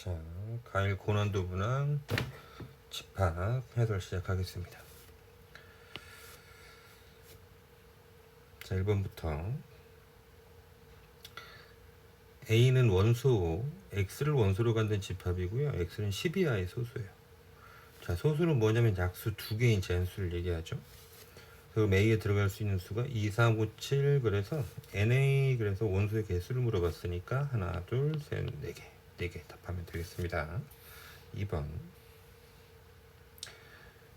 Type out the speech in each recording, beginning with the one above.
자, 가일 고난도 문항 집합 해설 시작하겠습니다. 자, 1번부터 A는 원소, X를 원소로 갖는 집합이고요. X는 12하의 소수예요. 자, 소수는 뭐냐면 약수 두 개인 제한수를 얘기하죠. 그럼 A에 들어갈 수 있는 수가 2, 3, 5, 7 그래서 NA 그래서 원소의 개수를 물어봤으니까 하나, 둘, 셋, 네 개. 4개 답하면 되겠습니다. 2번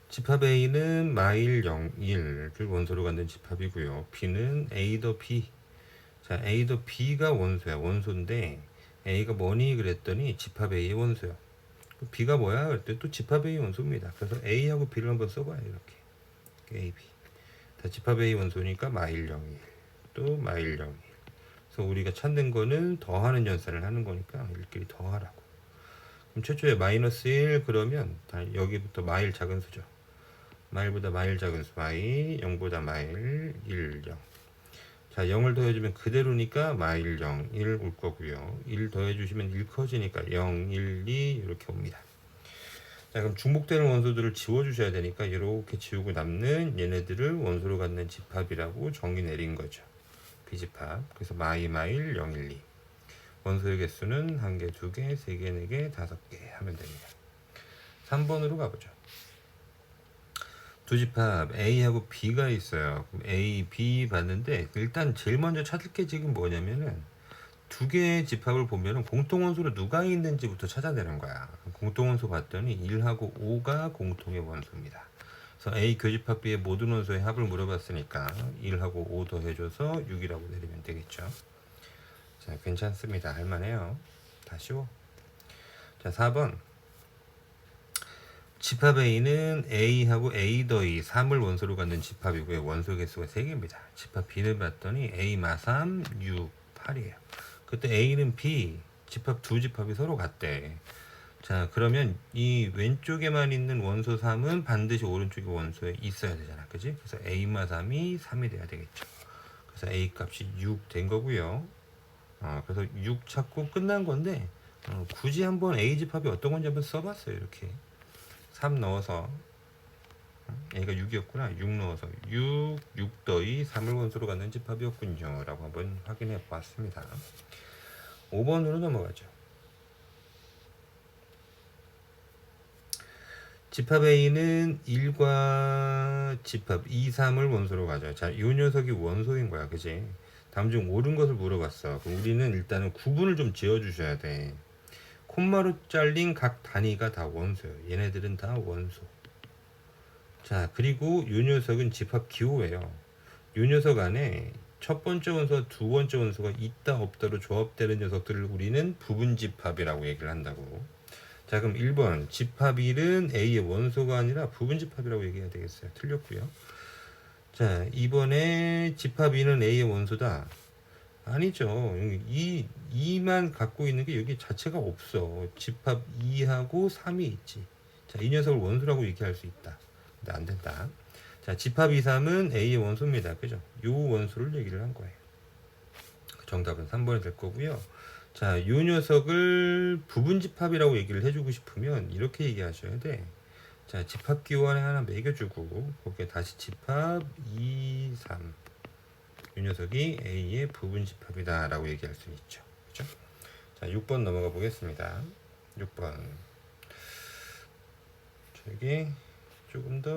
집합 A는 마일 0, 1을 원소로 갖는 집합이고요. B는 A 더 B. 자, A 더 B가 원소야. 원소인데 A가 뭐니 그랬더니 집합 A의 원소야. B가 뭐야? 그랬더니 또 집합 A 원소입니다. 그래서 A하고 B를 한번 써봐요. 이렇게 A, B. 다 집합 A 원소니까 마일 0, 1. 또 마일 0, 1. 그래서 우리가 찾는 거는 더하는 연산을 하는 거니까 일끼리 더하라고. 그럼 최초에 마이너스 1 그러면 여기부터 마일 작은 수죠. 마일보다 마일 작은 수 마일, 0보다 마일 1, 0. 자, 0을 더해주면 그대로니까 마일 0, 1 올 거고요. 1 더해주시면 1 커지니까 0, 1, 2 이렇게 옵니다. 자, 그럼 중복되는 원소들을 지워주셔야 되니까 이렇게 지우고 남는 얘네들을 원소로 갖는 집합이라고 정의 내린 거죠. 비집합. 그래서 마일 0, 1, 2. 원소의 개수는 1개, 2개, 3개, 4개, 5개 하면 됩니다. 3번으로 가보죠. 두 집합 A하고 B가 있어요. 그럼 A, B 봤는데 일단 제일 먼저 찾을 게 지금 뭐냐면은 두 개의 집합을 보면은 공통원소로 누가 있는지부터 찾아내는 거야. 공통원소 봤더니 1하고 5가 공통의 원소입니다. 그래서 A 교집합 B의 모든 원소의 합을 물어봤으니까 1하고 5 더해줘서 6이라고 내리면 되겠죠. 자, 괜찮습니다. 할만해요. 다 쉬워. 자, 4번 집합 A는 A하고 A 더이 3을 원소로 갖는 집합이고요. 원소 개수가 3개입니다. 집합 B를 봤더니 A 마 3, 6, 8이에요. 그때 A는 B, 집합 두 집합이 서로 같대. 자, 그러면 이 왼쪽에만 있는 원소 3은 반드시 오른쪽의 원소에 있어야 되잖아. 그지? 그래서 A 마 3이 3이 돼야 되겠죠. 그래서 A 값이 6 된 거고요. 그래서 6 찾고 끝난 건데 굳이 한번 A 집합이 어떤 건지 한번 써봤어요. 이렇게 3 넣어서 얘가 6이었구나. 6 넣어서 6 더이 3을 원소로 갖는 집합이었군요. 라고 한번 확인해 보았습니다. 5번으로 넘어가죠. 집합 A는 1과 집합 2, 3을 원소로 가져. 자, 이 녀석이 원소인 거야. 그지? 다음 중 옳은 것을 물어봤어. 그럼 우리는 일단은 구분을 좀 지어주셔야 돼. 콤마로 잘린 각 단위가 다 원소예요. 얘네들은 다 원소. 자, 그리고 이 녀석은 집합 기호예요. 이 녀석 안에 첫 번째 원소와 두 번째 원소가 있다 없다로 조합되는 녀석들을 우리는 부분 집합이라고 얘기를 한다고. 자, 그럼 1번 집합 1은 A의 원소가 아니라 부분 집합이라고 얘기해야 되겠어요. 틀렸고요. 자, 2번에 집합 2는 A의 원소다. 아니죠. 2만 갖고 있는 게 여기 자체가 없어. 집합 2하고 3이 있지. 자, 이 녀석을 원소라고 얘기할 수 있다. 근데 안 된다. 자, 집합 2, 3은 A의 원소입니다. 그죠? 요 원소를 얘기를 한 거예요. 정답은 3번이 될 거고요. 자, 요 녀석을 부분 집합이라고 얘기를 해주고 싶으면 이렇게 얘기하셔야 돼. 자, 집합 기호 안에 하나 매겨주고 거기에 다시 집합 2, 3. 이 녀석이 A의 부분 집합이다 라고 얘기할 수 있죠. 그죠? 자, 6번 넘어가 보겠습니다. 6번 저기 조금 더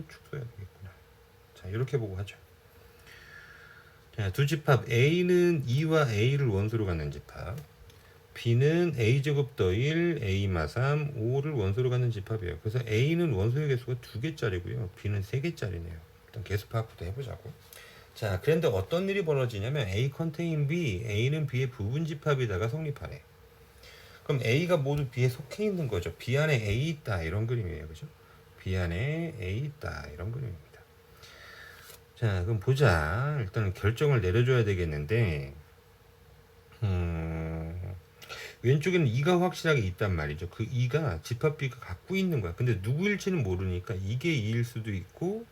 축소해야 되겠구나. 자, 이렇게 보고 하죠. 자, 두 집합 A는 2와 A를 원소로 갖는 집합, B는 A제곱 더 1, A 마 3, 5를 원소로 갖는 집합이에요. 그래서 A는 원소의 개수가 2개짜리고요. B는 3개짜리네요. 일단 개수 파악부터 해보자고. 자, 그런데 어떤 일이 벌어지냐면 A 컨테인 B, A는 B의 부분 집합이다가 성립하네. 그럼 A가 모두 B에 속해 있는 거죠. B 안에 A 있다 이런 그림이에요. 그죠? B 안에 A 있다 이런 그림입니다. 자, 그럼 보자. 일단 결정을 내려줘야 되겠는데 왼쪽에는 2가 확실하게 있단 말이죠. 그 2가 집합 B가 갖고 있는 거야. 근데 누구일지는 모르니까 이게 2일 수도 있고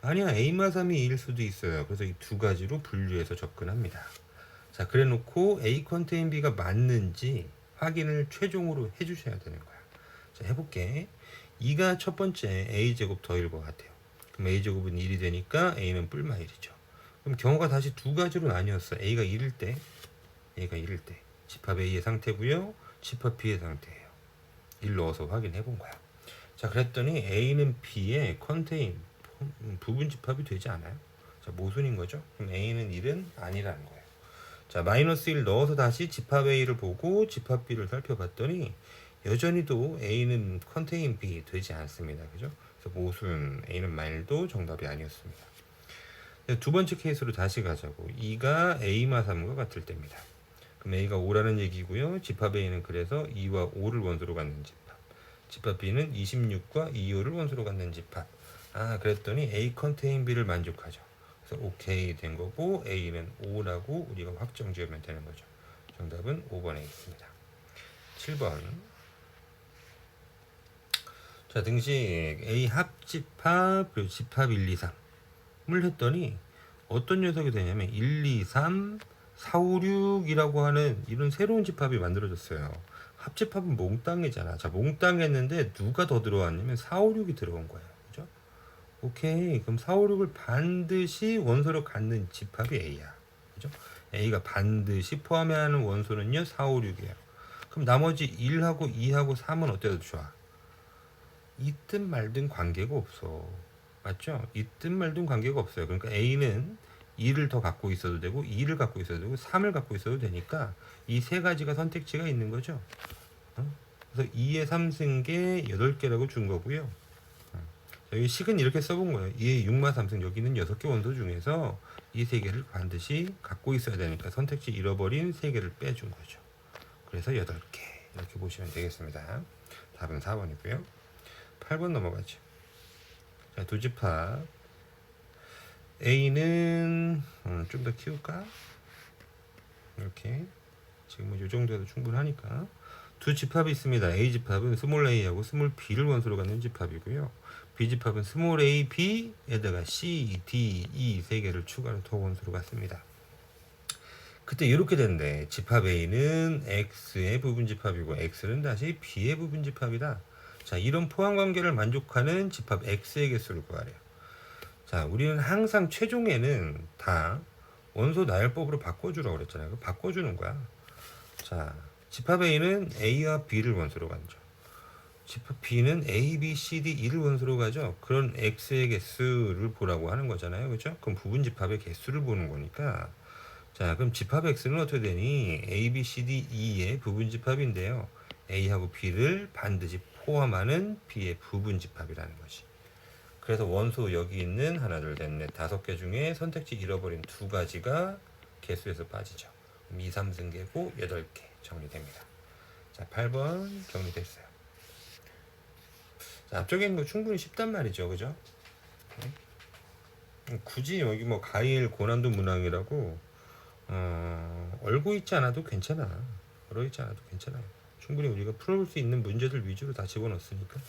아니야 A마 3이 2일 수도 있어요. 그래서 이 두 가지로 분류해서 접근합니다. 자, 그래 놓고 A 컨테인 B가 맞는지 확인을 최종으로 해주셔야 되는 거야. 자, 해볼게. 2가 첫 번째 a제곱 더일 것 같아요. 그럼 a제곱은 1이 되니까 a는 뿔마 1이죠. 그럼 경우가 다시 두 가지로 나뉘었어. a가 1일 때, 집합 a의 상태고요, 집합 b의 상태예요. 1 넣어서 확인해 본 거야. 자, 그랬더니 a는 b의 컨테인 부분 집합이 되지 않아요. 자, 모순인 거죠. 그럼 a는 1은 아니라는 거예요. 자, 마이너스 1 넣어서 다시 집합 a를 보고 집합 b를 살펴봤더니 여전히도 a는 컨테인 b 되지 않습니다. 그죠? 그래서 모순 a는 말도 정답이 아니었습니다. 두 번째 케이스로 다시 가자고. 2가 a마 3과 같을 때입니다. 그럼 a가 5라는 얘기고요. 집합 a는 그래서 2와 5를 원소로 갖는 집합. 집합 b는 26과 2, 5를 원소로 갖는 집합. 아, 그랬더니 a 컨테인 b를 만족하죠. 그래서 오케이 된 거고 a는 5라고 우리가 확정 지으면 되는 거죠. 정답은 5번에 있습니다. 7번. 자, 등식 A 합집합 그리고 집합 1, 2, 3을 했더니 어떤 녀석이 되냐면 1, 2, 3, 4, 5, 6이라고 하는 이런 새로운 집합이 만들어졌어요. 합집합은 몽땅이잖아. 자, 몽땅했는데 누가 더 들어왔냐면 4, 5, 6이 들어온 거예요. 그죠? 오케이. 그럼 4, 5, 6을 반드시 원소로 갖는 집합이 A야. 그죠? A가 반드시 포함해야 하는 원소는요 4, 5, 6이에요. 그럼 나머지 1하고 2하고 3은 어때도 좋아? 있든 말든 관계가 없어. 맞죠? 있든 말든 관계가 없어요. 그러니까 A는 2를 더 갖고 있어도 되고 2를 갖고 있어도 되고 3을 갖고 있어도 되니까 이 세 가지가 선택지가 있는 거죠. 그래서 2의 3승계 8개라고 준 거고요. 여기 식은 이렇게 써본 거예요. 2의 6마 3승, 여기는 6개 원소 중에서 이 3개를 반드시 갖고 있어야 되니까 선택지 잃어버린 3개를 빼준 거죠. 그래서 8개 이렇게 보시면 되겠습니다. 답은 4번이고요. 8번 넘어가죠. 자, 두 집합 A는 좀 더 키울까? 이렇게 지금 이 정도에도 충분하니까 두 집합이 있습니다. A 집합은 스몰 a하고 스몰 b를 원소로 갖는 집합이고요. B 집합은 스몰 a, b에다가 c, d, e 세 개를 추가로 더 원소로 갖습니다. 그때 이렇게 된대. 집합 A는 X의 부분집합이고 X는 다시 B의 부분집합이다. 자, 이런 포함관계를 만족하는 집합 X의 개수를 구하래요. 자, 우리는 항상 최종에는 다 원소 나열법으로 바꿔주라고 그랬잖아요. 바꿔주는 거야. 자, 집합 A는 A와 B를 원소로 가죠. 집합 B는 A, B, C, D, E를 원소로 가죠. 그런 X의 개수를 보라고 하는 거잖아요. 그죠? 그럼 부분집합의 개수를 보는 거니까 자, 그럼 집합 X는 어떻게 되니? A, B, C, D, E의 부분집합인데요. A하고 B를 반드시 포함하는 B의 부분집합이라는 것이. 그래서 원소 여기 있는 하나, 둘, 셋, 넷, 5개 중에 선택지 잃어버린 2가지가 개수에서 빠지죠. 2, 3승계고 8개 정리됩니다. 자, 8번 정리됐어요. 자, 앞쪽에 있는 거 충분히 쉽단 말이죠. 그죠? 굳이 여기 뭐 가일 고난도 문항이라고 얼고 있지 않아도 괜찮아. 얼어 있지 않아도 괜찮아요. 충분히 우리가 풀어볼 수 있는 문제들 위주로 다 집어넣었으니까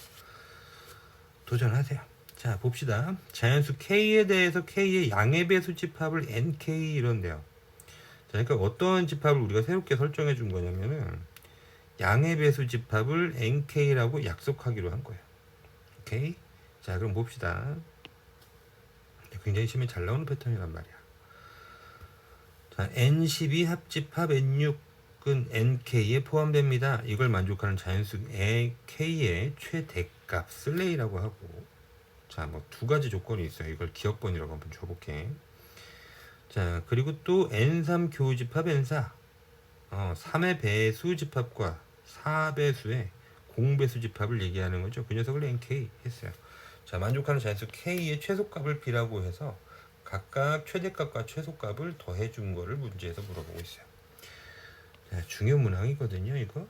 도전하세요. 자, 봅시다. 자연수 K에 대해서 K의 양의 배수 집합을 NK 이런데요. 자, 그러니까 어떤 집합을 우리가 새롭게 설정해 준 거냐면은 양의 배수 집합을 NK라고 약속하기로 한 거예요. 오케이? 자, 그럼 봅시다. 굉장히 시험에 잘 나오는 패턴이란 말이야. 자, N12 합집합 N6은 NK에 포함됩니다. 이걸 만족하는 자연수 K의 최대값을 A라고 하고, 자, 뭐 두 가지 조건이 있어요. 이걸 기억번이라고 한번 줘볼게. 자, 그리고 또 N3 교집합 N4, 3의 배수 집합과 4배수의 공배수 집합을 얘기하는 거죠. 그 녀석을 NK 했어요. 자, 만족하는 자연수 K의 최소값을 B라고 해서 각각 최대값과 최소값을 더해준 거를 문제에서 물어보고 있어요. 자, 중요 문항이거든요, 이거.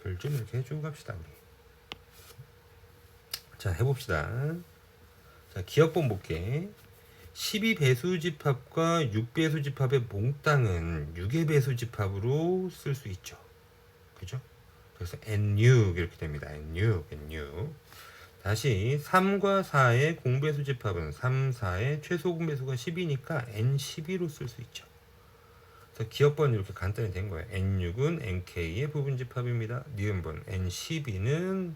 별 좀 이렇게 해주고 갑시다, 우리. 자, 해봅시다. 자, 기억본 볼게. 12배수 집합과 6배수 집합의 몽땅은 6의 배수 집합으로 쓸 수 있죠. 그죠? 그래서 N6 이렇게 됩니다. N6. 다시 3과 4의 공배수 집합은 3, 4의 최소 공배수가 10이니까 N12로 쓸 수 있죠. 그래서 기억번 이렇게 간단히 된 거예요. N6은 NK의 부분집합입니다. 니은번 N12는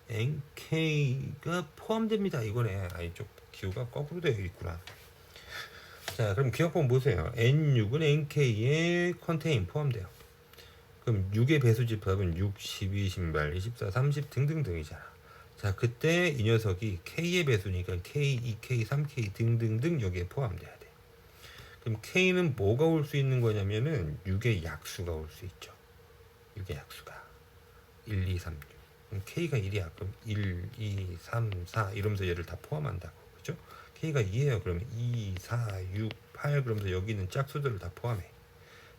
NK가 포함됩니다. 이거네. 아, 이쪽 기호가 거꾸로 되어 있구나. 자, 그럼 기억번 보세요. N6은 NK에 컨테인 포함돼요. 그럼 6의 배수 집합은 6, 12, 신발, 24, 30 등등등이잖아. 자, 그때 이 녀석이 K의 배수니까 K, 2K, 3K 등등등 여기에 포함돼야 돼. 그럼 K는 뭐가 올 수 있는 거냐면은 6의 약수가 올 수 있죠. 6의 약수가 1, 2, 3, 6. 그럼 K가 1이야. 그럼 1, 2, 3, 4 이러면서 얘를 다 포함한다고. 그죠? K가 2예요. 그러면 2, 4, 6, 8 그러면서 여기 있는 짝수들을 다 포함해.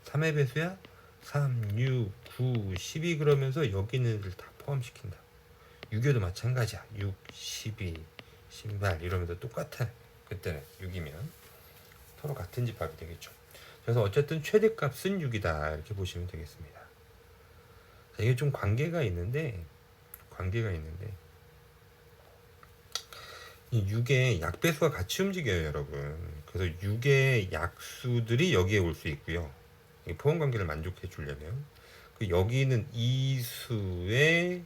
3의 배수야? 3, 6, 9, 12 그러면서 여기 있는 애들 다 포함시킨다. 6에도 마찬가지야. 6, 12, 신발 이러면서 똑같아. 그때는 6이면 서로 같은 집합이 되겠죠. 그래서 어쨌든 최대값은 6이다 이렇게 보시면 되겠습니다. 자, 이게 좀 관계가 있는데 이 6의 약배수가 같이 움직여요, 여러분. 그래서 6의 약수들이 여기에 올 수 있고요. 이 포함 관계를 만족해 주려면 그 여기 있는 이수의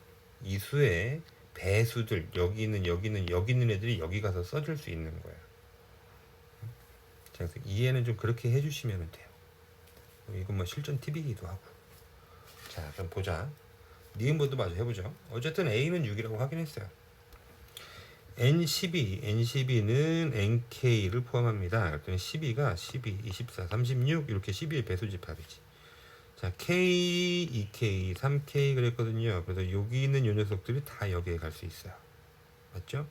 배수들 여기 있는 애들이 여기 가서 써줄 수 있는 거예요. 그래서 이해는 좀 그렇게 해주시면 돼요. 이건 뭐 실전 팁이기도 하고. 자, 그럼 보자. 니은번도 마저 해보죠. 어쨌든 A는 6이라고 확인했어요. N12는 NK를 포함합니다. 그랬더니 12가 12, 24, 36 이렇게 12의 배수 집합이지. 자, K, 2K, 3K 그랬거든요. 그래서 여기 있는 요 녀석들이 다 여기에 갈 수 있어요. 맞죠?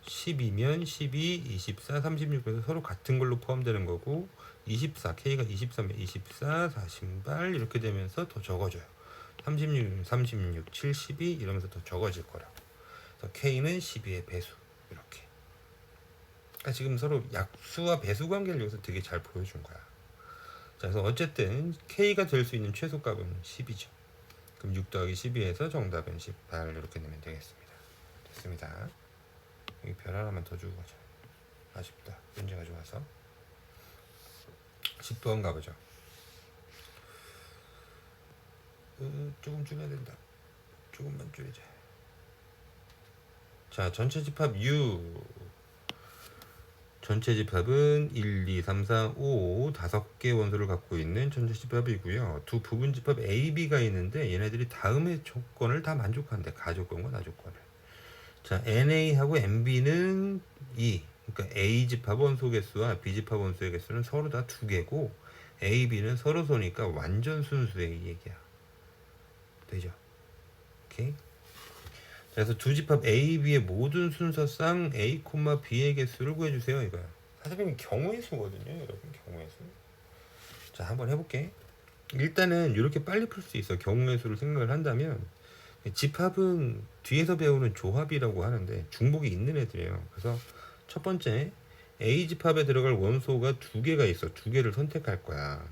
12면 12, 24, 36 그래서 서로 같은 걸로 포함되는 거고 24, K가 23면 24, 48 이렇게 되면서 더 적어져요. 36, 36, 72 이러면서 더 적어질 거라고. 그래서 K는 12의 배수 이렇게. 그러니까 지금 서로 약수와 배수 관계를 여기서 되게 잘 보여준 거야. 자, 그래서 어쨌든 K가 될 수 있는 최소값은 10이죠. 그럼 6 더하기 12에서 정답은 18 이렇게 내면 되겠습니다. 됐습니다. 여기 별 하나만 더 주고 가자. 아쉽다. 문제가 좋아서. 10번 가보죠. 조금 줄여야 된다. 조금만 줄이자. 자, 전체 집합 U. 전체 집합은 1, 2, 3, 4, 5 5개 원소를 갖고 있는 전체 집합이고요. 두 부분 집합 A, B가 있는데 얘네들이 다음의 조건을 다 만족한대. 가조건과 나조건을. 자, NA하고 NB는 2. 그러니까 A 집합 원소 개수와 B 집합 원소의 개수는 서로 다 2개고 A, B는 서로 소니까 완전 순수의 이 얘기야. 되죠? 오케이? 그래서 두 집합 A, B의 모든 순서상 A, B의 개수를 구해주세요. 이거야. 사실은 경우의 수거든요, 여러분. 경우의 수. 자, 한번 해볼게. 일단은 이렇게 빨리 풀 수 있어. 경우의 수를 생각을 한다면 집합은 뒤에서 배우는 조합이라고 하는데 중복이 있는 애들이에요. 그래서 첫 번째 A 집합에 들어갈 원소가 2개가 있어. 2개를 선택할 거야.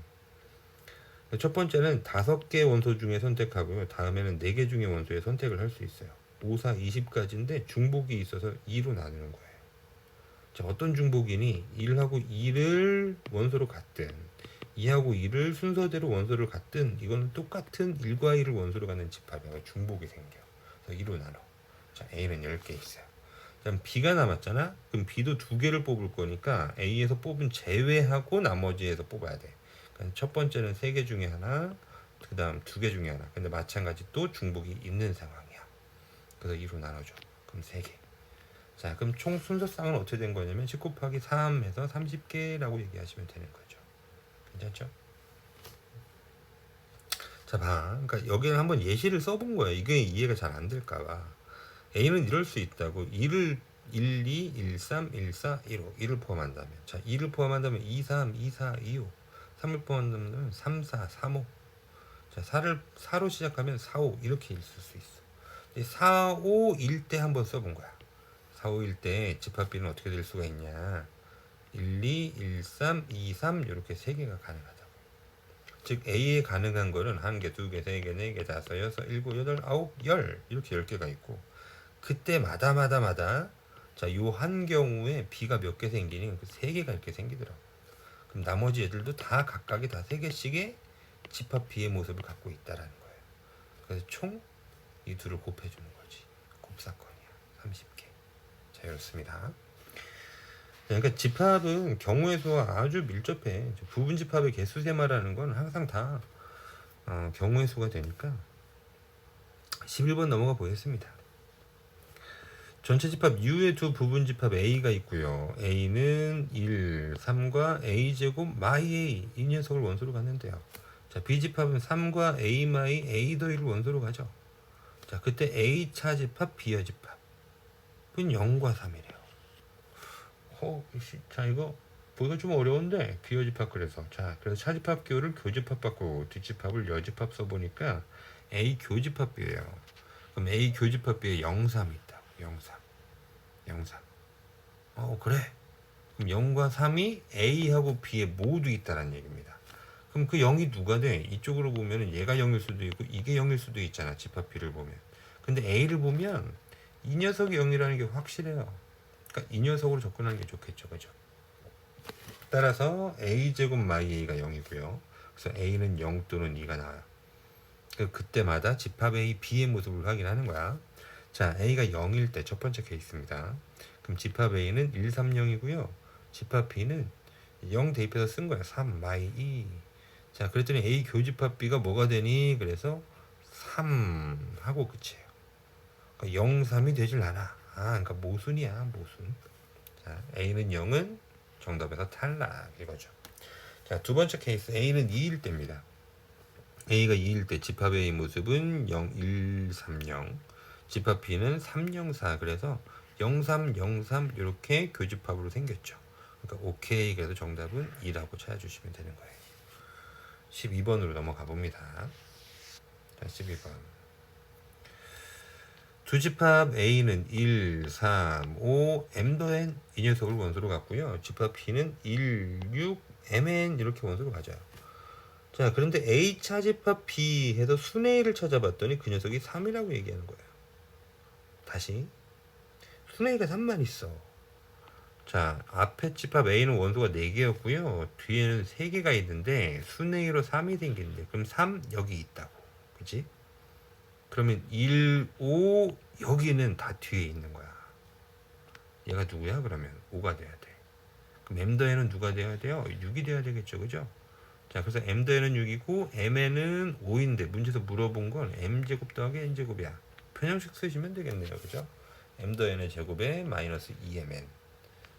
첫 번째는 5개 원소 중에 선택하고요. 다음에는 4개 중에 원소에 선택을 할 수 있어요. 5, 4, 20까지인데 중복이 있어서 2로 나누는 거예요. 자, 어떤 중복이니 1하고 2를 원소로 갖든 2하고 2를 순서대로 원소를 갖든 이거는 똑같은 1과 2를 원소로 갖는 집합이야. 중복이 생겨. 그래서 2로 나눠. 자, A는 10개 있어요. 그럼 B가 남았잖아. 그럼 B도 2개를 뽑을 거니까 A에서 뽑은 제외하고 나머지에서 뽑아야 돼. 그러니까 첫 번째는 3개 중에 하나, 그 다음 2개 중에 하나. 근데 마찬가지 또 중복이 있는 상황이야. 그래서 2로 나눠줘. 그럼 3개. 자, 그럼 총 순서상은 어떻게 된 거냐면 10 곱하기 3에서 30개라고 얘기하시면 되는 거죠. 괜찮죠? 자, 봐. 그러니까 여기는 한번 예시를 써본 거야. 이게 이해가 잘 안 될까봐. A는 이럴 수 있다고. 2를 1, 2, 1, 3, 1, 4, 1, 5. 2를 포함한다면. 자, 2를 포함한다면 2, 3, 2, 4, 2, 5. 3을 포함한다면 3, 4, 3, 5. 자, 4로 시작하면 4, 5 이렇게 있을 수 있어. 4, 5, 1 때 한번 써본 거야. 4, 5일 때 집합비는 어떻게 될 수가 있냐. 1, 2, 1, 3, 2, 3 이렇게 3개가 가능하다고. 즉 A에 가능한 거는 1개, 2개, 3개, 4개, 5, 6, 7, 8, 9, 10 이렇게 10개가 있고 그때마다 자, 요 한 경우에 B가 몇 개 생기니 그 3개가 이렇게 생기더라고. 그럼 나머지 애들도 다 각각이 다 3개씩의 집합 B의 모습을 갖고 있다라는 거예요. 그래서 총 이 둘을 곱해주는 거지. 곱사건이야. 30개. 자, 이렇습니다. 그러니까 집합은 경우의 수와 아주 밀접해. 부분 집합의 개수세 말하는 건 항상 다 경우의 수가 되니까 11번 넘어가 보겠습니다. 전체 집합 U의 두 부분 집합 A가 있고요. A는 1, 3과 A제곱 마이 A 이 녀석을 원소로 갖는데요. 자, B 집합은 3과 A 마이 A 더이를 원소로 가죠. 자, 그때 A 차집합 B여 집합은 0과 3이래요. 자, 이거 보기가 좀 어려운데 B여 집합 그래서 그래서 차집합 교를 교집합 바꾸고 뒷집합을 여집합 써보니까 A 교집합 B예요. 그럼 A 교집합 B에 0, 3이 있다고. 0, 3. 0, 3. 그래. 그럼 0과 3이 A하고 B에 모두 있다는 얘기입니다. 그럼 그 0이 누가 돼? 이쪽으로 보면은 얘가 0일 수도 있고 이게 0일 수도 있잖아. 집합 B를 보면. 근데 A를 보면 이 녀석이 0이라는 게 확실해요. 그러니까 이 녀석으로 접근하는 게 좋겠죠. 그죠? 따라서 A제곱 마이 A가 0이고요. 그래서 A는 0 또는 2가 나와요. 그때마다 집합 A, B의 모습을 확인하는 거야. 자, A가 0일 때 첫 번째 케이스입니다. 그럼 집합 A는 1, 3, 0이고요. 집합 B는 0 대입해서 쓴 거야. 3 마이 2. 자, 그랬더니 A 교집합 B가 뭐가 되니? 그래서 3 하고 끝이에요. 그러니까 0, 3이 되질 않아. 그러니까 모순이야, 모순. 자, A는 0은 정답에서 탈락 이거죠. 자, 두 번째 케이스 A는 2일 때입니다. A가 2일 때 집합 A 모습은 0, 1, 3, 0. 집합 B는 3, 0, 4. 그래서 0, 3, 0, 3 이렇게 교집합으로 생겼죠. 그러니까 오케이. 그래서 정답은 2라고 찾아주시면 되는 거예요. 12번으로 넘어가 봅니다. 자, 12번. 두 집합 A는 1, 3, 5, M 더N 이 녀석을 원소로 갖고요. 집합 B는 1, 6, MN 이렇게 원소로 가져요. 자, 그런데 A 차집합 B 해서 순A를 찾아봤더니 그 녀석이 3이라고 얘기하는 거예요. 다시 순A가 3만 있어. 자, 앞에 집합 A는 원소가 4개였고요. 뒤에는 3개가 있는데 순A로 3이 생기는데 그럼 3 여기 있다고. 그치? 그러면 1, 5 여기는 다 뒤에 있는 거야. 얘가 누구야? 그러면 5가 돼야 돼. 그럼 M 더에는 누가 돼야 돼요? 6이 돼야 되겠죠. 그죠? 자, 그래서 M 더에는 6이고 M에는 5인데 문제에서 물어본 건 M제곱 더하기 N제곱이야. 편형식 쓰시면 되겠네요. 그죠? M 더 N의 제곱에 마이너스 2MN.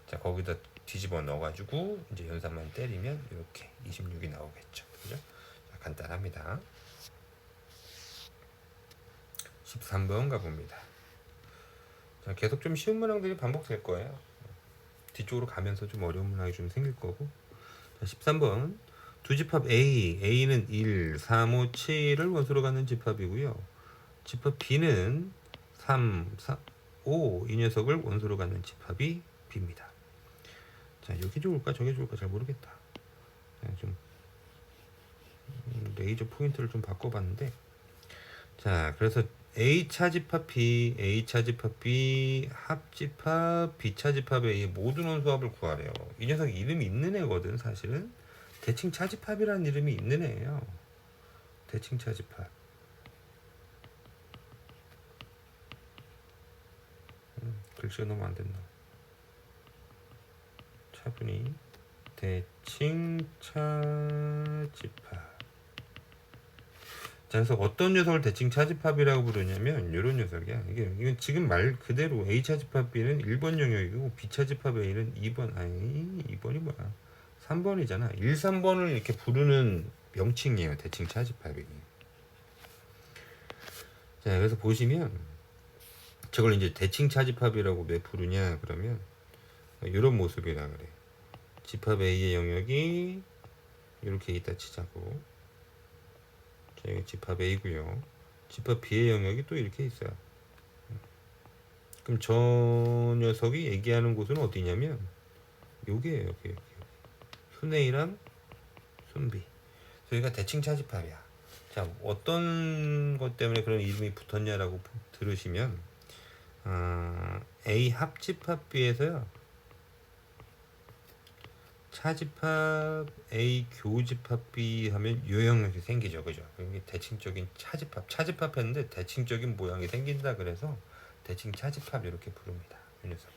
자, 거기다 뒤집어 넣어가지고 이제 연산만 때리면 이렇게 26이 나오겠죠. 그죠? 자, 간단합니다. 13번 가봅니다. 자, 계속 좀 쉬운 문항들이 반복될 거예요. 뒤쪽으로 가면서 좀 어려운 문항이 좀 생길 거고. 자, 13번. 두 집합 A, A는 1, 3, 5, 7을 원소로 갖는 집합이고요. 집합 B는 3, 4, 5 이 녀석을 원소로 갖는 집합이 B입니다. 자, 이게 좋을까 저게 좋을까 잘 모르겠다. 좀 레이저 포인트를 좀 바꿔봤는데, 자, 그래서 A 차집합 B, A 차집합 B, 합집합, B 차집합 A의 모든 원소합을 구하래요. 이 녀석 이름이 있는 애거든. 사실은 대칭 차집합이라는 이름이 있는 애예요. 대칭 차집합. 글씨가 너무 안 된다. 차분히 대칭 차집합. 자, 그래서 어떤 녀석을 대칭 차집합이라고 부르냐면 이런 녀석이야. 이건 지금 말 그대로 A 차집합 B는 1번 영역이고 B 차집합 A는 2번. 2번이 뭐야? 3번이잖아. 1, 3번을 이렇게 부르는 명칭이에요. 대칭 차집합이. 자, 그래서 보시면 저걸 이제 대칭 차집합이라고 왜 부르냐 그러면 이런 모습이라 그래. 집합 A의 영역이 이렇게 있다 치자고. 자, 여기 집합 A고요. 집합 B의 영역이 또 이렇게 있어요. 그럼 저 녀석이 얘기하는 곳은 어디냐면 요게요. 여기. 순 A랑 순 B. 여기가 대칭 차집합이야. 자, 어떤 것 때문에 그런 이름이 붙었냐라고 들으시면 A 합집합 B에서요. 차집합 A 교집합 B 하면 요 영역이 생기죠, 그죠? 이게 대칭적인 차집합 했는데 대칭적인 모양이 생긴다 그래서 대칭 차집합 이렇게 부릅니다. 이 녀석은.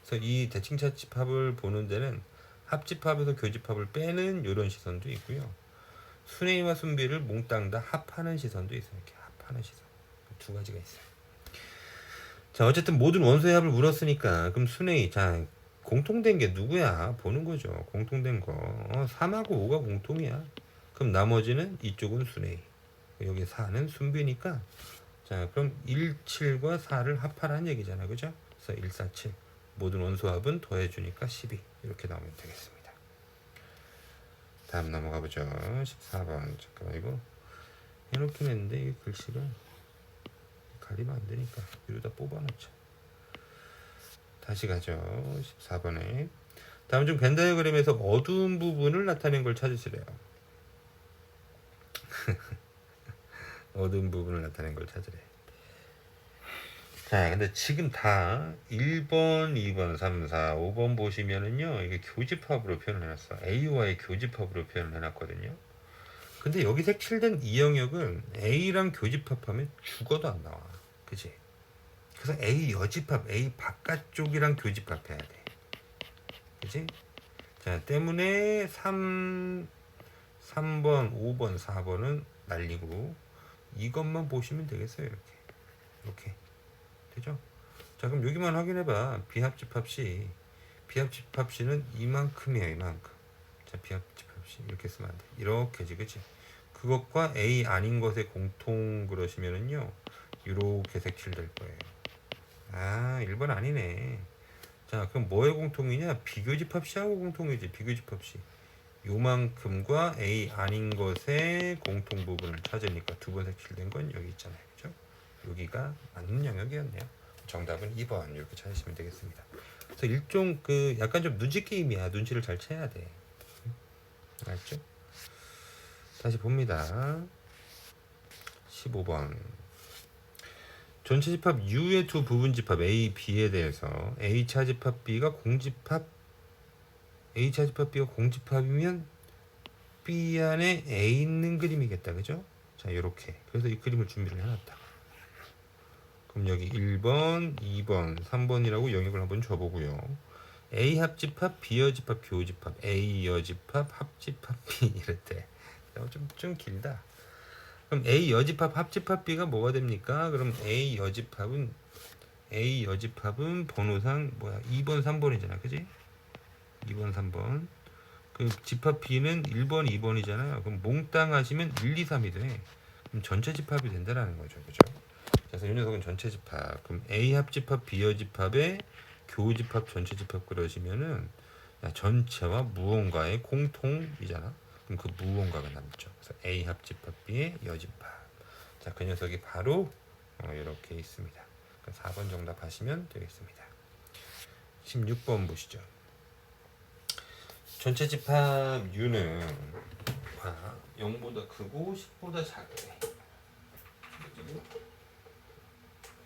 그래서 이 대칭 차집합을 보는 데는 합집합에서 교집합을 빼는 이런 시선도 있고요. 순회와 순비를 몽땅 다 합하는 시선도 있어요. 이렇게 합하는 시선 두 가지가 있어요. 자, 어쨌든 모든 원소의 합을 물었으니까 그럼 순회 자 공통된 게 누구야? 보는 거죠. 공통된 거 3하고 5가 공통이야. 그럼 나머지는 이쪽은 순회, 여기 4는 순비니까 자 그럼 1, 7과 4를 합하라는 얘기잖아, 그죠? 그래서 1, 4, 7 모든 원소합은 더해주니까 12 이렇게 나오면 되겠습니다. 다음 넘어가 보죠. 14번. 잠깐만, 이거 해놓긴 했는데 이 글씨가 가리면 안 되니까 이러다 뽑아놓자. 다시 가죠. 14번에 다음 중 벤 다이어그램에서 어두운 부분을 나타낸 걸 찾으시래요. 어두운 부분을 나타낸 걸 찾으래. 자, 근데 지금 다 1번, 2번, 3, 4, 5번 보시면은요, 이게 교집합으로 표현을 해놨어. A와의 교집합으로 표현을 해놨거든요. 근데 여기 색칠된 이 영역은 A랑 교집합하면 죽어도 안 나와. 그치? 그래서 A 여집합, A 바깥쪽이랑 교집합해야 돼. 그치? 자, 때문에 3번, 5번, 4번은 날리고 이것만 보시면 되겠어요. 이렇게 되죠? 자, 그럼 여기만 확인해봐. 비합집합 C, 비합집합 C는 이만큼이에요. 이만큼. 자, 비합집합 C 이렇게 쓰면 안 돼. 이렇게지, 그치? 그것과 A 아닌 것의 공통 그러시면은요, 이렇게 색칠될 거예요. 아, 1번 아니네. 자, 그럼 뭐의 공통이냐? 비교집합 C하고 공통이지. 비교집합 C. 요만큼과 A 아닌 것의 공통 부분을 찾으니까 두 번 색칠된 건 여기 있잖아요. 그죠? 여기가 맞는 영역이었네요. 정답은 2번 이렇게 찾으시면 되겠습니다. 그래서 일종 그 약간 좀 눈치 게임이야. 눈치를 잘 채야 돼. 알죠? 다시 봅니다. 15번. 전체 집합 U의 두 부분 집합 A, B에 대해서 A 차집합 B가 공집합 A 차집합 B가 공집합이면 B 안에 A 있는 그림이겠다, 그죠? 자, 요렇게. 그래서 이 그림을 준비를 해놨다. 그럼 여기 1번, 2번, 3번이라고 영역을 한번 줘보고요. A 합집합, B 여집합, 교집합, A 여집합, 합집합, B 이랬대. 좀 길다. 그럼 A 여집합, 합집합 B가 뭐가 됩니까? 그럼 A 여집합은 번호상 뭐야? 2번, 3번이잖아, 그지? 2번, 3번. 그 집합 B는 1번, 2번이잖아요. 그럼 몽땅 하시면 1, 2, 3이 돼. 그럼 전체 집합이 된다라는 거죠. 그죠? 그래서 이 녀석은 전체 집합. 그럼 A 합집합, B 여집합에 교집합, 전체 집합 그러시면은 전체와 무언가의 공통이잖아. 그럼 그 무언가가 남죠. 그래서 A 합집합, B의 여집합. 자, 그 녀석이 바로 이렇게 있습니다. 4번 정답 하시면 되겠습니다. 16번 보시죠. 전체 집합 U는 0보다 크고 10보다 작으래.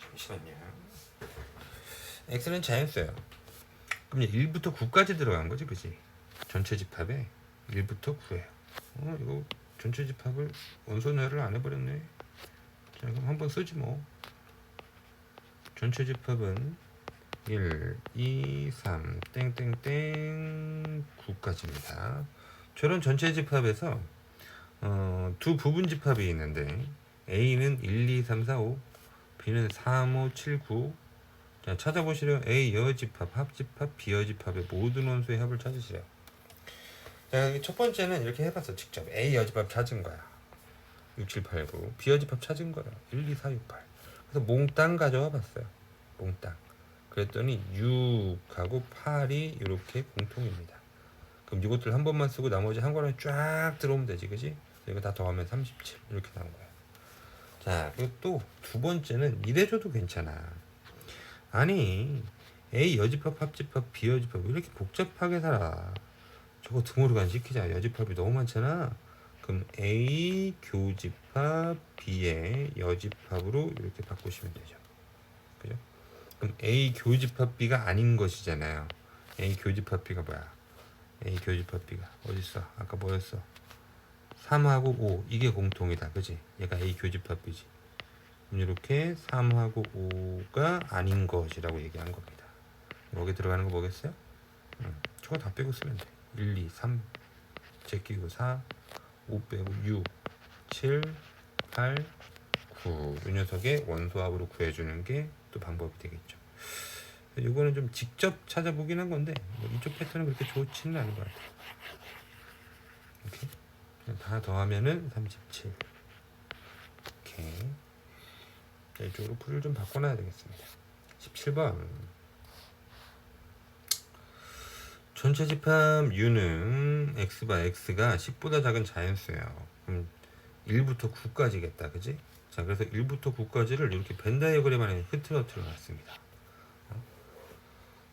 잠시만요. X는 자연수예요. 그럼 1부터 9까지 들어간 거지, 그지? 전체 집합에 1부터 9예요. 이거 전체 집합을 원소녀를 안 해버렸네. 자, 그럼 한번 쓰지 뭐. 전체 집합은 1, 2, 3, 땡땡땡 9까지입니다. 저런 전체 집합에서 두 부분 집합이 있는데 A는 1, 2, 3, 4, 5, B는 3, 5, 7, 9. 자, 찾아보시려. A 여집합, 합집합, B 여집합의 모든 원소의 합을 찾으시래요. 자, 첫 번째는 이렇게 해봤어. 직접 A 여집합 찾은 거야. 6, 7, 8, 9. B 여집합 찾은 거야. 1, 2, 4, 6, 8. 그래서 몽땅 가져와 봤어요. 몽땅. 그랬더니 6하고 8이 이렇게 공통입니다. 그럼 이것들 한 번만 쓰고 나머지 한 권에 쫙 들어오면 되지, 그지? 이거 다 더하면 37 이렇게 나온 거야. 자, 그리고 또 두 번째는 이래줘도 괜찮아. 아니, A 여집합, 합집합, B 여집합 왜 이렇게 복잡하게 살아? 저거 등호를 안 시키자. 여집합이 너무 많잖아. 그럼 A 교집합, B의 여집합으로 이렇게 바꾸시면 되죠. 그죠? 그럼 A 교집합 B가 아닌 것이잖아요. A 교집합 B가 뭐야? A 교집합 B가 어딨어? 아까 뭐였어? 3하고 5 이게 공통이다. 그지? 얘가 A 교집합 B지. 이렇게 3하고 5가 아닌 것이라고 얘기한 겁니다. 여기 들어가는 거 뭐겠어요? 저거 다 빼고 쓰면 돼. 1, 2, 3 제끼고 4 5 빼고 6 7 8 9 이 녀석의 원소합으로 구해주는 게 또 방법이 되겠죠. 이거는 좀 직접 찾아보긴 한 건데 뭐 이쪽 패턴은 그렇게 좋지는 않은 것 같아요. 이렇게 다 더하면은 37. 오케이. 자, 이쪽으로 풀을 좀 바꿔놔야 되겠습니다. 17번. 전체 집합 U는 X바 X가 10보다 작은 자연수예요. 그럼 1부터 9까지겠다. 그지? 자, 그래서 1부터 9까지를 이렇게 벤 다이어그램 안에 흐트러뜨려 놨습니다.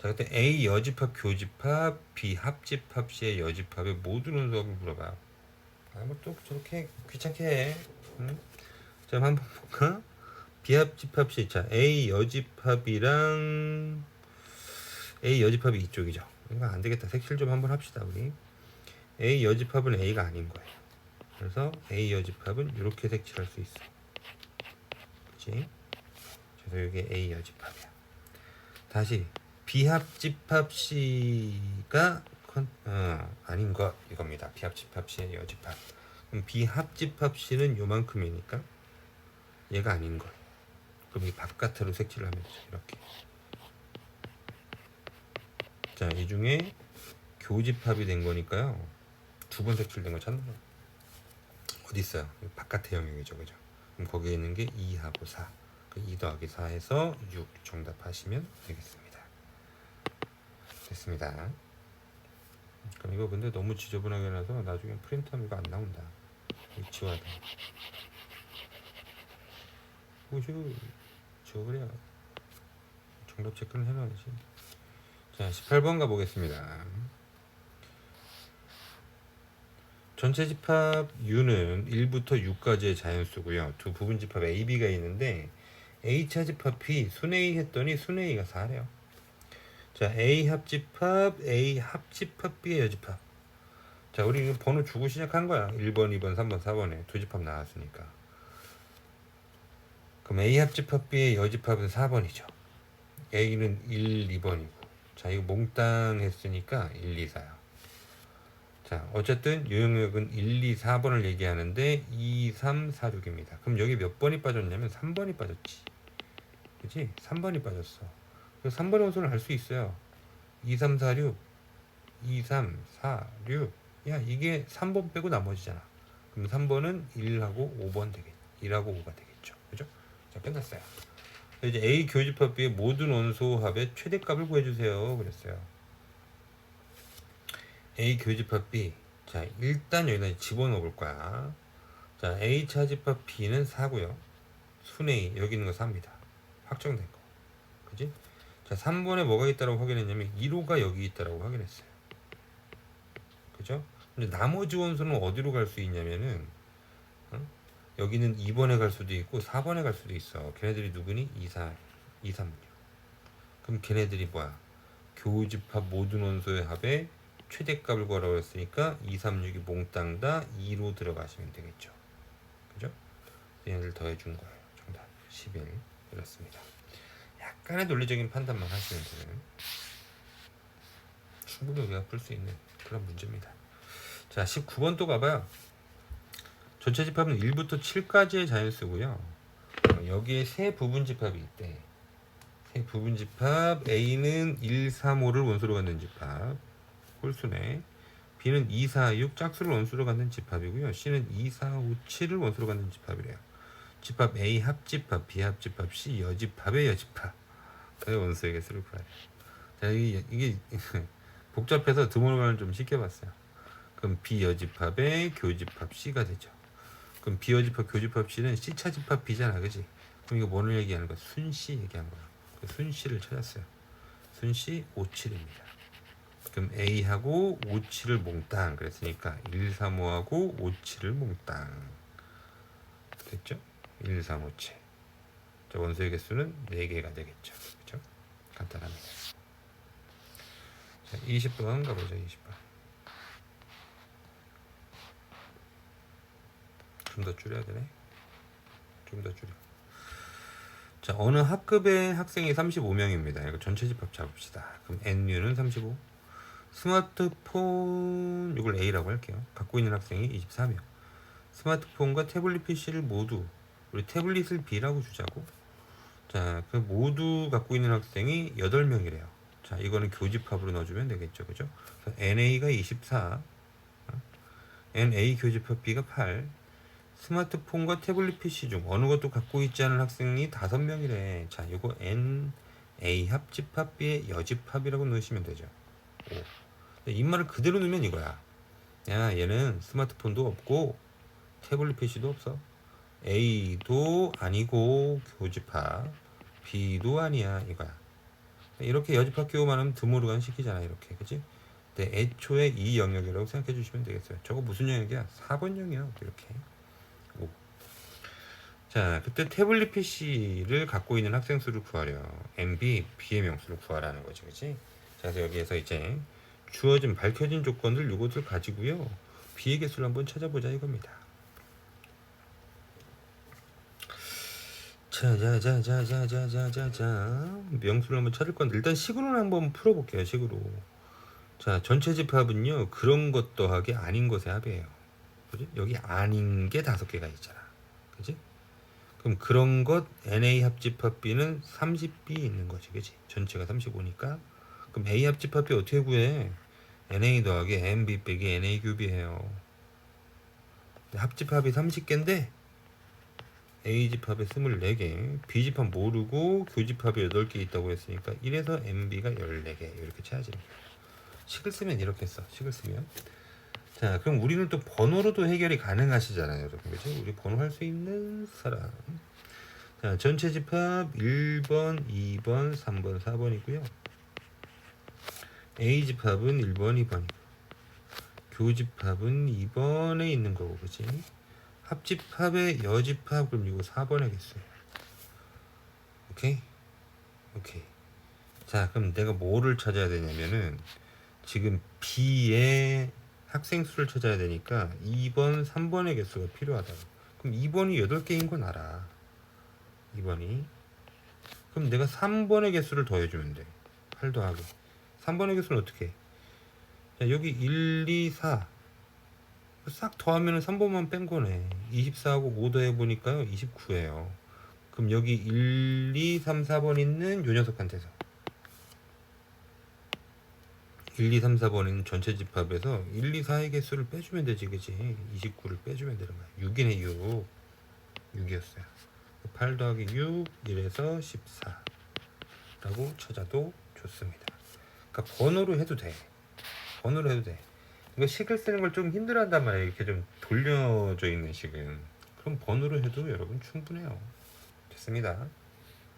자, 그때 A 여집합 교집합, B 합집합, C의 여집합의 모든 원소합을 물어봐요. 아, 뭐 또 저렇게 귀찮게 해. 응? 자, 한번 볼까? B 합집합 C. 자, A 여집합이랑 A 여집합이 이쪽이죠. 이거 안 되겠다. 색칠 좀 한번 합시다, 우리. A 여집합은 A가 아닌 거예요. 그래서 A 여집합은 이렇게 색칠할 수 있어. 그치? 그래서 이게 A 여집합이야. 다시 비합집합 C가 아닌 것 이겁니다. 비합집합 C의 여집합. 그럼 비합집합 C는 요만큼이니까 얘가 아닌 것. 그럼 이 바깥으로 색칠을 하면 되죠. 이렇게. 자, 이 중에 교집합이 된 거니까요. 두 번 색칠된 거 찾는 거. 어디 있어요? 바깥의 영역이죠, 그죠? 그럼 거기에 있는 게 2하고 4. 그 2 더하기 4에서 6 정답하시면 되겠습니다. 됐습니다. 그럼 이거 근데 너무 지저분하게 나서 나중에 프린트하면 이거 안 나온다. 이거 지워야 돼. 이거 지워버려. 정답 체크는 해놔야지. 자, 18번 가보겠습니다. 전체 집합 U는 1부터 6까지의 자연수고요. 두 부분 집합 A, B가 있는데 H차 집합 P 순A 했더니 순A가 4래요. 자, A 합집합, A 합집합, B의 여집합. 자, 우리 이거 번호 주고 시작한 거야. 1번, 2번, 3번, 4번에 두 집합 나왔으니까. 그럼 A 합집합, B의 여집합은 4번이죠. A는 1, 2번이고. 자, 이거 몽땅 했으니까 1, 2, 4요. 자, 어쨌든 요 영역은 1, 2, 4번을 얘기하는데 2, 3, 4, 6입니다. 그럼 여기 몇 번이 빠졌냐면 3번이 빠졌지. 그치? 3번이 빠졌어. 그래서 3번의 원소를 알 수 있어요. 2, 3, 4, 6 2, 3, 4, 6 야, 이게 3번 빼고 나머지잖아. 그럼 3번은 1하고 5번 되겠 1하고 5가 되겠죠. 그죠? 자, 끝났어요. 이제 A 교집합 B의 모든 원소합의 최대값을 구해주세요. 그랬어요. A 교집합 B. 자, 일단 여기다 집어넣어 볼 거야. 자, A 차집합 B는 4고요. 순 A, 여기 있는 거 4입니다. 확정된 거. 그지? 자, 3번에 뭐가 있다고 확인했냐면 1호가 여기 있다고 확인했어요. 그죠? 근데 나머지 원소는 어디로 갈 수 있냐면은 여기는 2번에 갈 수도 있고 4번에 갈 수도 있어. 걔네들이 누구니? 2, 4, 2, 3, 6. 그럼 걔네들이 뭐야? 교집합 모든 원소의 합의 최대값을 구하라고 했으니까 2, 3, 6이 몽땅 다 2로 들어가시면 되겠죠. 그죠? 얘네들 더해준 거예요. 정답 11 이렇습니다. 약간의 논리적인 판단만 하시면 되는 충분히 우리가 풀 수 있는 그런 문제입니다. 자, 19번 또 가봐요. 전체 집합은 1부터 7까지의 자연수고요. 여기에 세 부분 집합이 있대. 세 부분 집합 A는 1, 3, 5를 원소로 갖는 집합 홀수네. B는 2, 4, 6 짝수를 원소로 갖는 집합이고요. C는 2, 4, 5, 7을 원소로 갖는 집합이래요. 집합 A 합집합, B 합집합, C 여집합의 여집합. 원소의 개수를 구하래. 자, 이게 복잡해서 드물어가는 좀 쉽게 봤어요. 그럼 B 여집합의 교집합 C가 되죠. 그럼 B 여집합 교집합 C는 C 차집합 B잖아, 그지? 그럼 이거 뭐를 얘기하는 거야? 순C 얘기한 거야. 그 순C를 찾았어요. 순C 5, 7입니다. 그럼 A하고 5, 7을 몽땅 그랬으니까 1, 3, 5하고 5, 7을 몽땅 됐죠? 1, 3, 5, 7. 자, 원소의 개수는 4개가 되겠죠. 그렇죠? 간단합니다. 자, 20번 가보죠. 20번. 좀 더 줄여야 되네. 좀 더 줄여. 자, 어느 학급의 학생이 35명입니다. 이거 전체 집합 잡읍시다. 그럼 NU는 35. 스마트폰, 이걸 A라고 할게요. 갖고 있는 학생이 24명. 스마트폰과 태블릿 PC를 모두, 우리 태블릿을 B라고 주자고. 자, 그 모두 갖고 있는 학생이 8명이래요. 자, 이거는 교집합으로 넣어주면 되겠죠. 그죠? NA가 24, NA 교집합 B가 8, 스마트폰과 태블릿 PC 중 어느 것도 갖고 있지 않은 학생이 5명이래. 자, 이거 NA 합집합 B의 여집합이라고 넣으시면 되죠. 오. 이 말을 그대로 넣으면 이거야. 야, 얘는 스마트폰도 없고 태블릿 PC도 없어. A도 아니고 교집합, B도 아니야, 이거야. 이렇게 여집합 교만 하면 드모르간 시키잖아, 이렇게. 그치? 근데 애초에 이 영역이라고 생각해 주시면 되겠어요. 저거 무슨 영역이야? 4번형이요. 이렇게. 오. 자, 그때 태블릿 PC를 갖고 있는 학생 수를 구하려. MB, B의 명수를 구하라는 거지, 그치? 자, 그래서 여기에서 이제 주어진 밝혀진 조건들 요것을 가지고요. B의 개수를 한번 찾아보자 이겁니다. 자자자자자자자자 명수를 한번 찾을 건데 일단 식으로는 한번 풀어볼게요. 식으로. 자, 전체 집합은요 그런 것 더하기 아닌 것의 합이에요. 그지? 여기 아닌 게 5개가 있잖아. 그지? 그럼 그런 것 NA 합집합 B는 30B 있는 거지. 그지? 전체가 35니까. 그럼 A 합집합 B 어떻게 구해? NA 더하기 MB 빼기 NA 큐비예요. 합집합이 30개인데 A집합에 24개, B집합 모르고 교집합이 8개 있다고 했으니까 1에서 MB가 14개 이렇게 찾아지는 거예요. 식을 쓰면 이렇게 써. 식을 쓰면. 자, 그럼 우리는 또 번호로도 해결이 가능하시잖아요, 여러분. 그죠? 우리 번호 할 수 있는 사람. 자, 전체 집합 1번, 2번, 3번, 4번이고요. A집합은 1번, 2번이고 교집합은 2번에 있는 거고, 그치? 합집합의 여집합, 그럼 이거 4번의 개수예요. 오케이? 오케이. 자, 그럼 내가 뭐를 찾아야 되냐면은 지금 B의 학생 수를 찾아야 되니까 2번, 3번의 개수가 필요하다. 그럼 2번이 8개인 건 알아. 2번이. 그럼 내가 3번의 개수를 더해주면 돼. 8 더하기. 3번의 개수는 어떻게 해? 자, 여기 1, 2, 4. 싹 더하면 3번만 뺀 거네. 24하고 5 더해보니까요 29예요. 그럼 여기 1, 2, 3, 4번 있는 요 녀석한테서 1, 2, 3, 4번 있는 전체 집합에서 1, 2, 4의 개수를 빼주면 되지, 그치? 29를 빼주면 되는 거야. 6이네 6. 6이었어요. 8 더하기 6 1에서 14 라고 찾아도 좋습니다. 그러니까 번호로 해도 돼. 번호로 해도 돼. 이거 식을 쓰는 걸 좀 힘들어한단 말이에요. 이렇게 좀 돌려져 있는 식은. 그럼 번호로 해도 여러분 충분해요. 됐습니다.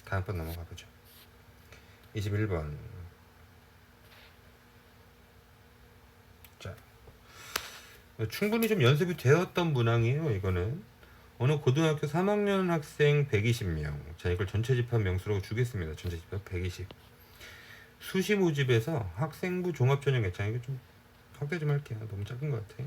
다음 번 넘어가 보죠. 21번. 자, 충분히 좀 연습이 되었던 문항이에요. 이거는 어느 고등학교 3학년 학생 120명. 자, 이걸 전체 집합 명수라고 주겠습니다. 전체 집합 120. 수시 모집에서 학생부 종합전형 예찬. 이거 좀 확대 좀 할게요. 너무 작은 것 같아.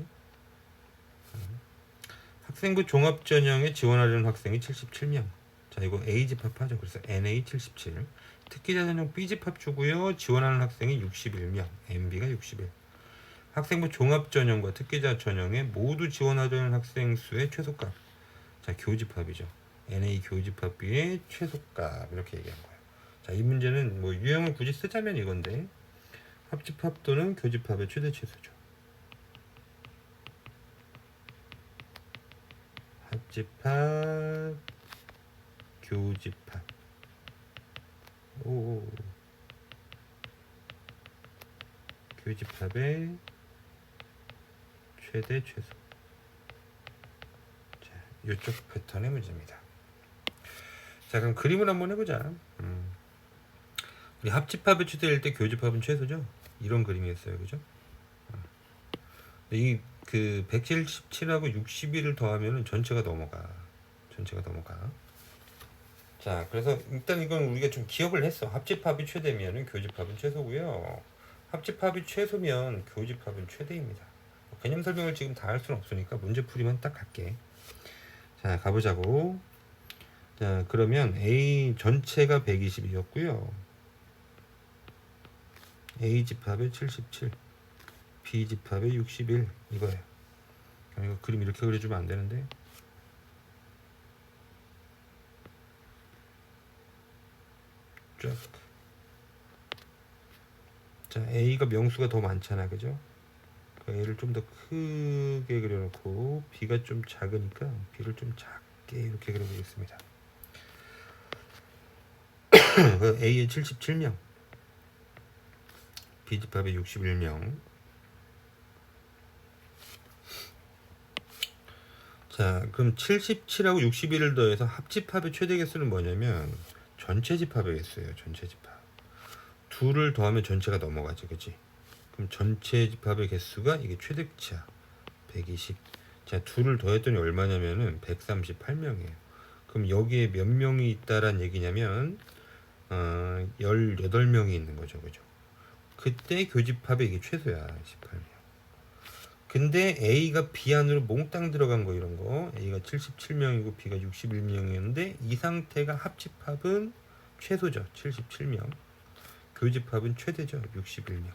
학생부 종합전형에 지원하려는 학생이 77명. 자, 이거 A집합하죠. 그래서 NA 77. 특기자 전형 B집합 주고요. 지원하는 학생이 61명. MB가 61. 학생부 종합전형과 특기자 전형에 모두 지원하려는 학생 수의 최소값. 자, 교집합이죠. NA 교집합 B의 최소값. 이렇게 얘기한 거예요. 자, 이 문제는 뭐 유형을 굳이 쓰자면 이건데 합집합 또는 교집합의 최대 최소죠. 합집합, 교집합. 오. 교집합의 최대 최소. 자, 이쪽 패턴의 문제입니다. 자, 그럼 그림을 한번 해보자. 우리 합집합의 최대일 때 교집합은 최소죠. 이런 그림이었어요, 그죠? 이 그 177하고 61을 더하면은 전체가 넘어가. 전체가 넘어가. 자, 그래서 일단 이건 우리가 좀 기억을 했어. 합집합이 최대면은 교집합은 최소고요. 합집합이 최소면 교집합은 최대입니다. 개념 설명을 지금 다 할 수는 없으니까 문제 풀이만 딱 할게. 자, 가보자고. 자, 그러면 A 전체가 120이었고요. A 집합에 77, B 집합에 61 이거예요. 이거 그림 이렇게 그려주면 안 되는데. 쫙. 자, A가 명수가 더 많잖아, 그죠? A를 좀 더 크게 그려놓고 B가 좀 작으니까 B를 좀 작게 이렇게 그려보겠습니다. A에 77명, B 집합에 61명. 자, 그럼 77하고 61을 더해서 합집합의 최대 개수는 뭐냐면 전체 집합의 개수예요. 전체 집합. 둘을 더하면 전체가 넘어가죠, 그치? 그럼 전체 집합의 개수가 이게 최대치야. 120. 자, 둘을 더했더니 얼마냐면은 138명이에요. 그럼 여기에 몇 명이 있다란 얘기냐면 18명이 있는 거죠, 그죠? 그때 교집합의 이게 최소야, 18명. 근데 A가 B 안으로 몽땅 들어간 거 이런 거 A가 77명이고 B가 61명이었는데 이 상태가 합집합은 최소죠. 77명. 교집합은 최대죠. 61명.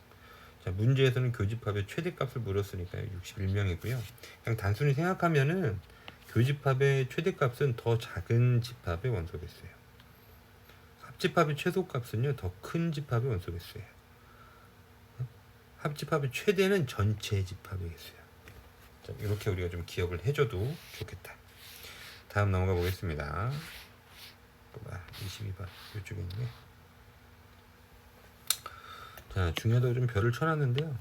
자, 문제에서는 교집합의 최대값을 물었으니까 61명이고요. 그냥 단순히 생각하면은 교집합의 최대값은 더 작은 집합의 원소개수예요. 합집합의 최소값은요 더 큰 집합의 원소개수예요. 합집합의 최대는 전체 집합의 개수야. 자, 이렇게 우리가 좀 기억을 해줘도 좋겠다. 다음 넘어가 보겠습니다. 22번 이쪽에 있네. 자, 중요하다고 좀 별을 쳐놨는데요.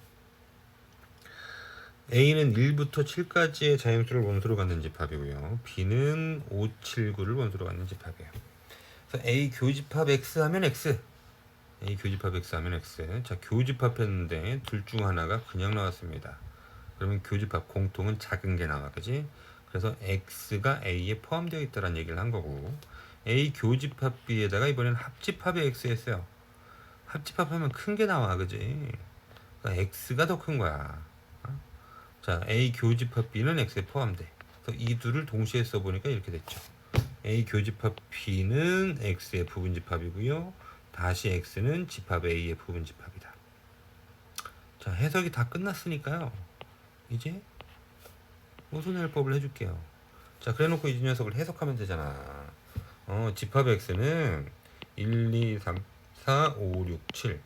A는 1부터 7까지의 자연수를 원소로 갖는 집합이고요. B는 5, 7, 9를 원소로 갖는 집합이에요. 그래서 A 교집합 X 하면 X. A 교집합 X 하면 X. 자, 교집합했는데 둘 중 하나가 그냥 나왔습니다. 그러면 교집합 공통은 작은 게 나와, 그지? 그래서 X가 A에 포함되어 있다는 얘기를 한 거고, A 교집합 B에다가 이번엔 합집합에 X 했어요. 합집합하면 큰 게 나와, 그지? 그러니까 X가 더 큰 거야. 자, A 교집합 B는 X에 포함돼. 그래서 이 둘을 동시에 써보니까 이렇게 됐죠. A 교집합 B는 X의 부분집합이고요. 다시 X는 집합 A의 부분집합이다. 자, 해석이 다 끝났으니까요. 이제 모순해법을 해줄게요. 자, 그래놓고 이 녀석을 해석하면 되잖아. 집합 X는 1, 2, 3, 4, 5, 6, 7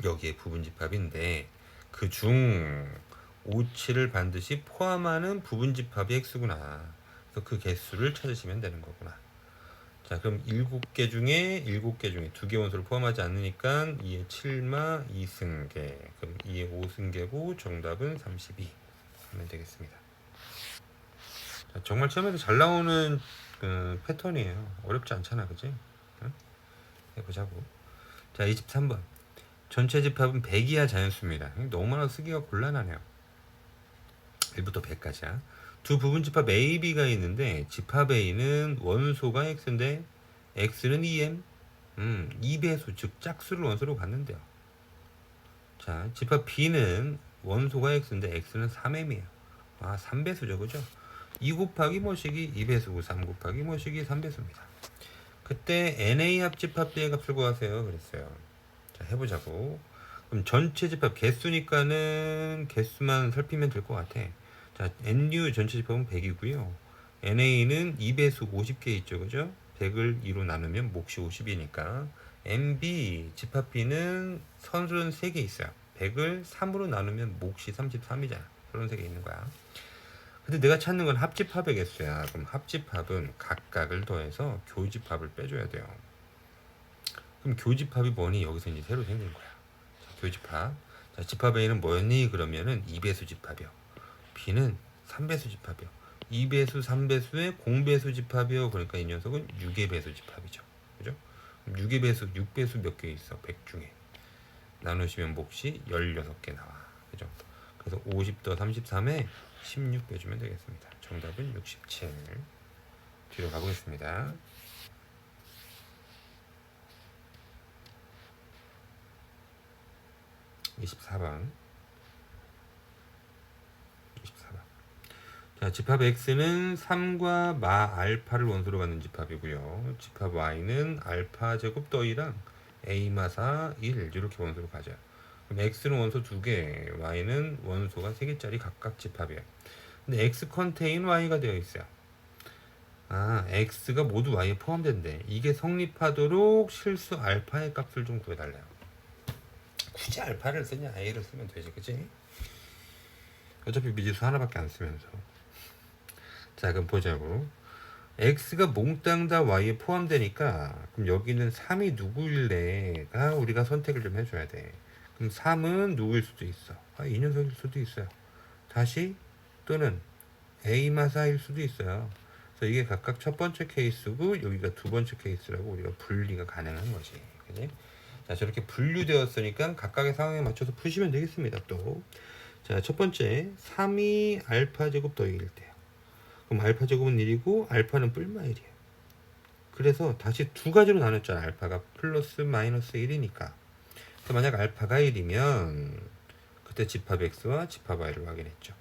여기에 부분집합인데 그중 5, 7을 반드시 포함하는 부분집합이 X구나. 그래서 그 개수를 찾으시면 되는 거구나. 자, 그럼 7개 중에 2개 원소를 포함하지 않으니까 2의 7마 2승계. 그럼 2의 5승계고 정답은 32 하면 되겠습니다. 자, 정말 처음에도 잘 나오는 패턴이에요. 어렵지 않잖아, 그지? 응? 해보자고. 자, 23번. 전체 집합은 100 이하 자연수입니다. 너무 많아 쓰기가 곤란하네요. 1부터 100까지야. 두 부분 집합 A, B가 있는데 집합 A는 원소가 X인데 X는 2M 2배수 즉 짝수를 원소로 갖는데요. 자, 집합 B는 원소가 X인데 X는 3M이에요. 아, 3배수죠, 그죠? 2 곱하기 뭐시기 2배수고 3 곱하기 뭐시기 3배수입니다. 그때 NA 합집합 B의 값을 구하세요 그랬어요. 자, 해보자고. 그럼 전체 집합 개수니까는 개수만 살피면 될 것 같아. 자, NU 전체 집합은 100이고요. NA는 2배수 50개 있죠, 그죠? 100을 2로 나누면 몫이 50이니까 MB 집합 B는 선수는 3개 있어요. 100을 3으로 나누면 몫이 33이잖아. 그런 3개 있는 거야. 근데 내가 찾는 건 합집합의 개수야. 그럼 합집합은 각각을 더해서 교집합을 빼줘야 돼요. 그럼 교집합이 뭐니? 여기서 이제 새로 생긴 거야. 자, 교집합. 자, 집합 A는 뭐였니? 그러면은 2배수 집합이요. B는 3배수 집합이요. 2배수, 3배수의 공배수 집합이요. 그러니까 이 녀석은 6의 배수 집합이죠. 그죠? 6의 배수, 6배수 몇 개 있어? 100 중에. 나누시면 몫이 16개 나와. 그죠? 그래서 50 더 33에 16 빼주면 되겠습니다. 정답은 67. 뒤로 가보겠습니다. 24번. 자, 집합 X는 3과 마 알파를 원소로 갖는 집합이고요. 집합 Y는 알파 제곱 더이랑 A 마사 1 이렇게 원소로 가져요. 그럼 X는 원소 2개, Y는 원소가 3개짜리 각각 집합이에요. 근데 X 컨테인 Y가 되어 있어요. 아, X가 모두 Y에 포함된대. 이게 성립하도록 실수 알파의 값을 좀 구해달래요. 굳이 알파를 쓰냐 A를 쓰면 되지, 그치? 어차피 미지수 하나밖에 안 쓰면서. 자, 그럼 보자고. X가 몽땅 다 Y에 포함되니까 그럼 여기는 3이 누구일래가 우리가 선택을 좀 해줘야 돼. 그럼 3은 누구일 수도 있어. 이 녀석일 수도 있어요. 다시 또는 A 마사일 수도 있어요. 그래서 이게 각각 첫 번째 케이스고 여기가 두 번째 케이스라고 우리가 분리가 가능한 거지. 그지? 자, 저렇게 분류되었으니까 각각의 상황에 맞춰서 푸시면 되겠습니다. 또. 자, 첫 번째 3이 알파 제곱 더하기 1 돼요. 그럼 알파 제곱은 1이고 알파는 뿔마 1이에요. 그래서 다시 두 가지로 나눴잖아. 알파가 플러스 마이너스 1이니까. 그래서 만약 알파가 1이면 그때 집합 X와 집합 Y를 확인했죠.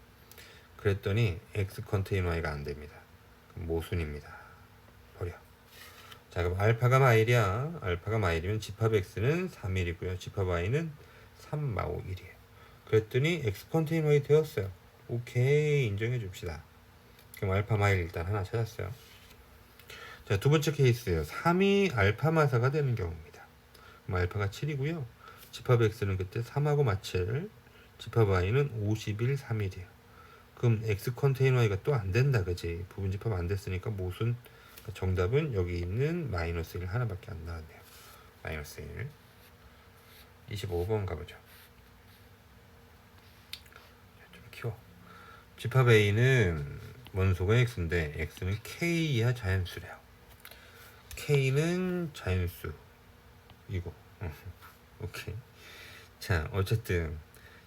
그랬더니 X 컨테인 Y가 안 됩니다. 그럼 모순입니다. 버려. 자, 그럼 알파가 마일이야. 알파가 마일이면 집합 X는 3일이고요. 집합 Y는 3 마오 1이에요. 그랬더니 X 컨테인 Y 되었어요. 오케이, 인정해 줍시다. 그럼 알파 마일 일단 하나 찾았어요. 자, 두 번째 케이스예요. 3이 알파 마사가 되는 경우입니다. 그럼 알파가 7이고요. 집합 X는 그때 3하고 마칠, 집합 Y는 51, 3일이에요. 그럼 X 컨테인 Y가 또 안 된다, 그지? 부분 집합 안 됐으니까 모순. 정답은 여기 있는 마이너스 1 하나밖에 안 나왔네요. 마이너스 1. 25번 가보죠. 좀 키워. 집합 A는 원소가 X인데 X는 K 이하 자연수래요. K는 자연수. 이거. 오케이. 자, 어쨌든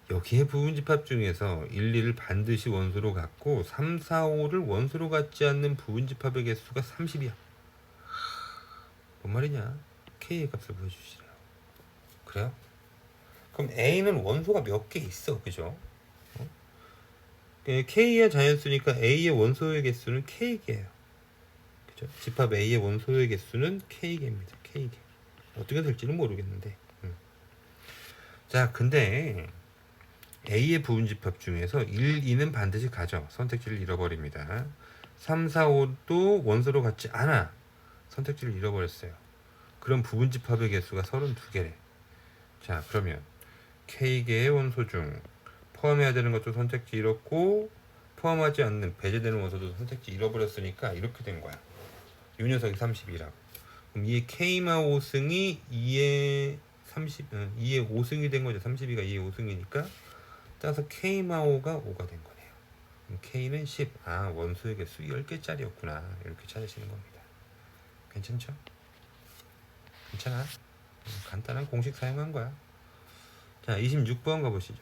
여기에 부분집합 중에서 1, 2를 반드시 원소로 갖고 3, 4, 5를 원소로 갖지 않는 부분집합의 개수가 30이야. 뭔 말이냐? K의 값을 보여주시래요. 그래요? 그럼 A는 원소가 몇 개 있어, 그죠? K의 자연수니까 A의 원소의 개수는 K개예요. 그죠? 집합 A의 원소의 개수는 K개입니다. K개. 어떻게 될지는 모르겠는데. 자, 근데 A의 부분집합 중에서 1, 2는 반드시 가져. 선택지를 잃어버립니다. 3, 4, 5도 원소로 갖지 않아. 선택지를 잃어버렸어요. 그럼 부분집합의 개수가 32개래. 자, 그러면 K개의 원소 중 포함해야 되는 것도 선택지 잃었고 포함하지 않는 배제되는 원소도 선택지 잃어버렸으니까 이렇게 된 거야. 이 녀석이 30이라고. 그럼 이 K마 5승이 2의 5승이 된 거죠. 32가 2의 5승이니까 따라서 K마 5가 5가 된 거네요. 그럼 K는 10. 아, 원소의 개수 10개짜리였구나. 이렇게 찾으시는 겁니다. 괜찮죠? 괜찮아? 간단한 공식 사용한 거야. 자, 26번 가보시죠.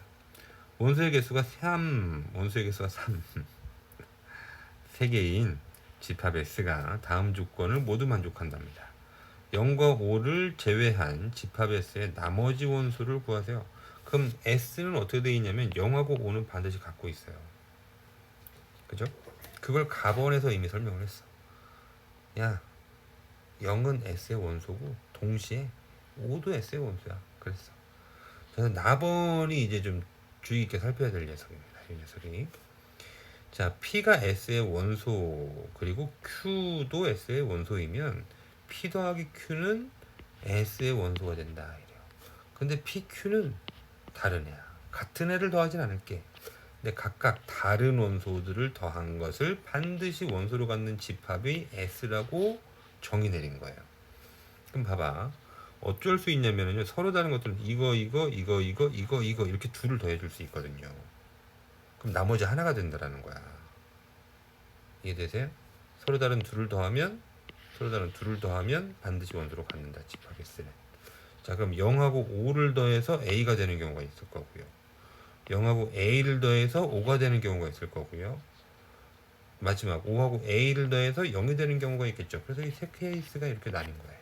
원소의 개수가 3, 원소의 개수가 3. 3개인 집합 S가 다음 조건을 모두 만족한답니다. 0과 5를 제외한 집합 S의 나머지 원소를 구하세요. 그럼 S는 어떻게 되어 있냐면 0하고 5는 반드시 갖고 있어요. 그죠? 그걸 가번에서 이미 설명을 했어. 야, 0은 S의 원소고 동시에 5도 S의 원소야. 그랬어. 저는 나번이 이제 좀 주의 깊게 살펴야 될 녀석입니다. 이 녀석이. 자, P가 S의 원소 그리고 Q도 S의 원소이면 P 더하기 Q는 S의 원소가 된다. 이래요. 근데 PQ는 다른 애야. 같은 애를 더하진 않을게. 근데 각각 다른 원소들을 더한 것을 반드시 원소로 갖는 집합이 S라고 정의 내린 거예요. 그럼 봐봐. 어쩔 수 있냐면요. 서로 다른 것들은 이거 이렇게 둘을 더해줄 수 있거든요. 그럼 나머지 하나가 된다라는 거야. 이해되세요? 서로 다른 둘을 더하면 반드시 원소로 갖는다. 집합 S는. 자, 그럼 0하고 5를 더해서 A가 되는 경우가 있을 거고요. 0하고 A를 더해서 5가 되는 경우가 있을 거고요. 마지막 5하고 A를 더해서 0이 되는 경우가 있겠죠. 그래서 이 세 케이스가 이렇게 나뉜 거예요.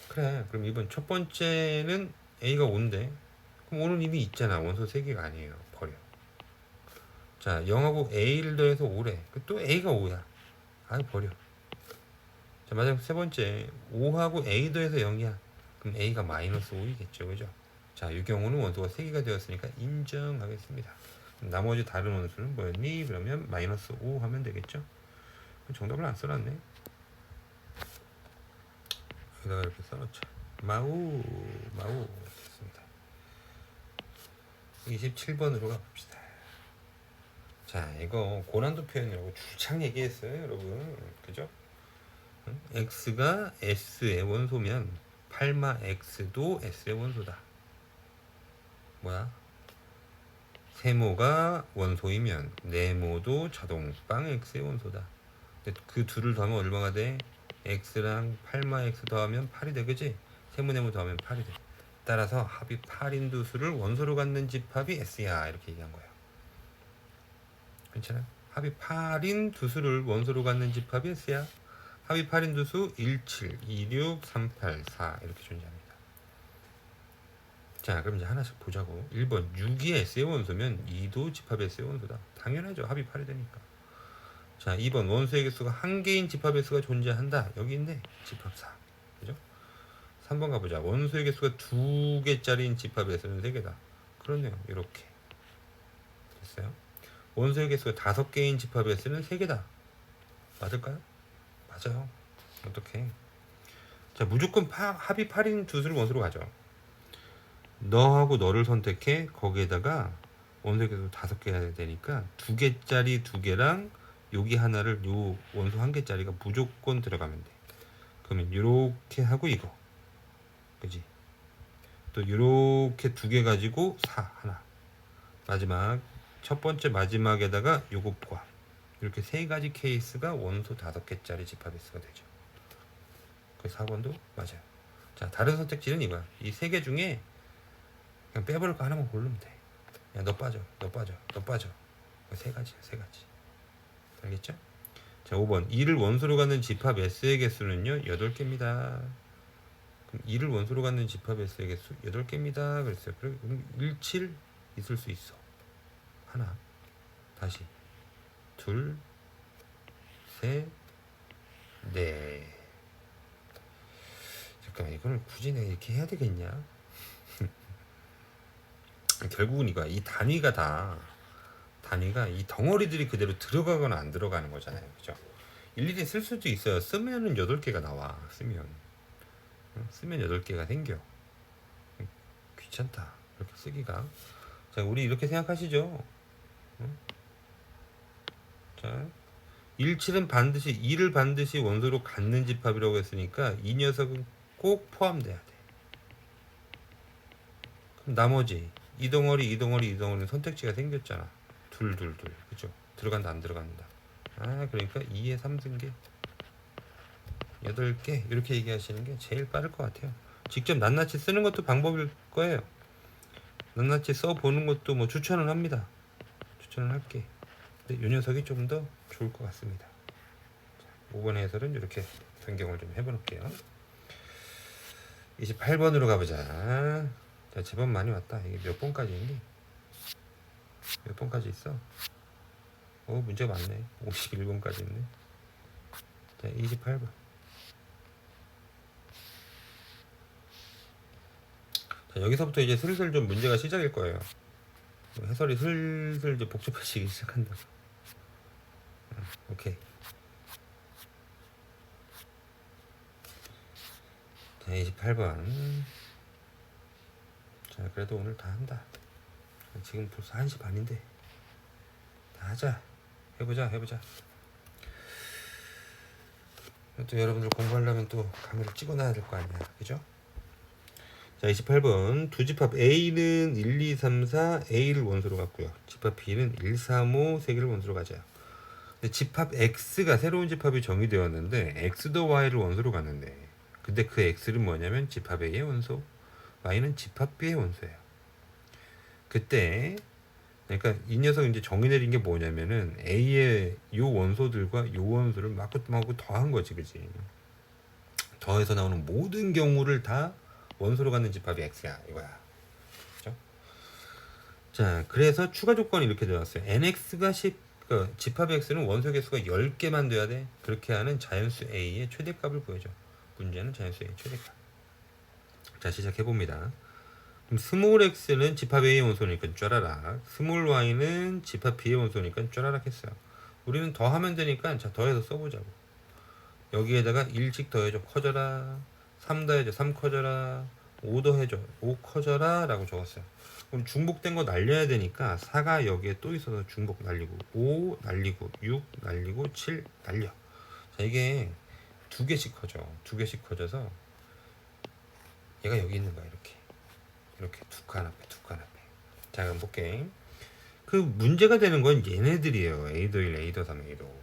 그래, 그럼 이번 첫 번째는 A가 5인데 그럼 5는 이미 있잖아. 원소 3개가 아니에요. 버려. 자 0하고 A를 더해서 5래. 또 A가 5야. 아유 버려. 자 마지막 세 번째 5하고 A 더해서 0이야. 그럼 A가 마이너스 5이겠죠. 그죠? 자 이 경우는 원소가 3개가 되었으니까 인정하겠습니다. 나머지 다른 원수는 뭐였니? 그러면 마이너스 5 하면 되겠죠. 정답을 안 써놨네. 여기다가 이렇게 써놓자. 마우 됐습니다. 27번으로 가봅시다. 자 이거 고난도 표현이라고 줄창 얘기했어요 여러분. 그죠? x가 s의 원소면 8마 x도 s의 원소다. 뭐야? 세모가 원소이면 네모도 자동빵 x의 원소다. 그 둘을 더하면 얼마가 돼? x랑 8마 x 더하면 8이 돼. 그지? 세모 네모 더하면 8이 돼. 따라서 합이 8인 두 수를 원소로 갖는 집합이 s야. 이렇게 얘기한 거예요. 괜찮아? 합이 8인 두 수를 원소로 갖는 집합이 s야. 합이 8인 두 수 17, 26, 38, 4 이렇게 존재합니다. 자 그럼 이제 하나씩 보자고. 1번 6이 S의 원소면 2도 집합 S의 원소다. 당연하죠. 합이 8이 되니까. 자 2번 원소의 개수가 한 개인 집합 S가 존재한다. 여기 있네. 집합 4. 그죠? 3번 가보자. 원소의 개수가 2개짜리인 집합 S는 3개다. 그렇네요. 이렇게 됐어요. 원소의 개수가 5개인 집합 S는 3개다. 맞을까요? 맞아요. 어떻게? 자 무조건 합이 8인 두 수를 원소로 가죠. 너하고 너를 선택해. 거기에다가 원소의 개수 5개 되니까 2개짜리 2개랑 여기 하나를 요 원소 1개짜리가 무조건 들어가면 돼. 그러면 요렇게 하고 이거 그지? 또 요렇게 2개 가지고 4 하나. 마지막 첫 번째 마지막에다가 요거 포함. 이렇게 3가지 케이스가 원소 5개짜리 집합 S가 되죠. 그 4번도 맞아요. 자 다른 선택지는 이거야. 이 3개 중에 그냥 빼버릴 거 하나만 고르면 돼. 야, 너 빠져. 3가지야, 3가지. 알겠죠? 자, 5번. 2를 원소로 갖는 집합 S의 개수는요, 8개입니다. 그럼 2를 원소로 갖는 집합 S의 개수 8개입니다. 그랬어요. 그럼 17 있을 수 있어. 하나. 다시. 둘, 셋, 넷. 잠깐만, 이거를 굳이 내가 이렇게 해야 되겠냐? 결국은 이거야. 이 단위가 이 덩어리들이 그대로 들어가거나 안 들어가는 거잖아요. 그죠? 일일이 쓸 수도 있어요. 쓰면은 8개가 나와. 쓰면 8개가 생겨. 귀찮다. 이렇게 쓰기가. 자, 우리 이렇게 생각하시죠? 자, 17은 반드시 2를 반드시 원소로 갖는 집합이라고 했으니까 이 녀석은 꼭 포함돼야 돼. 그럼 나머지 이 덩어리는 선택지가 생겼잖아. 둘. 그죠? 들어간다, 안 들어간다. 아, 그러니까 2의 3승계 8개 이렇게 얘기하시는 게 제일 빠를 것 같아요. 직접 낱낱이 쓰는 것도 방법일 거예요. 낱낱이 써보는 것도 뭐 추천을 합니다. 추천을 할게. 근데 이 녀석이 좀 더 좋을 것 같습니다. 5번 해설은 이렇게 변경을 좀 해볼게요. 28번으로 가보자. 자, 제법 많이 왔다. 이게 몇 번까지인데? 몇 번까지 있어? 문제가 많네. 51번까지 있네. 자, 28번. 자, 여기서부터 이제 슬슬 좀 문제가 시작일 거예요. 해설이 슬슬 이제 복잡해지기 시작한다. 오케이. 자, 28번. 자, 그래도 오늘 다 한다. 지금 벌써 1시 반인데. 다 하자. 해보자. 또 여러분들 공부하려면 또 카메라 찍어놔야 될 거 아니야. 그죠? 자, 28번. 두 집합 A는 1, 2, 3, 4 A를 원소로 갖고요. 집합 B는 1, 3, 5 3개를 원소로 가져요. 근데 집합 X가 새로운 집합이 정의되었는데 X도 Y를 원소로 갔는데 근데 그 X는 뭐냐면 집합 A의 원소, Y는 집합 B의 원소예요. 그때 그러니까 이 녀석 이제 정의 내린 게 뭐냐면은 A의 요 원소들과 요 원소를 마구 더한 거지, 그지? 더해서 나오는 모든 경우를 다 원소로 갖는 집합이 X야, 이거야. 그죠? 자, 그래서 추가 조건이 이렇게 들어왔어요. nx가 10, 그 집합 x는 원소 개수가 10개만 돼야 돼. 그렇게 하는 자연수 a의 최대값을 구해줘. 문제는 자연수 a의 최대값. 자, 시작해봅니다. 그럼 스몰 x는 집합 a의 원소니까 쫘라락, 스몰 y는 집합 b의 원소니까 쫘라락 했어요. 우리는 더하면 되니까 자, 더해서 써보자고. 여기에다가 1씩 더해줘. 커져라. 3 더해줘. 3 커져라. 5 더해줘. 5 커져라. 라고 적었어요. 그럼 중복된 거 날려야 되니까 4가 여기에 또 있어서 중복 날리고 5 날리고 6 날리고 7 날려. 자, 이게 두 개씩 커져. 두 개씩 커져서 얘가 여기 있는 거야. 이렇게 두 칸 앞에 두 칸 앞에. 자, 그럼 볼게. 그 문제가 되는 건 얘네들이에요. A도 1, A도 3, A도 5.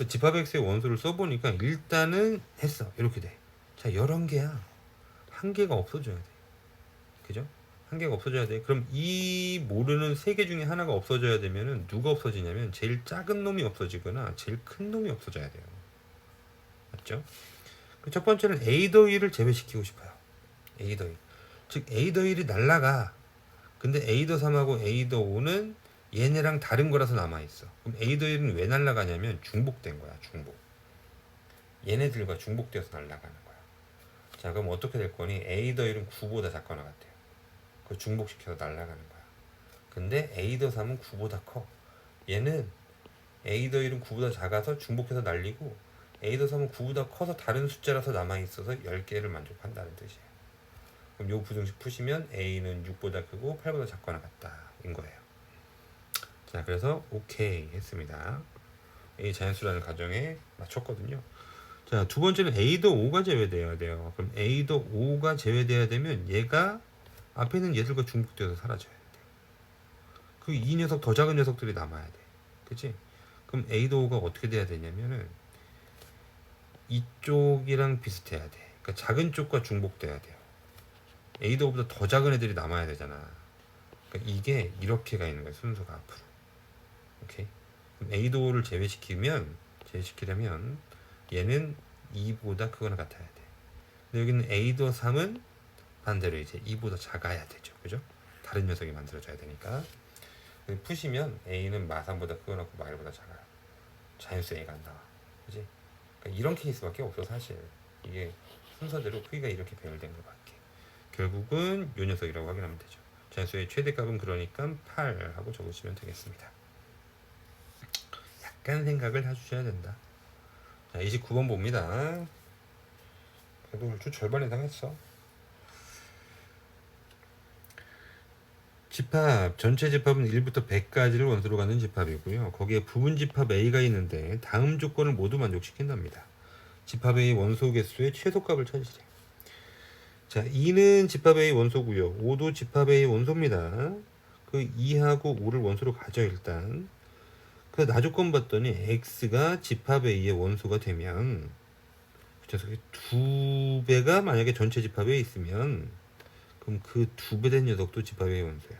집합 X의 원소를 써보니까 일단은 했어. 이렇게 돼. 자, 11개야. 한 개가 없어져야 돼. 그죠? 한 개가 없어져야 돼. 그럼 이 모르는 세 개 중에 하나가 없어져야 되면은 누가 없어지냐면 제일 작은 놈이 없어지거나 제일 큰 놈이 없어져야 돼요. 맞죠? 그 첫 번째는 A 더위를 제외시키고 싶어요. A 더위. 즉 A 더위이 날라가. 근데 A 더 3하고 A 더 5는 얘네랑 다른 거라서 남아있어. 그럼 A 더 1은 왜 날아가냐면 중복된 거야. 중복. 얘네들과 중복되어서 날아가는 거야. 자, 그럼 어떻게 될 거니? A 더 1은 9보다 작거나 같아요. 그걸 중복시켜서 날아가는 거야. 근데 A 더 3은 9보다 커. 얘는 A 더 1은 9보다 작아서 중복해서 날리고 A 더 3은 9보다 커서 다른 숫자라서 남아있어서 10개를 만족한다는 뜻이에요. 그럼 요 부등식 푸시면 A는 6보다 크고 8보다 작거나 같다 인 거예요. 자, 그래서 오케이 했습니다. A 자연수라는 가정에 맞췄거든요. 자, 두 번째는 A도 5가 제외돼야 돼요. 그럼 A도 5가 제외돼야 되면 얘가 앞에 있는 얘들과 중복되어서 사라져야 돼. 그 이 녀석 더 작은 녀석들이 남아야 돼. 그치? 그럼 A도 5가 어떻게 돼야 되냐면은 이쪽이랑 비슷해야 돼. 그러니까 작은 쪽과 중복돼야 돼요. A도 5보다 더 작은 애들이 남아야 되잖아. 그러니까 이게 이렇게 가 있는 거야. 순서가 앞으로. 오케이? 그럼 A도 5를 제외시키려면 얘는 2보다 크거나 같아야 돼. 근데 여기는 A도 3은 반대로 이제 2보다 작아야 되죠. 그죠? 다른 녀석이 만들어져야 되니까. 푸시면 A는 마3보다 크거나 마1보다 작아요. 자연수 A가 안 나와. 그지? 그러니까 이런 케이스밖에 없어 사실. 이게 순서대로 크기가 이렇게 배열된 것밖에. 결국은 요 녀석이라고 확인하면 되죠. 자연수의 최대값은 그러니까 8 하고 적으시면 되겠습니다. 약간 생각을 해주셔야 된다. 자, 29번 봅니다. 그래도 얼추 절반 이상 했어. 집합, 전체 집합은 1부터 100까지를 원소로 갖는 집합이고요. 거기에 부분 집합 A가 있는데 다음 조건을 모두 만족시킨답니다. 집합 A 원소 개수의 최소값을 찾으시래. 자, 2는 집합 A 원소고요. 5도 집합 A 원소입니다. 그 2하고 5를 원소로 가져 일단. 그 나조건 봤더니 X가 집합 A의 원소가 되면 그 녀석이 2배가 만약에 전체 집합에 있으면 그럼 그 2배 된 녀석도 집합 A의 원소야.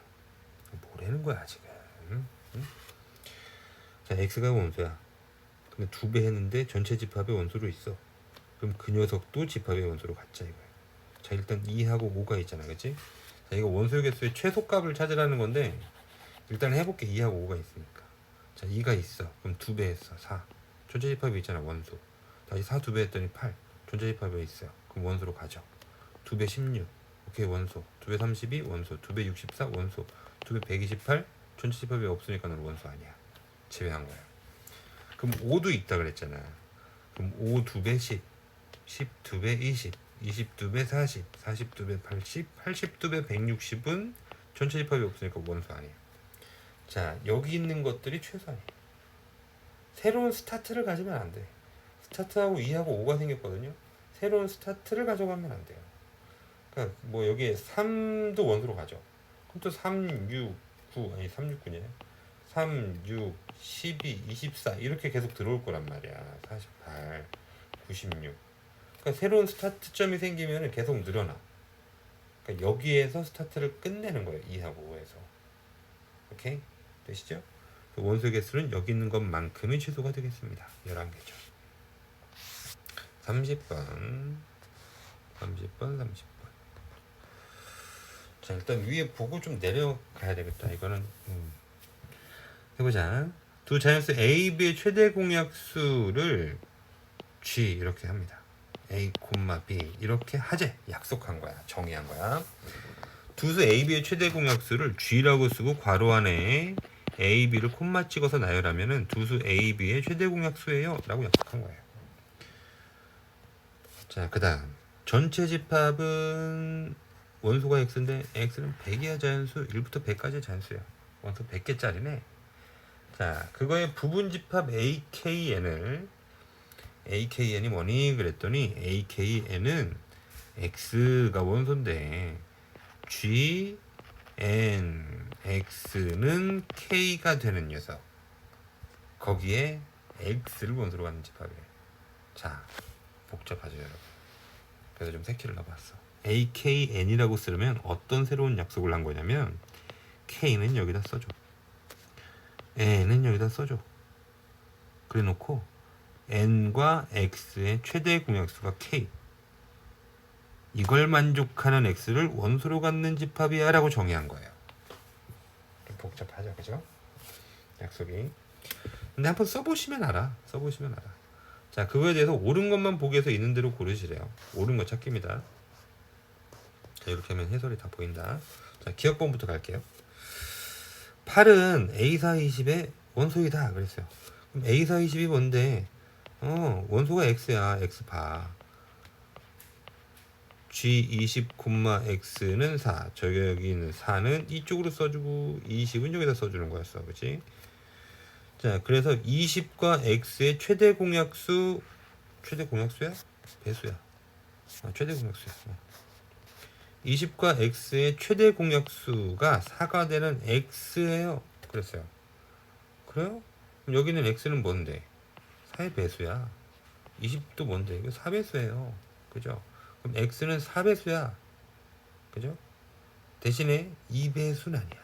뭐라는 거야 지금. 응? 자, X가 원소야. 근데 2배 했는데 전체 집합의 원소로 있어. 그럼 그 녀석도 집합의 원소로 갖자 이거야. 자, 일단 2하고 5가 있잖아. 그치? 자, 이거 원소 개수의 최소값을 찾으라는 건데 일단 해볼게. 2하고 5가 있으니까. 자, 2가 있어. 그럼 2배 했어. 4. 전체 집합이 있잖아. 원소. 다시 4 2배 했더니 8. 전체 집합에 있어요. 그럼 원소로 가죠. 2배 16. 오케이, 원소. 2배 32. 원소. 2배 64. 원소. 2배 128. 전체 집합이 없으니까 는 원소 아니야. 제외한 거야. 그럼 5도 있다 그랬잖아. 그럼 5 2배 10. 10 2배 20. 20 2배 40. 40 2배 80. 80 2배 160은 전체 집합이 없으니까 원소 아니야. 자, 여기 있는 것들이 최소아니에요. 새로운 스타트를 가지면 안 돼. 스타트하고 2하고 5가 생겼거든요. 새로운 스타트를 가져가면 안 돼요. 그러니까 뭐 여기에 3도 원소로 가죠. 그럼 또 3, 6, 9 아니 3, 6, 9냐? 3, 6, 12, 24 이렇게 계속 들어올 거란 말이야. 48, 96. 그러니까 새로운 스타트점이 생기면 계속 늘어나. 그러니까 여기에서 스타트를 끝내는 거예요. 2하고 5에서. 오케이? 되시죠? 그 원소 개수는 여기 있는 것만큼이 최소가 되겠습니다. 11개죠. 30번. 자, 일단 위에 보고 좀 내려가야 되겠다. 이거는 해보자. 두 자연수 A, B의 최대 공약수를 G 이렇게 합니다. A, B 이렇게 하재. 약속한 거야. 정의한 거야. 두수 A, B의 최대 공약수를 G라고 쓰고 괄호 안에 A, B를 콤마 찍어서 나열하면은 두수 A, B의 최대 공약수예요 라고 약속한 거예요. 자, 그 다음 전체 집합은 원소가 X인데 X는 100이야 자연수. 1부터 100까지 자연수야. 원소 100개짜리네. 자, 그거의 부분 집합 AKN이 뭐니? 그랬더니 AKN은 X가 원소인데 GNX는 K가 되는 녀석. 거기에 X를 원소로 갖는 집합이에요. 자, 복잡하죠 여러분. 그래서 좀 새끼를 넣어봤어. AKN이라고 쓰려면 어떤 새로운 약속을 한 거냐면 K는 여기다 써줘. N은 여기다 써줘. 그래 놓고 N과 X의 최대 공약수가 K. 이걸 만족하는 X를 원소로 갖는 집합이야 라고 정의한 거예요. 좀 복잡하죠, 그죠? 약속이. 근데 한번 써보시면 알아. 자, 그거에 대해서 옳은 것만 보기 위해서 있는 대로 고르시래요. 옳은 거 찾기입니다. 자, 이렇게 하면 해설이 다 보인다. 자, 기억본부터 갈게요. 8은 A420의 원소이다 그랬어요. 그럼 A420이 뭔데? 원소가 X야. X 봐. G20, X는 4. 여기는 4는 이쪽으로 써주고 20은 여기다 써주는 거였어. 그치? 자, 그래서 20과 X의 최대 공약수야? 배수야. 최대 공약수야. 20과 X의 최대 공약수가 4가 되는 X예요. 그랬어요. 그래요? 그럼 여기는 X는 뭔데? 4의 배수야. 20도 뭔데? 이거 4배수예요. 그죠? 그럼 X는 4배수야. 그죠? 대신에 2배수는 아니야.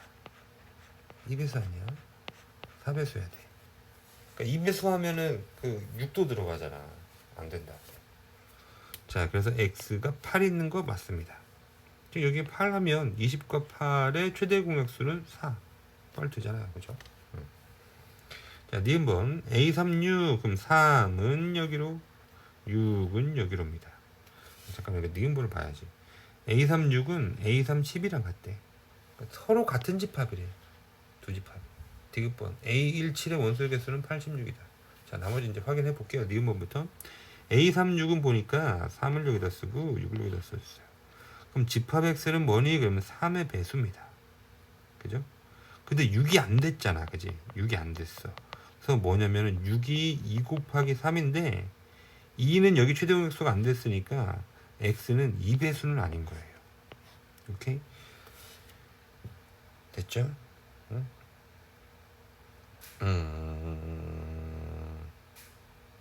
2배수 아니야. 4배수야 돼. 그러니까 2배수 하면은 그 6도 들어가잖아. 안 된다. 자, 그래서 X가 8 있는 거 맞습니다. 여기 8 하면 20과 8의 최대 공약수는 4. 8 되잖아요. 그죠? 자, 니은번 A36 그럼 3은 여기로 6은 여기로입니다. 잠깐만 이거 니은번을 봐야지. A36은 A310이랑 같대. 그러니까 서로 같은 집합이래. 두 집합. 디귿번 A17의 원소의 개수는 86이다. 자, 나머지 이제 확인해 볼게요. 니은번부터 A36은 보니까 3을 여기다 쓰고 6을 여기다 써주세요. 그럼 집합 X는 뭐니? 그러면 3의 배수입니다. 그죠? 근데 6이 안 됐잖아. 그지? 6이 안 됐어. 그래서 뭐냐면은 6이 2 곱하기 3인데 2는 여기 최대 공약수가 안 됐으니까 X는 2배수는 아닌 거예요. 오케이? 됐죠? 응?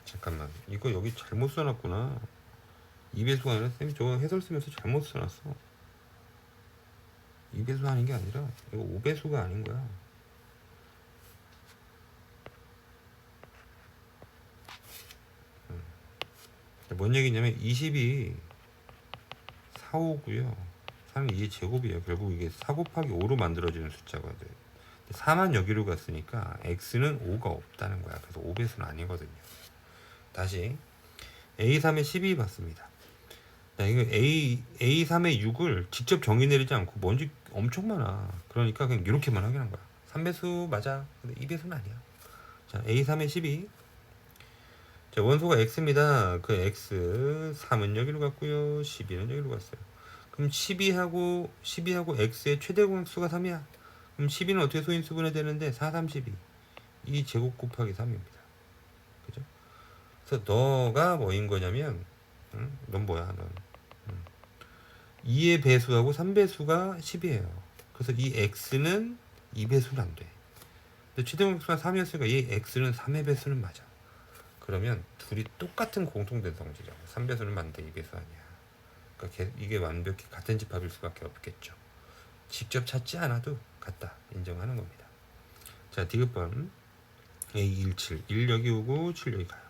잠깐만. 이거 여기 잘못 써놨구나. 2배수가 아니라 쌤이 저거 해설 쓰면서 잘못 써놨어. 2배수 하는 게 아니라 이거 5배수가 아닌 거야. 뭔 얘기냐면 20이 4, 5고요. 3은 2의 제곱이에요. 결국 이게 4 곱하기 5로 만들어지는 숫자거든. 4만 여기로 갔으니까 X는 5가 없다는 거야. 그래서 5배수는 아니거든요. 다시 A3의 12 봤습니다. 자, 이거 A3의 6을 직접 정의 내리지 않고 뭔지 엄청 많아. 그러니까 그냥 이렇게만 확인한 거야. 3배수 맞아. 근데 2배수는 아니야. 자, A3의 12. 자, 원소가 X입니다. 그 X 3은 여기로 갔고요. 12는 여기로 갔어요. 그럼 12하고 X의 최대 공약수가 3이야. 그럼 12는 어떻게 소인수분해 되는데 4, 3, 12. 이 제곱 곱하기 3입니다. 그죠? 그래서 너가 뭐인 거냐면 넌 뭐야? 넌 2의 배수하고 3배수가 10이에요. 그래서 이 X는 2배수는 안 돼. 근데 최대 공약수가 3이었으니까 이 X는 3의 배수는 맞아. 그러면 둘이 똑같은 공통된 성질이야. 3배수는 맞는데 2배수 아니야. 그러니까 이게 완벽히 같은 집합일 수밖에 없겠죠. 직접 찾지 않아도 같다 인정하는 겁니다. 자, 디귿번 A17 1 여기 오고 7 여기 가요.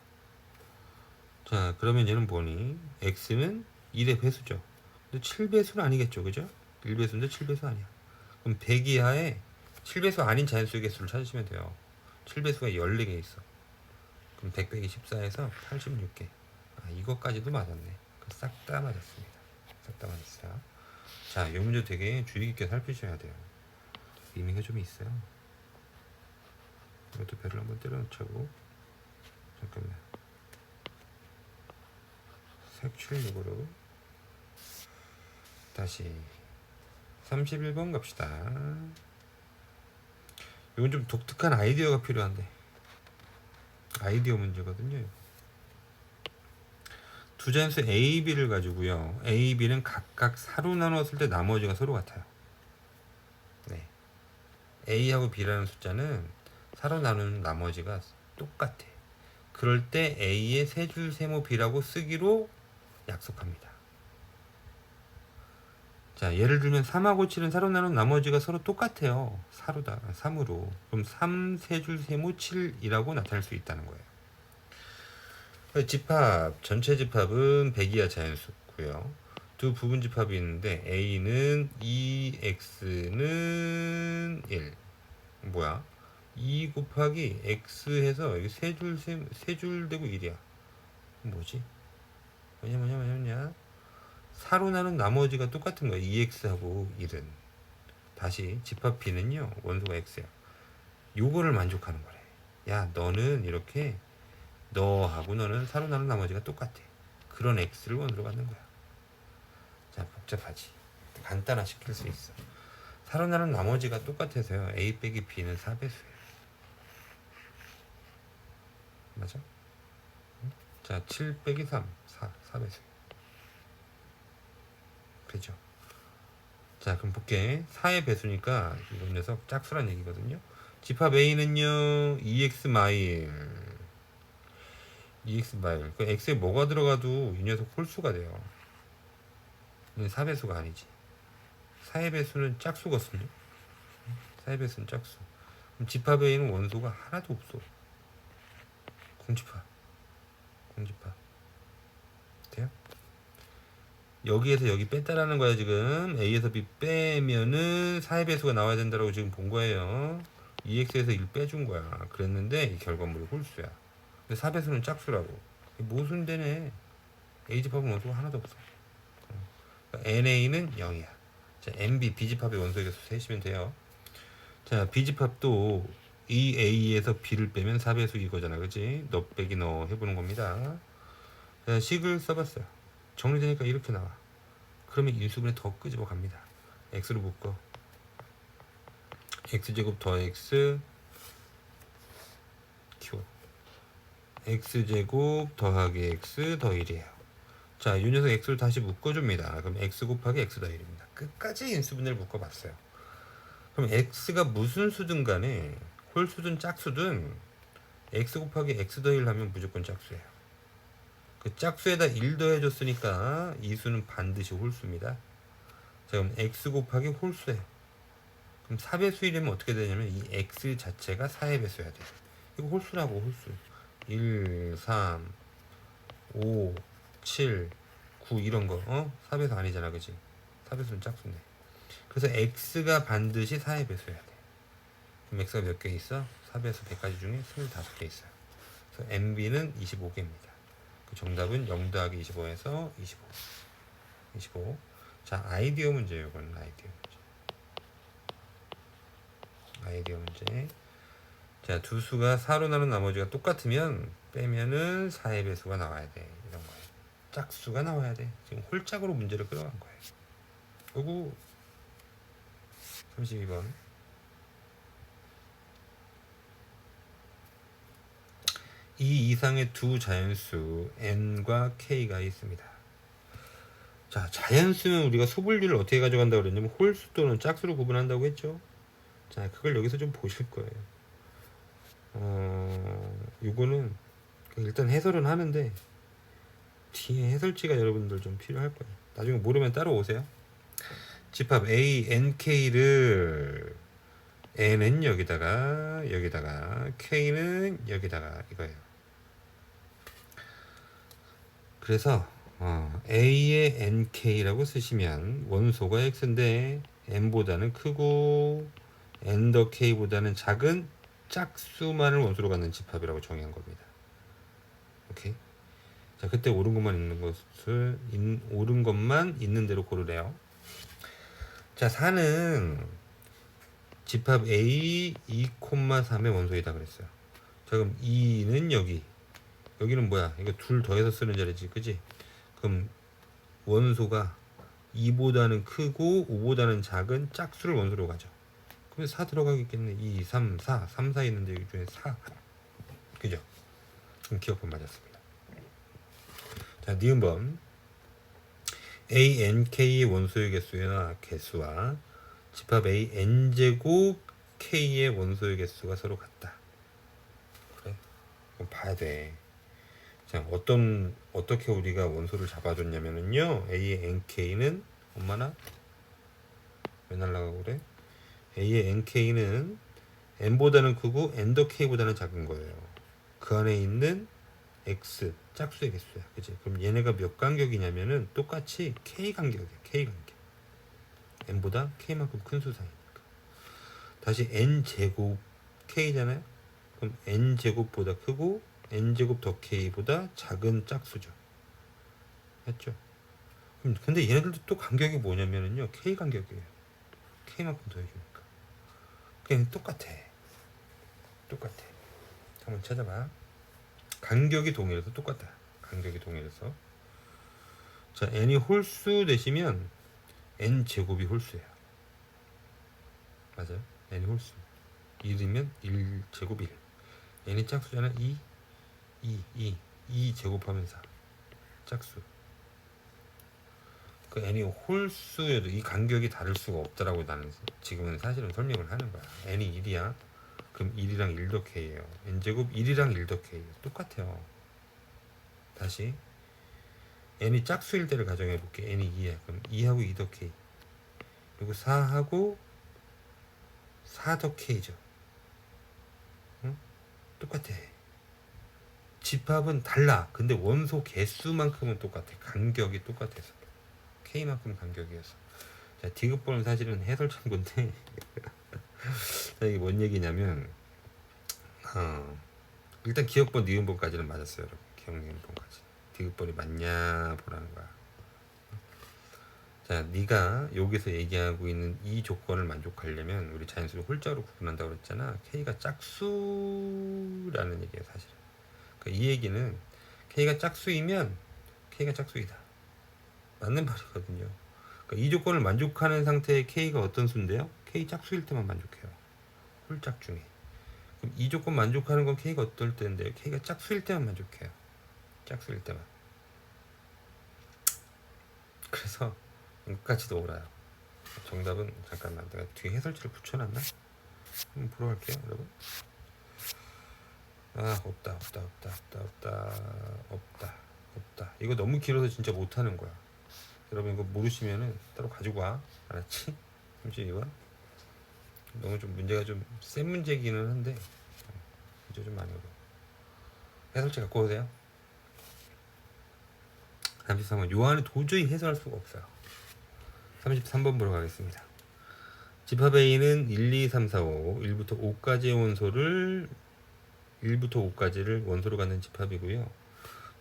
자, 그러면 얘는 뭐니? X는 1의 배수죠. 근데 7배수는 아니겠죠. 그죠? 1배수인데 7배수 아니야. 그럼 100 이하에 7배수 아닌 자연수의 개수를 찾으시면 돼요. 7배수가 14개 있어. 그럼 100 빼기 14에서 86개. 아, 이것까지도 맞았네. 싹 다 맞았습니다. 싹 다 맞았어요. 자, 이 문제 되게 주의 깊게 살피셔야 돼요. 의미가 좀 있어요. 이것도 배를 한번 때려놓자고. 잠깐만. 색출력으로 다시 31번 갑시다. 이건 좀 독특한 아이디어가 필요한데, 아이디어 문제거든요. 두 자연수 A, B를 가지고요. A, B는 각각 사로 나누었을 때 나머지가 서로 같아요. 네. A하고 B라는 숫자는 사로 나누는 나머지가 똑같아. 그럴 때 A의 세 줄 세모 B라고 쓰기로 약속합니다. 자, 예를 들면 3하고 7은 사로 나눈 나머지가 서로 똑같아요. 3으로. 그럼 3 세 줄 세모 7이라고 나타낼 수 있다는 거예요. 집합, 전체 집합은 100 이하 자연수고요. 두 부분 집합이 있는데 A는 2X는 1. 뭐야? 2 곱하기 X 해서 여기 세 줄 되고 1이야. 뭐지? 뭐냐? 사로 나눈 나머지가 똑같은 거야. 2X하고 1은. 다시 집합 B는요. 원소가 X야. 요거를 만족하는 거래. 야, 너는 이렇게 너하고 너는 사로 나눈 나머지가 똑같아. 그런 X를 원으로 갖는 거야. 자, 복잡하지. 간단화 시킬 수 있어. 사로 나눈 나머지가 똑같아서요. A 빼기 B는 4배수예요. 맞아? 자, 7 빼기 3, 4배수. 그죠? 자, 그럼 볼게. 4의 배수니까 이런 녀석 짝수란 얘기거든요. 집합 A는요, 2X 마일. 2X 마일. 그 X에 뭐가 들어가도 이 녀석 홀수가 돼요. 이건 4배수가 아니지. 4의 배수는 짝수거든요. 4의 배수는 짝수. 그럼 집합 A는 원소가 하나도 없어. 공집합. 돼요? 여기에서 여기 뺐다라는 거야. 지금 A에서 B 빼면은 4의 배수가 나와야 된다고 지금 본 거예요. 2X에서 1 빼준 거야. 그랬는데 이 결과물이 홀수야. 근데 4배수는 짝수라고. 모순되네. A집합은 원소가 하나도 없어. 그러니까 NA는 0이야. 자, MB, B집합의 원소의 개수 세시면 돼요. 자, B집합도 이 A에서 B를 빼면 4배수 이거잖아. 그치? 너 빼기 너 해보는 겁니다. 자, 식을 써봤어요. 정리되니까 이렇게 나와. 그러면 인수분해 더 끄집어 갑니다. X로 묶어. X제곱 더 X Q. X제곱 더하기 X 더 1이에요. 자, 이 녀석 X를 다시 묶어줍니다. 그럼 X 곱하기 X 더 1입니다. 끝까지 인수분해를 묶어봤어요. 그럼 X가 무슨 수든 간에 홀수든 짝수든 X 곱하기 X 더 1 하면 무조건 짝수예요. 그 짝수에다 1 더해줬으니까 이 수는 반드시 홀수입니다. 자, 그럼 X 곱하기 홀수예요. 그럼 4배수이려면 어떻게 되냐면 이 X 자체가 4의 배수여야 돼요. 이거 홀수라고, 홀수. 1, 3, 5, 7, 9 이런 거. 4배수 아니잖아. 그치? 4배수는 짝수인데. 그래서 X가 반드시 4의 배수여야 돼. 그럼 X가 몇 개 있어? 4배수 100가지 중에 25개 있어요. 그래서 MB는 25개입니다. 그 정답은 0 더하기 25에서 25. 자, 아이디어 문제예요. 이건 아이디어 문제. 자, 두 수가 4로 나눈 나머지가 똑같으면 빼면은 4의 배수가 나와야 돼. 이런 거예요. 짝수가 나와야 돼. 지금 홀짝으로 문제를 끌어간 거예요. 그리고 32번. 이 이상의 두 자연수 n과 k가 있습니다. 자, 자연수는 우리가 소분류를 어떻게 가져간다고 그랬냐면 홀수 또는 짝수로 구분한다고 했죠. 자, 그걸 여기서 좀 보실 거예요. 요거는 일단 해설은 하는데 뒤에 해설지가 여러분들 좀 필요할 거예요. 나중에 모르면 따라오세요. 집합 A, NK를 N은 여기다가 K는 여기다가 이거예요. 그래서 A의 nk라고 쓰시면 원소가 x인데 n보다는 크고 n 더 k보다는 작은 짝수만을 원소로 갖는 집합이라고 정의한 겁니다. 오케이. 자, 그때 옳은 것만 있는 대로 고르래요. 자, 4는 집합 A 2,3의 원소이다 그랬어요. 자, 그럼 2는 여기는 뭐야? 이거 둘 더해서 쓰는 자리지, 그지? 그럼 원소가 2보다는 크고 5보다는 작은 짝수를 원소로 가죠. 그럼 4 들어가겠겠네. 2, 3, 4. 3, 4 있는데 여기 중에 4. 그죠? 그럼 기억법 맞았습니다. 자, 니은번 A, N, K의 원소의 개수와 집합 A, N제곱 K의 원소의 개수가 서로 같다. 그래? 그럼 봐야 돼. 자, 어떻게 우리가 원소를 잡아줬냐면은요. A의 NK는 얼마나? 왜 날라가고 그래? A의 NK는 N보다는 크고 N 더 K보다는 작은 거예요. 그 안에 있는 X 짝수의 개수야. 그치? 그럼 얘네가 몇 간격이냐면은 똑같이 K 간격이야. K 간격. N보다 K만큼 큰 수상이니까. 다시 N제곱 K잖아요. 그럼 N제곱보다 크고 N제곱 더 K보다 작은 짝수죠. 했죠? 근데 얘네들도 또 간격이 뭐냐면은요. K 간격이에요. K만큼 더해주니까. 그냥 똑같아. 한번 찾아봐. 간격이 동일해서 똑같다. 간격이 동일해서. 자, n이 홀수 되시면 n 제곱이 홀수예요. 맞아요? n이 홀수. 1이면 1 제곱 1. n이 짝수잖아. 2 제곱하면 4. 짝수. 그 n이 홀수여도 이 간격이 다를 수가 없다라고 나는 지금은 사실은 설명을 하는 거야. n이 1이야. 그럼 1이랑 1 더 k예요. n제곱 1이랑 1 더 k예요. 똑같아요. 다시 n이 짝수일 때를 가정해 볼게. n이 2야. 그럼 2하고 2 더 k. 그리고 4하고 4 더 k죠. 응? 똑같아. 집합은 달라. 근데 원소 개수만큼은 똑같아. 간격이 똑같아서. k만큼 간격이어서. 자, 디귿번은 사실은 해설 참고인데 자, 이게 뭔 얘기냐면 일단 기억번, 니은번까지는 맞았어요. 여러분. 기억, 니은번까지. 디귿번이 맞냐 보라는 거야. 자, 네가 여기서 얘기하고 있는 이 조건을 만족하려면 우리 자연수를 홀짝으로 구분한다고 그랬잖아. K가 짝수라는 얘기예요, 사실은. 그러니까 이 얘기는 K가 짝수이면 K가 짝수이다. 맞는 말이거든요. 그러니까 이 조건을 만족하는 상태의 K가 어떤 수인데요? K 짝수일 때만 만족해요. 홀짝 중에. 그럼 이 조건 만족하는 건 K가 어떨 때인데요? K가 짝수일 때만 만족해요. 짝수일 때만. 그래서 끝까지도 옳아요. 정답은 잠깐만 내가 뒤에 해설지를 붙여놨나? 한번 보러 갈게요, 여러분. 없다. 이거 너무 길어서 진짜 못하는 거야. 여러분 이거 모르시면은 따로 가지고 와. 알았지? 32번. 너무 좀 문제가 좀 센 문제기는 한데 문제 좀 많이 어려워. 해설지 갖고 오세요. 33번. 요 안에 도저히 해설할 수가 없어요. 33번 보러 가겠습니다. 집합 A는 1, 2, 3, 4, 5, 1부터 5까지의 원소를 1부터 5까지를 원소로 갖는 집합이고요.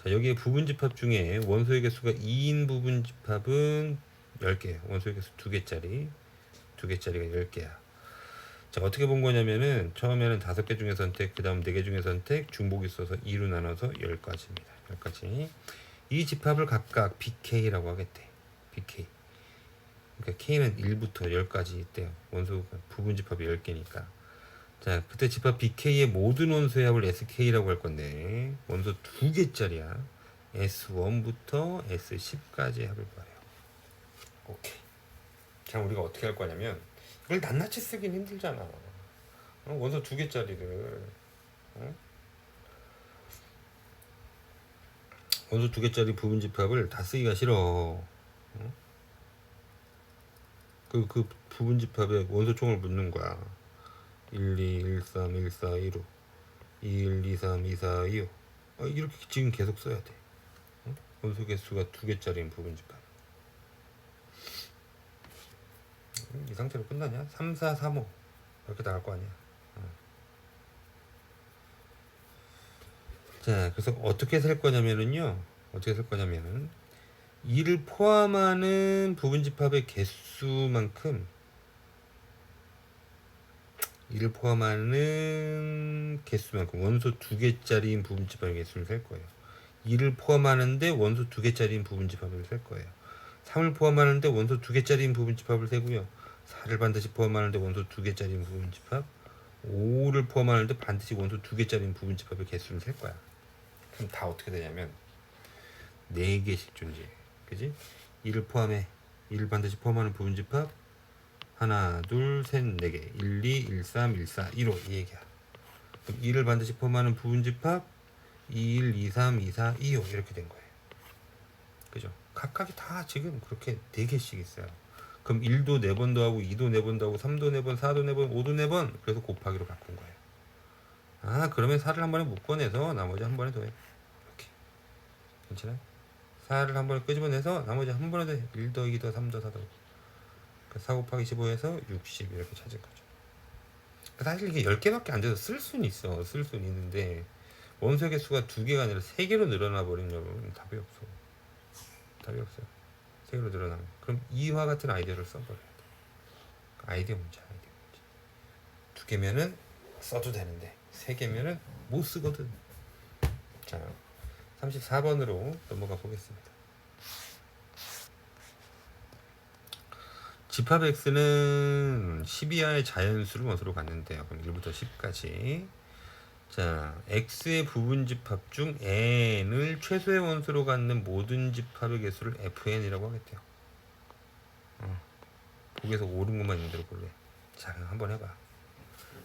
자, 여기에 부분 집합 중에 원소의 개수가 2인 부분 집합은 10개. 원소의 개수 2개짜리가 10개야. 자, 어떻게 본 거냐면은 처음에는 5개 중에 선택, 그 다음 4개 중에 선택, 중복이 있어서 2로 나눠서 10가지입니다. 10가지. 이 집합을 각각 BK라고 하겠대. BK. 그러니까 K는 1부터 10까지 있대요. 원소 부분 집합이 10개니까. 자, 그때 집합 BK의 모든 원소의 합을 SK라고 할 건데 원소 2개짜리야. S1부터 S10까지 합을 구하래요. 오케이. 자, 우리가 어떻게 할 거냐면 이걸 낱낱이 쓰긴 힘들잖아. 원소 2개짜리를 원소 2개짜리 부분 집합을 다 쓰기가 싫어. 그 부분 집합에 원소총을 묻는 거야. 1, 2, 1, 3, 1, 4, 1, 5 2, 1, 2, 3, 2, 4, 2, 5 이렇게 지금 계속 써야 돼. 원소 개수가 2개짜리인 부분집합. 이 상태로 끝나냐? 3, 4, 3, 5 이렇게 나갈 거 아니야. 자, 그래서 어떻게 셀 거냐면은요. 어떻게 셀 거냐면은 이를 포함하는 부분집합의 개수만큼 이를 포함하는 개수만큼 원소 2개짜리인 부분집합의 개수를 셀 거예요. 2를 포함하는데 원소 2개짜리인 부분집합을 셀 거예요. 3을 포함하는데 원소 2개짜리인 부분집합을 세고요. 4를 반드시 포함하는데 원소 2개짜리인 부분집합, 5를 포함하는데 반드시 원소 2개짜리인 부분집합의 개수를 셀 거야. 그럼 다 어떻게 되냐면 4개씩 존재해. 그지? 2를 포함해. 2를 반드시 포함하는 부분집합 하나, 둘, 셋, 4개. 1, 2, 1, 3, 1, 4, 1, 5 이 얘기야. 그럼 2를 반드시 포함하는 부분집합 2, 1, 2, 3, 2, 4, 2, 5 이렇게 된 거예요. 그죠? 각각이 다 지금 그렇게 4개씩 있어요. 그럼 1도 4번 더하고 2도 4번 더하고 3도 4번, 4도 4번, 5도 4번 그래서 곱하기로 바꾼 거예요. 아, 그러면 4를 한 번에 묶어내서 나머지 한 번에 더해. 이렇게. 괜찮아요? 4를 한 번에 끄집어내서 나머지 한 번에 더해. 1 더 2 더 3 더 4 더. 4 곱하기 15에서 60 이렇게 찾을 거죠. 사실 이게 10개밖에 안 돼서 쓸 수는 있어. 쓸 수는 있는데 원소 개수가 2개가 아니라 3개로 늘어나 버리면 답이 없어. 답이 없어요. 3개로 늘어나면. 그럼 이와 같은 아이디어를 써버려야 돼. 아이디어 문제, 아이디어 문제. 2개면은 써도 되는데 3개면은 못 쓰거든. 자, 34번으로 넘어가 보겠습니다. 집합 x는 10 이하의 자연수를 원소로 갖는데요. 그럼 1부터 10까지. 자, x의 부분 집합 중 n을 최소의 원소로 갖는 모든 집합의 개수를 fn이라고 하겠대요. 보기에서 옳은 것만 있는 대로 볼래. 자, 그럼 한번 해봐.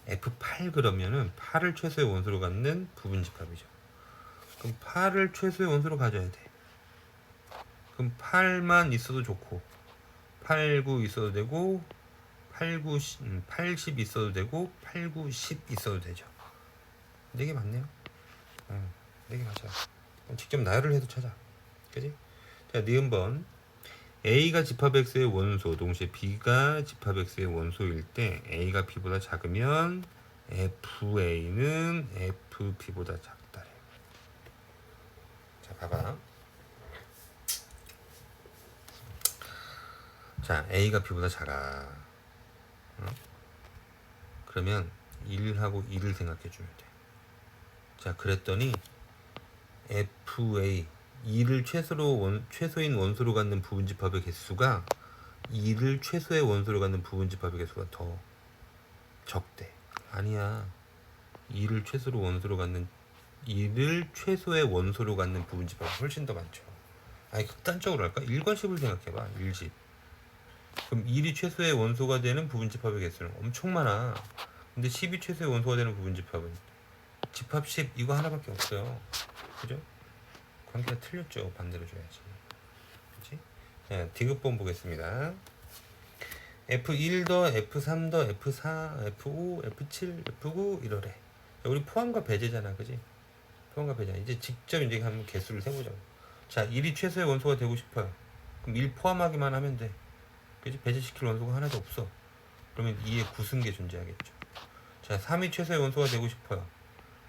f8 그러면은 8을 최소의 원소로 갖는 부분 집합이죠. 그럼 8을 최소의 원소로 가져야 돼. 그럼 8만 있어도 좋고 8, 9 있어도 되고 8, 9, 80 있어도 되고 8, 9, 10 있어도 되죠. 4개 맞네요. 4개 맞아요. 직접 나열을 해도 찾아. 그지? 자, 니은번 A가 집합 X의 원소 동시에 B가 집합 X의 원소일 때 A가 B보다 작으면 FA는 FB보다 작다래. 자, 봐봐. 자, A가 B보다 작아. 그러면 1하고 2를 생각해 주면 돼. 자, 그랬더니 FA 2를 최소인 원소로 갖는 부분집합의 개수가 2를 최소의 원소로 갖는 부분집합의 개수가 더 적대. 아니야. 2를 최소의 원소로 갖는 부분집합이 훨씬 더 많죠. 아니, 극단적으로 할까? 1과 10을 생각해봐. 1집. 그럼 1이 최소의 원소가 되는 부분집합의 개수는 엄청 많아. 근데 10이 최소의 원소가 되는 부분집합은 집합 10 이거 하나밖에 없어요. 그죠? 관계가 틀렸죠. 반대로 줘야지. 그치? 자, 디귿번 보겠습니다. F1 더 F3 더 F4 F5 F7 F9 이러래. 자, 우리 포함과 배제잖아. 그지? 포함과 배제. 이제 직접 이제 한번 개수를 세보자. 자, 1이 최소의 원소가 되고 싶어요. 그럼 1 포함하기만 하면 돼. 그지? 배제시킬 원소가 하나도 없어. 그러면 2의 구승계 존재하겠죠. 자, 3이 최소의 원소가 되고 싶어요.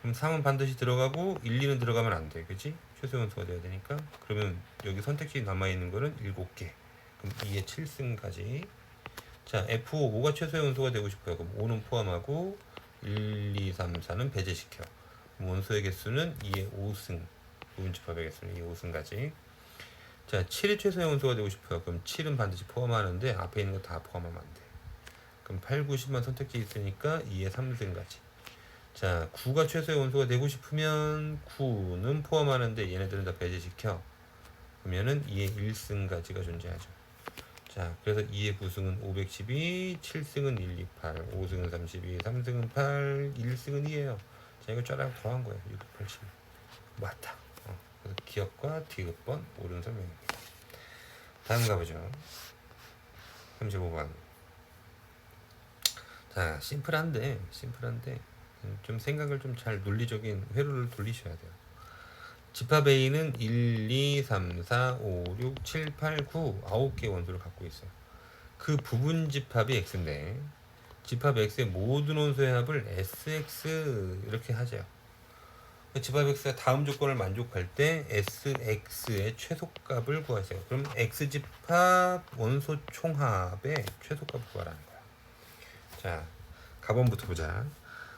그럼 3은 반드시 들어가고 1, 2는 들어가면 안 돼. 그치? 최소의 원소가 돼야 되니까. 그러면 여기 선택지 남아있는 거는 7개. 그럼 2의 7승까지. 자, F5, 5가 최소의 원소가 되고 싶어요. 그럼 5는 포함하고 1, 2, 3, 4는 배제시켜. 그럼 원소의 개수는 2의 5승. 부분집합의 개수는 2의 5승까지. 자, 7이 최소의 원소가 되고 싶어요. 그럼 7은 반드시 포함하는데 앞에 있는 거 다 포함하면 안 돼. 그럼 8, 9, 10만 선택지 있으니까 2의 3승까지. 자, 9가 최소의 원소가 되고 싶으면 9는 포함하는데 얘네들은 다 배제시켜. 그러면은 2의 1승까지가 존재하죠. 자, 그래서 2의 9승은 512, 7승은 128, 5승은 32, 3승은 8, 1승은 2예요. 자, 이거 쫙 더한 거예요. 680. 맞다. 그래서 기억과 디귿번 옳은 설명입니다. 다음 가보죠. 35번. 자, 심플한데 좀 생각을 좀 잘 논리적인 회로를 돌리셔야 돼요. 집합 A는 1, 2, 3, 4, 5, 6, 7, 8, 9 9개 원소를 갖고 있어요. 그 부분 집합이 X인데 집합 X의 모든 원소의 합을 SX 이렇게 하죠. 집합 X가 다음 조건을 만족할 때 SX의 최소값을 구하세요. 그럼 X집합 원소 총합의 최소값을 구하라는 거야. 자, 가번부터 보자.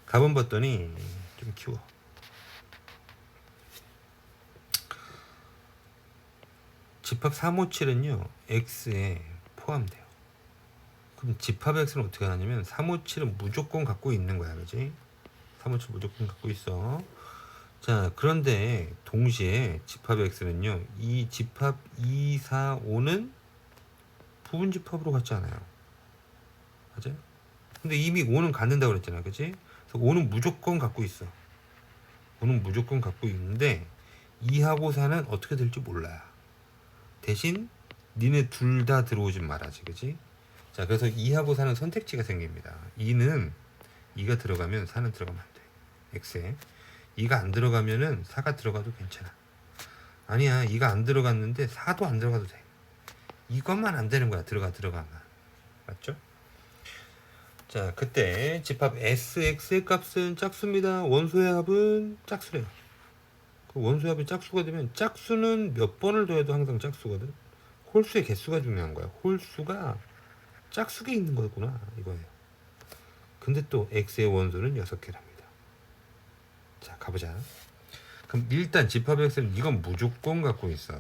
가번 봤더니 좀 키워. 집합 357은요 X에 포함돼요. 그럼 집합 X는 어떻게 하냐면 357은 무조건 갖고 있는 거야, 그지? 357 무조건 갖고 있어. 자, 그런데 동시에 집합 X는요 이 집합 2, 4, 5는 부분 집합으로 같지 않아요. 맞아요? 근데 이미 5는 갖는다고 그랬잖아, 그치? 그래서 5는 무조건 갖고 있어. 5는 무조건 갖고 있는데 2하고 4는 어떻게 될지 몰라. 대신 니네 둘 다 들어오진 말아지, 그치? 자, 그래서 2하고 4는 선택지가 생깁니다. 2가 들어가면 4는 들어가면 안 돼. X에 2가 안 들어가면은 4가 들어가도 괜찮아. 아니야, 2가 안 들어갔는데 4도 안 들어가도 돼. 이것만 안 되는 거야. 들어가만. 맞죠? 자, 그때 집합 SX의 값은 짝수입니다. 원소의 합은 짝수래요. 그 원소의 합이 짝수가 되면 짝수는 몇 번을 더해도 항상 짝수거든. 홀수의 개수가 중요한 거야. 홀수가 짝수에 있는 거구나 이거예요. 근데 또 X의 원소는 6개랍니다. 자, 가보자. 그럼 일단 집합 X는 이건 무조건 갖고 있어.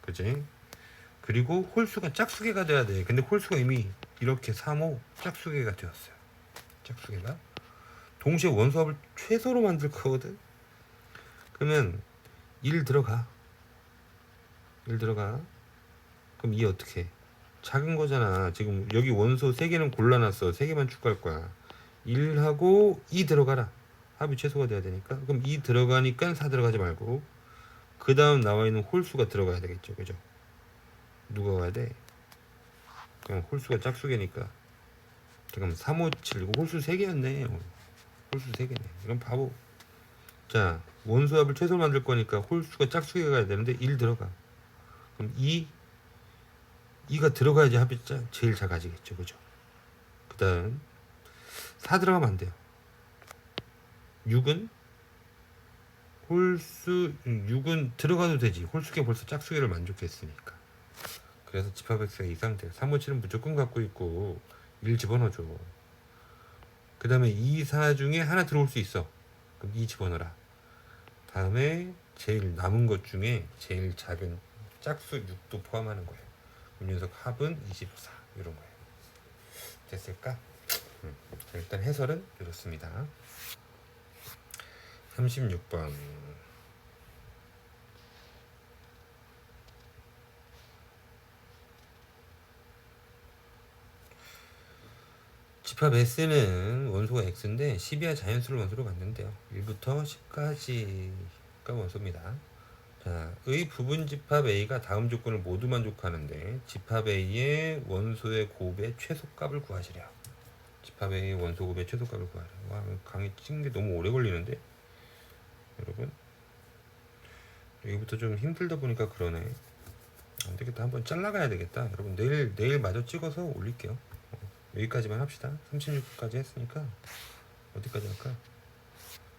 그치? 그리고 홀수가 짝수개가 돼야 돼. 근데 홀수가 이미 이렇게 3, 5 짝수개가 되었어요. 짝수개가. 동시에 원소합을 최소로 만들 거거든. 그러면 1 들어가. 1 들어가. 그럼 2 어떻게 해? 작은 거잖아. 지금 여기 원소 3개는 골라놨어. 3개만 추가할 거야. 1하고 2 들어가라. 합이 최소가 돼야 되니까. 그럼 2 들어가니까 4 들어가지 말고 그 다음 나와 있는 홀수가 들어가야 되겠죠. 그죠? 누가 가야 돼? 그럼 홀수가 짝수개니까. 잠깐만 3, 5, 7 이거 홀수 3개였네. 홀수 3개네. 이건 바보. 자, 원소합을 최소로 만들 거니까 홀수가 짝수개가 가야 되는데 1 들어가. 그럼 2가 들어가야지 합이 제일 작아지겠죠. 그죠? 그 다음 4 들어가면 안 돼요. 6은 홀수 6은 들어가도 되지. 홀수가 벌써 짝수개를 만족했으니까. 그래서 집합 X가 이 상태예요. 3, 5, 7은 무조건 갖고 있고 1 집어넣어줘. 그 다음에 2, 4 중에 하나 들어올 수 있어. 그럼 2 집어넣어라. 다음에 제일 남은 것 중에 제일 작은 짝수 6도 포함하는 거예요. 그럼 이 녀석 합은 24 이런 거예요. 됐을까? 자, 일단 해설은 이렇습니다. 36번 집합 S는 원소가 X인데 10이야 자연수를 원소로 갖는데요. 1부터 10까지가 원소입니다. 자, 의 부분 집합 A가 다음 조건을 모두 만족하는데 집합 A의 원소의 곱의 최소값을 구하시래요. 집합 A의 원소 곱의 최소값을 구하래요. 와, 강의 찍는 게 너무 오래 걸리는데 여러분 여기부터 좀 힘들다 보니까 그러네. 안 되겠다. 한번 잘라가야 되겠다. 여러분 내일 마저 찍어서 올릴게요. 여기까지만 합시다. 36까지 했으니까 어디까지 할까?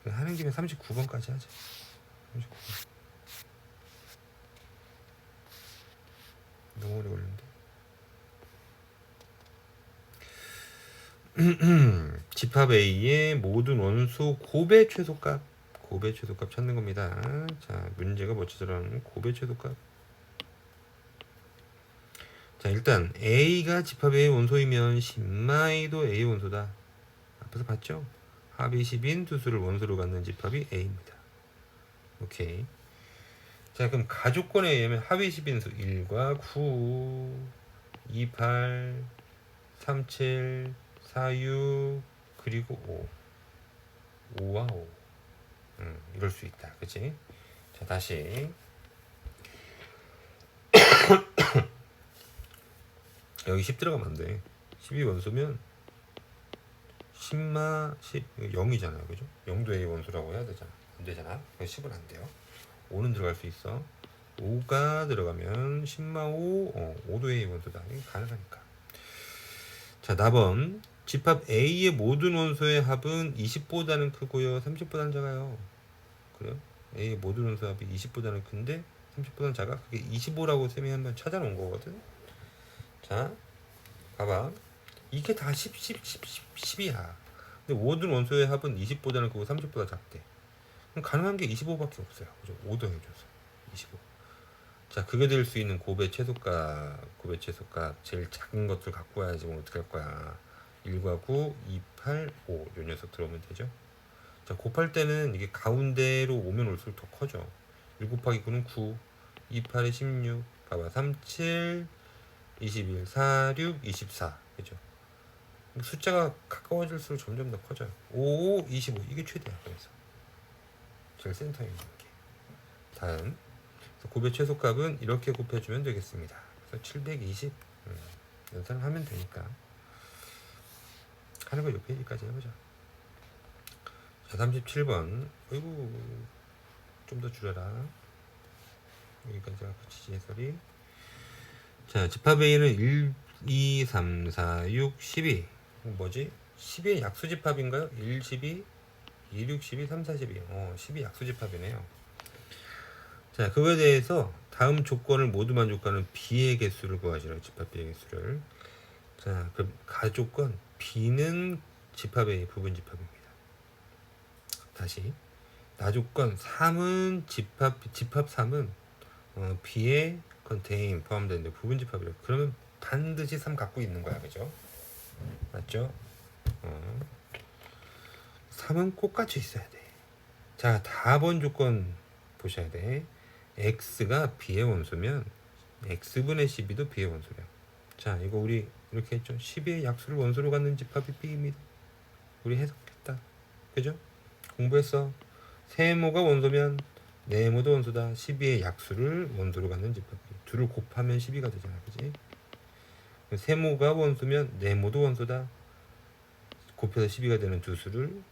하는 김에 39번까지 하자. 39번. 너무 오래 걸리는데. 집합 A의 모든 원소 곱의 최소값 찾는 겁니다. 자, 문제가 뭐지? 들어가는 곱의 최소값. 자, 일단 A가 집합 A의 원소이면 신마이도 A의 원소다. 앞에서 봤죠? 합이 10인 두 수를 원소로 갖는 집합이 A입니다. 오케이. 자, 그럼 가조건에 의하면 합이 10인 수 1과 9, 2, 8, 3, 7, 4, 6 그리고 5. 5와 5. 이럴 수 있다. 그치? 자, 다시 여기 10 들어가면 안 돼. 10이 원소면 10마 10 0이잖아요. 그죠? 0도 A 원소라고 해야 되잖아. 안 되잖아. 그래서 10은 안 돼요. 5는 들어갈 수 있어. 5가 들어가면 10마 5, 5도 A의 원소다. 이게 가능하니까. 자, 답은 집합 A의 모든 원소의 합은 20보다는 크고요. 30보다는 작아요. 그래요? A의 모든 원소 합이 20보다는 큰데 30보다는 작아? 그게 25라고 쌤이 한번 찾아놓은 거거든. 자, 봐봐. 이게 다 10, 10, 10, 10, 10이야. 근데 모든 원소의 합은 20보다는 크고 30보다 작대. 그럼 가능한 게 25밖에 없어요. 그죠? 5도 해줘서 25. 자, 그게 될 수 있는 곱의 최소값 제일 작은 것들 갖고 와야지. 뭐 어떻게 할 거야? 1과 9, 2, 8, 5. 요 녀석 들어오면 되죠. 자, 곱할 때는 이게 가운데로 오면 올수록 더 커져. 1 곱하기 9는 9, 2, 8에 16, 봐봐. 3, 7, 21, 4, 6, 24. 그죠? 숫자가 가까워질수록 점점 더 커져요. 5, 5, 25. 이게 최대야. 그래서 제일 센터에 있는 게. 다음. 곱의 최소값은 이렇게 곱해주면 되겠습니다. 그래서 720. 연산을 하면 되니까. 하는 거 요 페이지까지 해보자. 자, 37번. 어이구, 좀 더 줄여라. 여기까지가 붙이지 해설이. 자, 집합 A는 1, 2, 3, 4, 6, 12. 뭐지? 10의 약수집합인가요? 1, 12, 2, 6, 12, 3, 4, 12. 10이 약수집합이네요. 자, 그거에 대해서 다음 조건을 모두 만족하는 B의 개수를 구하시라고. 집합 B의 개수를. 자, 그럼 가조건 B는 집합 A 부분 집합입니다. 다시 나조건 3은 집합 3은 B에 contain 포함되는데 부분 집합이래. 그러면 반드시 3 갖고 있는 거야. 그죠? 맞죠? 3은 꼭 갖춰 있어야 돼. 자, 다번 조건 보셔야 돼. x가 b의 원소면 x분의 12도 b의 원소래요. 자, 이거 우리 이렇게 했죠. 12의 약수를 원소로 갖는 집합이 b입니다. 우리 해석했다. 그죠? 공부했어. 세모가 원소면 네모도 원소다. 12의 약수를 원소로 갖는 집합이. 둘을 곱하면 12가 되잖아. 그지? 세모가 원소면 네모도 원소다. 곱해서 12가 되는 두 수를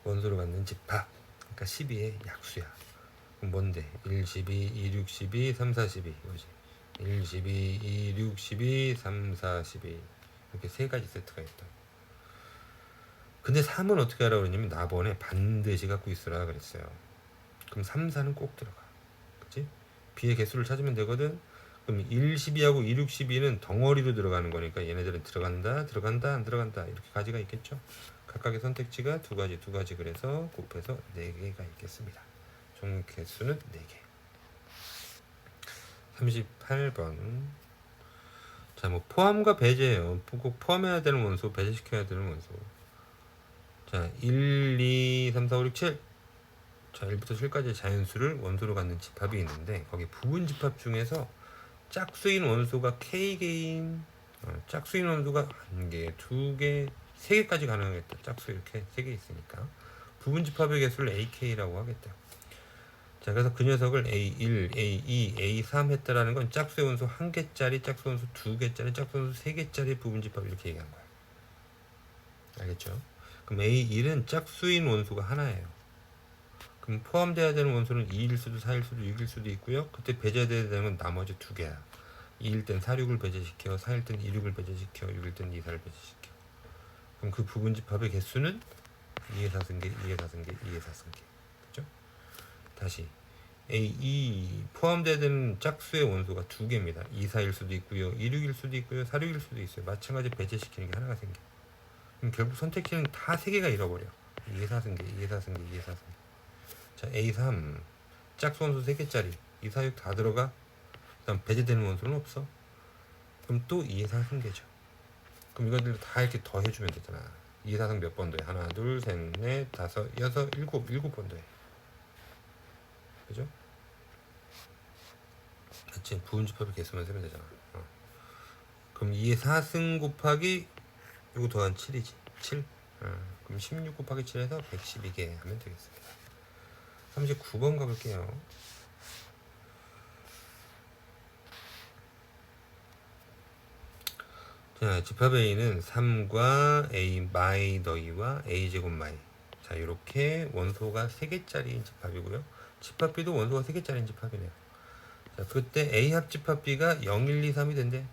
원소로 갖는 집합. 그러니까 12의 약수야. 그럼 뭔데? 1, 12, 2, 6, 12, 3, 4, 12 이거지. 1, 12, 2, 6, 12, 3, 4, 12 이렇게 세 가지 세트가 있다. 근데 3은 어떻게 하라고 그랬냐면 나번에 반드시 갖고 있으라 그랬어요. 그럼 3, 4는 꼭 들어가. 그치? B의 개수를 찾으면 되거든. 그럼 1, 12하고 2, 6, 12는 덩어리로 들어가는 거니까 얘네들은 들어간다, 안 들어간다 이렇게 가지가 있겠죠. 각각의 선택지가 두 가지 그래서 곱해서 4개가 있겠습니다. 총 개수는 4개. 38번. 자, 뭐 포함과 배제예요. 꼭 포함해야 되는 원소, 배제시켜야 되는 원소. 자, 1, 2, 3, 4, 5, 6, 7. 자, 1부터 7까지 자연수를 원소로 갖는 집합이 있는데 거기 부분 집합 중에서 짝수인 원소가 K개인, 짝수인 원소가 1개, 2개, 3개까지 가능하겠다. 짝수 이렇게 3개 있으니까 부분 집합의 개수를 AK라고 하겠다. 자, 그래서 그 녀석을 A1, A2, A3 했다라는 건 짝수의 원소 1개짜리, 짝수 원소 2개짜리, 짝수 원소 3개짜리 부분 집합 이렇게 얘기한 거야. 알겠죠? 그럼 A1은 짝수인 원소가 하나예요. 그럼 포함돼야 되는 원소는 2일 수도 4일 수도 6일 수도 있고요. 그때 배제돼야 되는 건 나머지 2개야. 2일 땐 4, 6을 배제시켜, 4일 땐 2, 6을 배제시켜, 6일 땐 2, 4를 배제시켜. 그럼 그 부분 집합의 개수는 2의 4승계, 2의 4승계, 2의 4승계. 그죠? 다시 A2 포함돼야 되는 짝수의 원소가 2개입니다. 2, 4일 수도 있고요. 2, 6일 수도 있고요. 4, 6일 수도 있어요. 마찬가지 배제시키는 게 하나가 생겨. 그럼 결국 선택지는 다 3개가 잃어버려. 2의 4승계, 2의 4승계, 2의 4승계. 자, A3 짝수 원소 3개짜리 2, 4, 6 다 들어가. 그 다음 배제되는 원소는 없어. 그럼 또 2의 4승계죠. 그럼 이것들 다 이렇게 더 해주면 되잖아. 2의 4승 몇 번 더해? 하나, 둘, 셋, 넷, 다섯, 여섯, 일곱 번 더해. 그죠? 그치? 부분집합의 개수만 세면 되잖아. 그럼 2의 4승 곱하기 이거 더한 7이지. 7. 그럼 16 곱하기 7에서 112개 하면 되겠습니다. 39번 가볼게요. 자, 집합 A는 3과 A 마이 더이와 A 제곱 마이. 자, 이렇게 원소가 3개짜리인 집합이고요. 집합 B도 원소가 3개짜리인 집합이네요. 자, 그때 A 합 집합 B가 0, 1, 2, 3이 된대.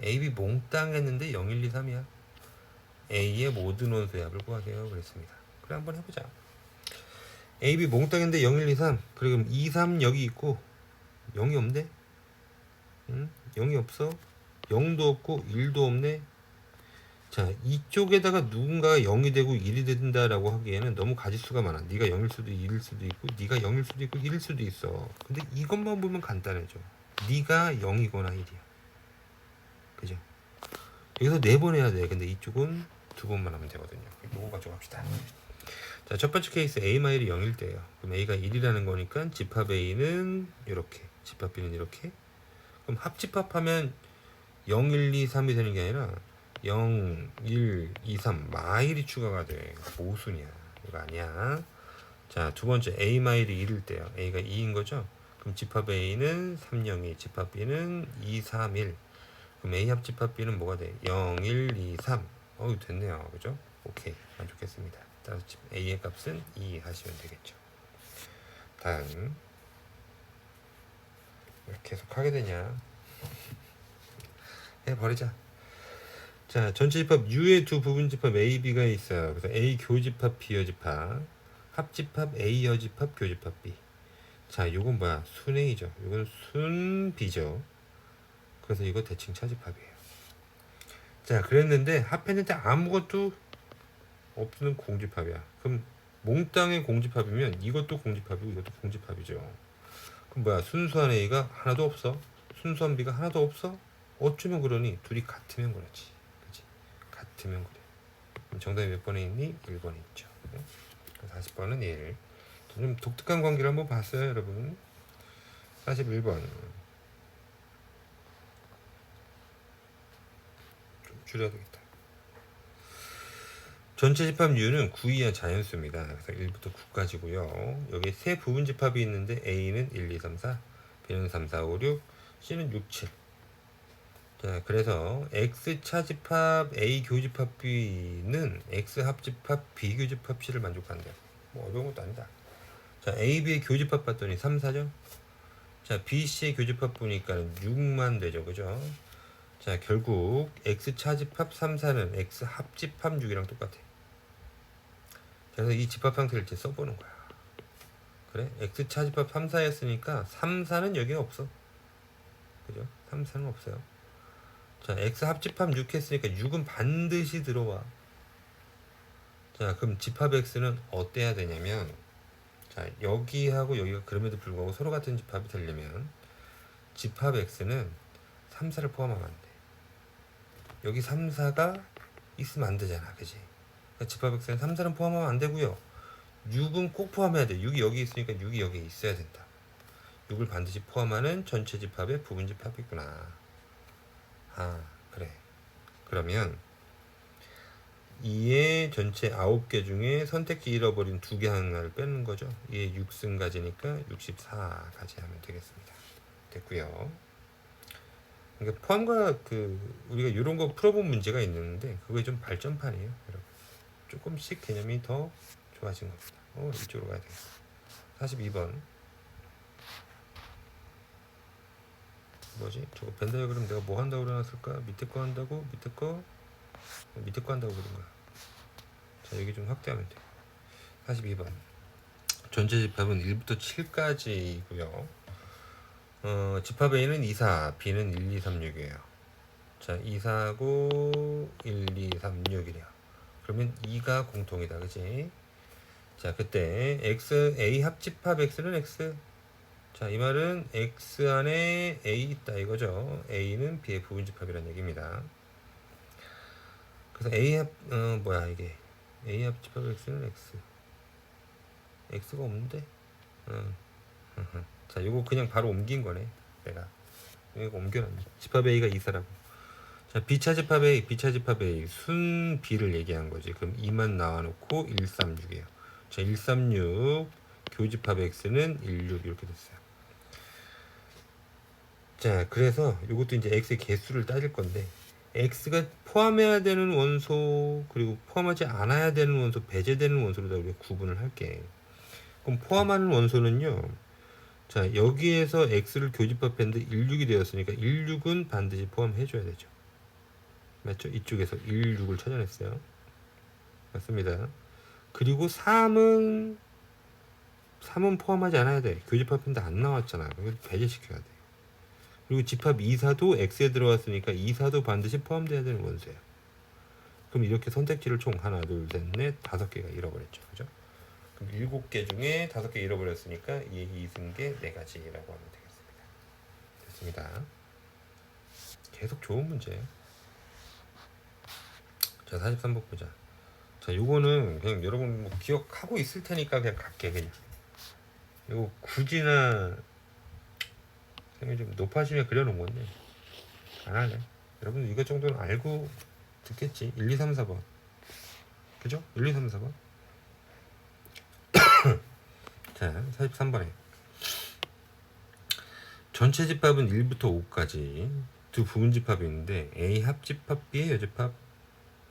AB 몽땅 했는데 0, 1, 2, 3이야. A의 모든 원소의 합을 구하세요. 그랬습니다. 그래, 한번 해보자. AB 몽땅 했는데 0, 1, 2, 3. 그럼 2, 3 여기 있고 0이 없네? 응? 0이 없어. 0도 없고 1도 없네. 자, 이쪽에다가 누군가가 0이 되고 1이 된다라고 하기에는 너무 가지수가 많아. 네가 0일 수도 1일 수도 있고 네가 0일 수도 있고 1일 수도 있어. 근데 이것만 보면 간단해져. 네가 0이거나 1이야. 그죠? 여기서 4번 해야 돼. 근데 이쪽은 2번만 하면 되거든요. 이거 가져갑시다. 자, 첫 번째 케이스 A 마일이 0일 때예요. 그럼 A가 1이라는 거니까 집합 A는 이렇게, 집합 B는 이렇게. 그럼 합집합하면 0, 1, 2, 3이 되는 게 아니라 0, 1, 2, 3 마일이 추가가 돼. 모순이야. 이거 아니야. 자, 두 번째 A 마일이 1일 때요. A가 2인 거죠. 그럼 집합 A는 3, 0, 2, 집합 B는 2, 3, 1. 그럼 A 합 집합 B는 뭐가 돼? 0, 1, 2, 3. 어우, 됐네요. 그죠? 오케이. 만족했습니다. 따라서 A의 값은 2 하시면 되겠죠. 다음. 왜 계속 하게 되냐? 해버리자. 자, 전체 집합 U의 두 부분 집합 A, B가 있어요. 그래서 A 교집합, B 여집합, 합집합, A 여집합, 교집합 B. 자, 요건 뭐야? 순 A죠. 요건 순 B죠. 그래서 이거 대칭 차집합이에요. 자, 그랬는데 합했는데 아무것도 없는 공집합이야. 그럼 몽땅의 공집합이면 이것도 공집합이고 이것도 공집합이죠. 그럼 뭐야? 순수한 A가 하나도 없어? 순수한 B가 하나도 없어? 어쩌면 그러니? 둘이 같으면 그렇지. 그치? 같으면 그래. 그럼 정답이 몇 번에 있니? 1번에 있죠. 40번은 1. 좀 독특한 관계를 한번 봤어요, 여러분. 41번. 좀 줄여야 되겠다. 전체 집합 U는 9 이하 자연수입니다. 그래서 1부터 9까지고요. 여기 세 부분 집합이 있는데 A는 1, 2, 3, 4, B는 3, 4, 5, 6, C는 6, 7. 자, 그래서 X 차집합 A 교집합 B는 X 합집합 B 교집합 C를 만족한대요. 뭐 어려운 것도 아니다. 자, A, B의 교집합 봤더니 3, 4죠? 자, B, C의 교집합 보니까 6만 되죠. 그죠? 자, 결국 X 차집합 3, 4는 X 합집합 6이랑 똑같아. 그래서 이 집합 형태를 이제 써보는 거야. 그래? X 차집합 3, 4였으니까 3, 4는 여기에 없어. 그죠? 3, 4는 없어요. 자, X 합집합 6 했으니까 6은 반드시 들어와. 자, 그럼 집합 X는 어때야 되냐면, 자, 여기하고 여기가 그럼에도 불구하고 서로 같은 집합이 되려면 집합 X는 3, 4를 포함하면 안 돼. 여기 3, 4가 있으면 안 되잖아. 그지? 그러니까 집합 X는 3, 4는 포함하면 안 되고요. 6은 꼭 포함해야 돼. 6이 여기 있으니까 6이 여기 있어야 된다. 6을 반드시 포함하는 전체 집합의 부분 집합이구나. 아, 그래. 그러면 2의 전체 9개 중에 선택지 잃어버린 2개 하나를 빼는 거죠. 2의 6승가지니까 64가지 하면 되겠습니다. 됐고요. 그러니까 포함과 우리가 이런 거 풀어본 문제가 있는데 그게 좀 발전판이에요, 여러분. 조금씩 개념이 더 좋아진 겁니다. 이쪽으로 가야 되겠다. 42번. 뭐지? 저거 벤 다이어그램 내가 뭐 한다고 그려놨을까? 밑에 거 한다고? 밑에 거 한다고 그린 거야. 자, 여기 좀 확대하면 돼. 42번. 전체 집합은 1부터 7까지고요. 집합 A는 2, 4, B는 1, 2, 3, 6이에요. 자, 2, 4고 1, 2, 3, 6이래요. 그러면 2가 공통이다. 그치? 자, 그때 X, A 합집합 X는 X. 자, 이 말은 X 안에 A 있다 이거죠. A는 B의 부분 집합이라는 얘기입니다. 그래서 A 합, 뭐야 이게. A 합집합 X는 X. X가 없는데? 자, 이거 그냥 바로 옮긴 거네. 내가. 이거 옮겨놨네. 집합 A가 2사라고. 자, B차 집합 A, B차 집합 A. 순 B를 얘기한 거지. 그럼 2만 나와놓고 1, 3, 6이에요. 자, 1, 3, 6. 교집합 X는 1, 6 이렇게 됐어요. 자, 그래서 이것도 이제 X의 개수를 따질 건데 x가 포함해야 되는 원소 그리고 포함하지 않아야 되는 원소, 배제되는 원소로다 우리가 구분을 할게. 그럼 포함하는 원소는요. 자, 여기에서 x를 교집합했는데 16이 되었으니까 16은 반드시 포함해줘야 되죠. 맞죠? 이쪽에서 16을 찾아냈어요. 맞습니다. 그리고 3은 포함하지 않아야 돼. 교집합했는데 안 나왔잖아. 그래서 배제시켜야 돼. 그리고 집합 2사도 x에 들어왔으니까 2사도 반드시 포함돼야 되는 원소예요. 그럼 이렇게 선택지를 총 하나, 둘, 셋, 넷, 5개가 잃어버렸죠. 그죠? 그럼 7개 중에 5개 잃어버렸으니까 이승계 4가지라고 하면 되겠습니다. 됐습니다. 계속 좋은 문제예요. 자, 43번 보자. 자, 요거는 그냥 여러분 뭐 기억하고 있을 테니까 그냥 갈게. 그냥. 이거 굳이나 생각이 좀 높아지면 그려놓은 건데 안 할래. 여러분 이거 정도는 알고 듣겠지. 1, 2, 3, 4번. 그죠? 1, 2, 3, 4번. 자, 43번에 전체 집합은 1부터 5까지 두 부분 집합이 있는데 A 합집합 B의 여집합,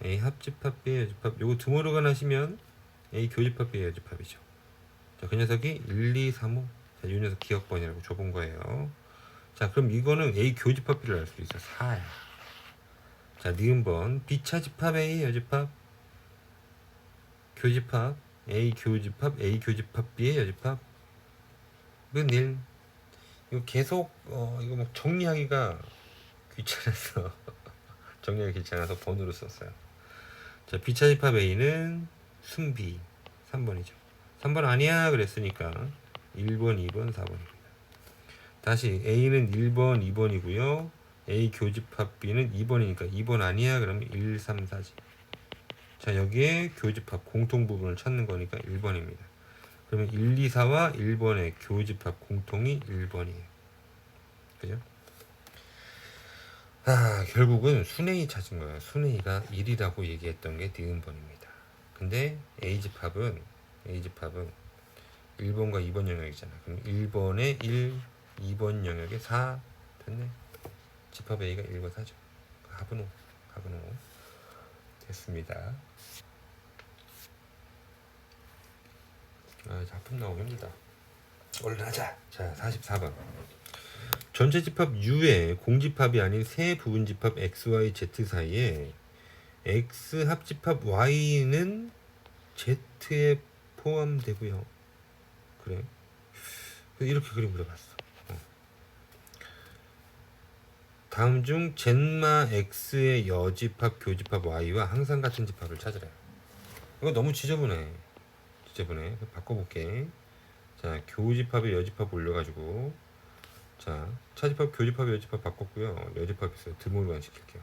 A 합집합 B의 여집합. 요거 드모르간 하시면 A 교집합 B의 여집합이죠. 자, 그 녀석이 1, 2, 3, 5. 자, 이 녀석 기억번이라고 줘본 거예요. 자, 그럼 이거는 A 교집합 B를 알 수 있어. 4야. 자, 니은번 B차집합 A 여집합, 교집합 A 교집합 A 교집합 B의 여집합. 이건 1. 이거 계속 이거 막 정리하기가 귀찮아서 정리하기 귀찮아서 번호로 썼어요. 자, B차집합 A는 승비 3번이죠. 3번 아니야 그랬으니까 1번, 2번, 4번입니다. 다시 A는 1번, 2번이고요. A 교집합 B는 2번이니까 2번 아니야 그러면 1, 3, 4지. 자, 여기에 교집합 공통 부분을 찾는 거니까 1번입니다. 그러면 1, 2, 4와 1번의 교집합 공통이 1번이에요. 그죠? 아, 결국은 순회이 찾은 거예요. 순회이가 1이라고 얘기했던 게 니은번입니다. 근데 A집합은 1번과 2번 영역이잖아. 그럼 1번에 1, 2번 영역에 4 됐네. 집합 A가 1과 4죠. 합은 5. 됐습니다. 아, 작품 나오기 힘들다. 얼른 하자. 자, 44번. 전체 집합 U의 공집합이 아닌 세 부분 집합 X, Y, Z 사이에 X 합집합 Y는 Z에 포함되고요. 그래. 이렇게 그림 그려봤어. 다음 중 젠마 X의 여집합, 교집합 Y와 항상 같은 집합을 찾으래요. 이거 너무 지저분해. 바꿔볼게. 자, 교집합에 여집합 올려가지고 자, 차집합, 교집합, 여집합 바꿨고요. 여집합 있어요. 드모르간 시킬게요.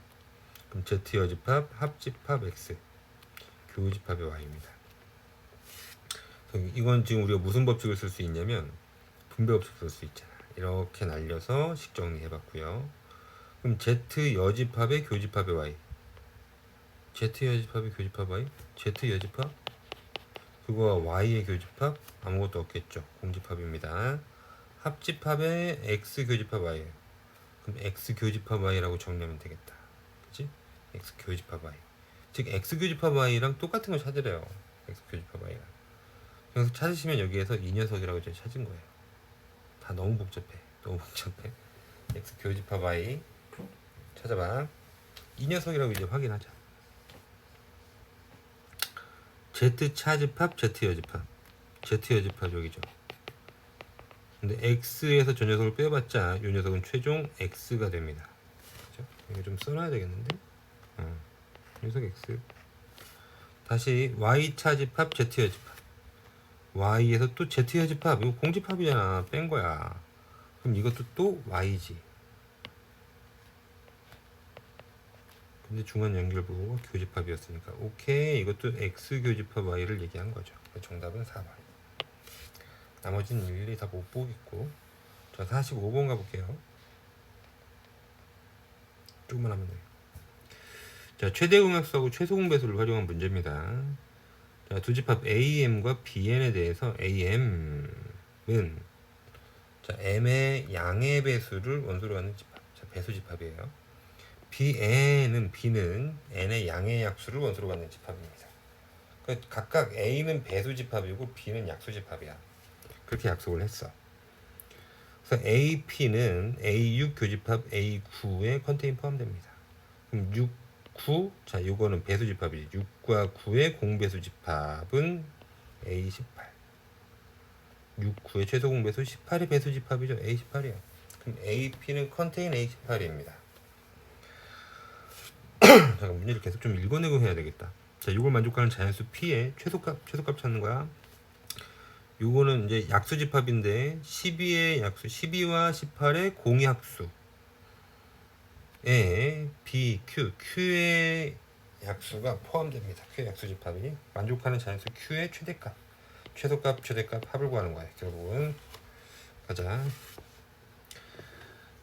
그럼 Z 여집합, 합집합 X, 교집합의 Y입니다. 이건 지금 우리가 무슨 법칙을 쓸 수 있냐면 분배 법칙 쓸 수 있잖아. 이렇게 날려서 식 정리해봤고요. 그럼 Z 여집합의 교집합의 Y, Z 여집합의 교집합 Y, Z 여집합 그거와 Y의 교집합 아무것도 없겠죠. 공집합입니다. 합집합의 X 교집합 Y예요. 그럼 X 교집합 Y라고 정리하면 되겠다. 그치? X 교집합 Y. 즉 X 교집합 Y랑 똑같은 걸 찾으래요. X 교집합 Y랑. 그래서 찾으시면 여기에서 이 녀석이라고 이제 찾은 거예요. 다 너무 복잡해. X 교집합 Y 찾아봐. 이 녀석이라고 이제 확인하자. Z 차집합, Z 여집합. Z 여집합 여기죠. 근데 X에서 저 녀석을 빼봤자 이 녀석은 최종 X가 됩니다. 그죠? 이거 좀 써놔야 되겠는데? 녀석 X. 다시 Y 차집합, Z 여집합. Y에서 또 Z 여집합. 이거 공집합이잖아. 뺀 거야. 그럼 이것도 또 Y지. 근데 중간 연결부호가 교집합이었으니까 오케이. 이것도 X 교집합 Y를 얘기한 거죠. 정답은 4번. 나머지는 일일이 다 못 보겠고. 자, 45번 가볼게요. 조금만 하면 돼요. 자, 최대 공약수하고 최소 공배수를 활용한 문제입니다. 자, 두 집합 AM과 BN에 대해서 AM은 자, M의 양의 배수를 원소로 하는 집합. 자, 배수 집합이에요. B는 n의 양의 약수를 원소로 갖는 집합입니다. 각각 A는 배수 집합이고 B는 약수 집합이야. 그렇게 약속을 했어. 그래서 AP는 A6 교집합 A9에 컨테인 포함됩니다. 그럼 6, 9, 자 요거는 배수 집합이지. 6과 9의 공배수 집합은 A18. 6, 9의 최소 공배수 18의 배수 집합이죠. A18이야. 그럼 AP는 컨테인 A18입니다. 잠깐 문제를 계속 좀 읽어내고 해야 되겠다. 자, 이걸 만족하는 자연수 P의 최소값 찾는 거야. 요거는 이제 약수 집합인데 12의 약수, 12와 18의 공약수에 B, Q의 약수가 포함됩니다. Q의 약수 집합이 만족하는 자연수 Q의 최대값, 최소값 합을 구하는 거야. 결국은 가자.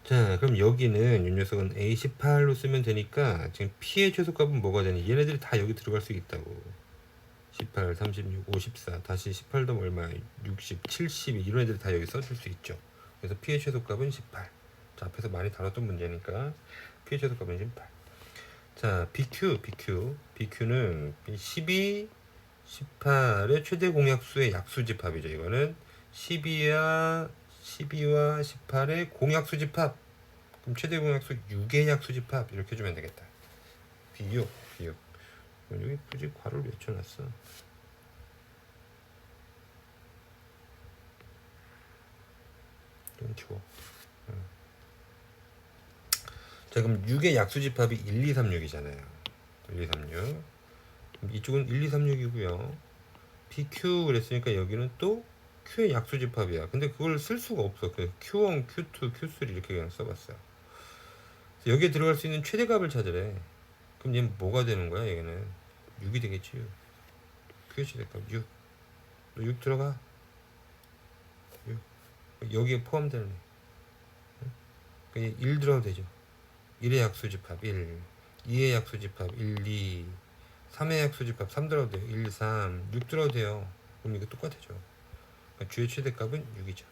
자, 그럼 여기는 이 녀석은 A18로 쓰면 되니까 지금 P의 최소값은 뭐가 되니? 얘네들이 다 여기 들어갈 수 있다고. 18, 36, 54, 다시 18 더하면 얼마? 60, 72 이런 애들이 다 여기 써줄 수 있죠. 그래서 P의 최소값은 18. 자, 앞에서 많이 다뤘던 문제니까 P의 최소값은 18. 자, BQ는 12, 18의 최대 공약수의 약수 집합이죠. 이거는 12와 18의 공약수 집합. 그럼 최대 공약수 6의 약수 집합 이렇게 해주면 되겠다. B6. 여기 굳이 괄호를 왜 쳐놨어? 좀 치워. 자, 그럼 6의 약수 집합이 1, 2, 3, 6이잖아요. 1, 2, 3, 6. 이쪽은 1, 2, 3, 6이고요. PQ 그랬으니까 여기는 또 Q의 약수 집합이야. 근데 그걸 쓸 수가 없어. 그래서 Q1, Q2, Q3 이렇게 그냥 써봤어요. 여기에 들어갈 수 있는 최대값을 찾으래. 그럼 얘는 뭐가 되는 거야? 얘는 6이 되겠지. 6. Q의 최대값 6. 너 6 들어가. 6. 여기에 포함되는 애. 1 들어가도 되죠. 1의 약수 집합 1. 2의 약수 집합 1, 2. 3의 약수 집합 3 들어가도 돼요. 1, 3. 6 들어가도 돼요. 그럼 이거 똑같아져. 그러니까 Q의 최대값은 6이죠.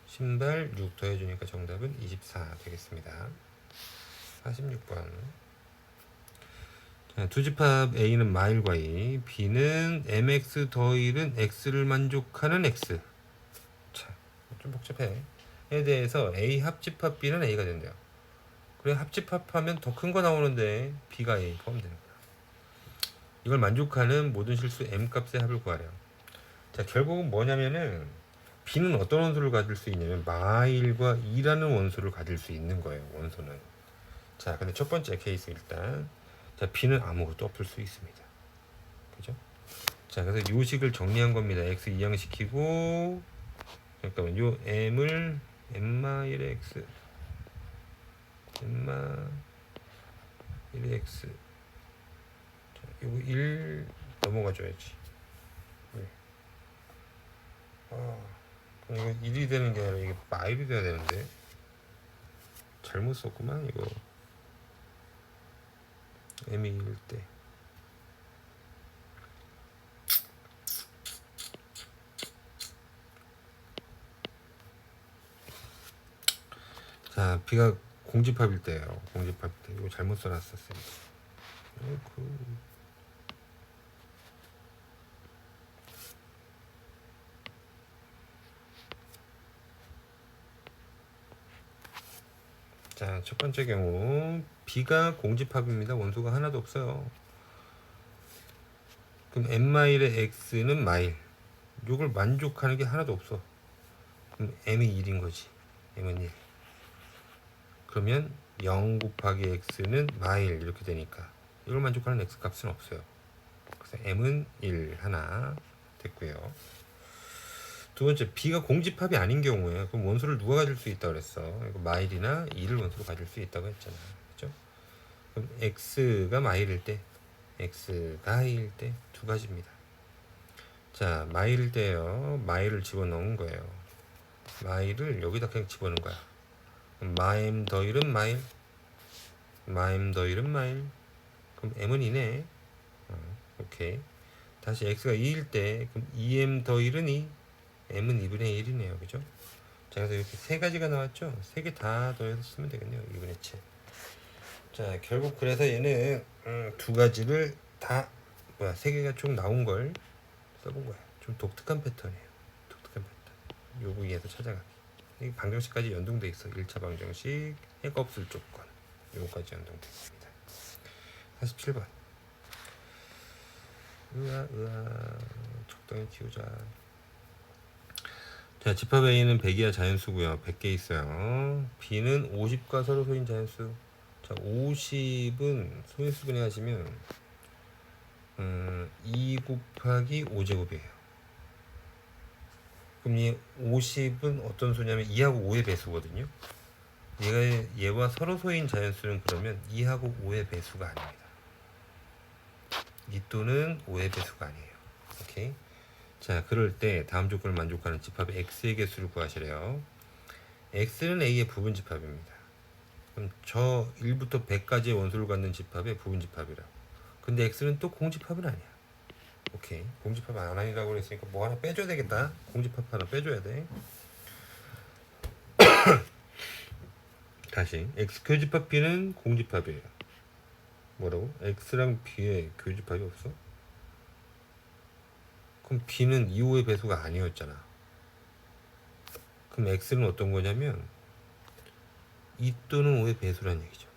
신발 6 더해주니까 정답은 24 되겠습니다. 46번. 자, 두 집합 A는 마일과 2, B는 MX 더 1은 X를 만족하는 X. 자, 좀 복잡해. 에 대해서 A 합집합 B는 A가 된대요. 그래, 합집합하면 더 큰 거 나오는데 B가 A 포함되는 거야. 이걸 만족하는 모든 실수 M 값의 합을 구하래요. 자, 결국은 뭐냐면은 B는 어떤 원소를 가질 수 있냐면 마일과 2라는 원소를 가질 수 있는 거예요. 원소는. 자, 근데 첫 번째 케이스 일단 자, B는 아무것도 없을 수 있습니다. 그죠? 자, 그래서 요식을 정리한 겁니다. X 이항시키고 잠깐만 요 M을 M-1의 X M-1의 X 자, 요거 1 넘어가줘야지. 네. 그럼 이거 1이 되는 게 아니라 이게 마일이 돼야 되는데 잘못 썼구만 이거. M이 1일 때 자, B가 공집합일 때예요. 공집합일 때 이거 잘못 써놨었어요. 자, 첫 번째 경우 B가 공집합입니다. 원소가 하나도 없어요. 그럼 M-의 X는 마일. 이걸 만족하는 게 하나도 없어. 그럼 M이 1인 거지. M은 1. 그러면 0 곱하기 X는 마일 이렇게 되니까 이걸 만족하는 X 값은 없어요. 그래서 M은 1 하나 됐고요. 두 번째, B가 공집합이 아닌 경우에 그럼 원소를 누가 가질 수 있다고 그랬어? 마일이나 2를 원소로 가질 수 있다고 했잖아. 그렇죠? 그럼 X가 마일일 때, X가 2일 때 두 가지입니다. 자, 마일일 때요. 마일을 집어넣은 거예요. 마일을 여기다 그냥 집어넣은 거야. 마임 더 1은 마일, 마임 더 1은 마일. 그럼 M은 2네. 오케이. 다시 X가 2일 때 그럼 2M 더 1은 2, M은 2분의 1이네요. 그죠? 자, 그래서 이렇게 세 가지가 나왔죠? 세 개 다 더해서 쓰면 되겠네요. 2분의 7. 자, 결국 그래서 얘는 두 가지를 다 세 개가 쭉 나온 걸 써본 거야. 좀 독특한 패턴이에요. 독특한 패턴. 요구에서 찾아가기. 이 방정식까지 연동돼 있어. 1차 방정식, 핵없을 조건. 요거까지 연동돼 있습니다. 47번. 적당히 키우자. 자, 집합 A는 100이야 자연수고요. 100개 있어요. B는 50과 서로 소인 자연수. 자, 50은 소인수분해 하시면 2 곱하기 5제곱이에요. 그럼 이 50은 어떤 수냐면 2하고 5의 배수거든요. 얘와 서로 소인 자연수는 그러면 2하고 5의 배수가 아닙니다. 2 또는 5의 배수가 아니에요. 오케이. 자, 그럴 때 다음 조건을 만족하는 집합 x의 개수를 구하시래요. x는 a의 부분집합입니다. 그럼 저 1부터 100까지의 원소를 갖는 집합의 부분집합이라고. 근데 x는 또 공집합은 아니야. 오케이. 공집합 아니라고 그랬으니까 뭐 하나 빼줘야 되겠다. 공집합 하나 빼줘야 돼. 다시 x 교집합 b는 공집합이에요. 뭐라고? x랑 b의 교집합이 없어? 그럼 b는 2, 5의 배수가 아니었잖아. 그럼 x는 어떤 거냐면 2 또는 5의 배수라는 얘기죠.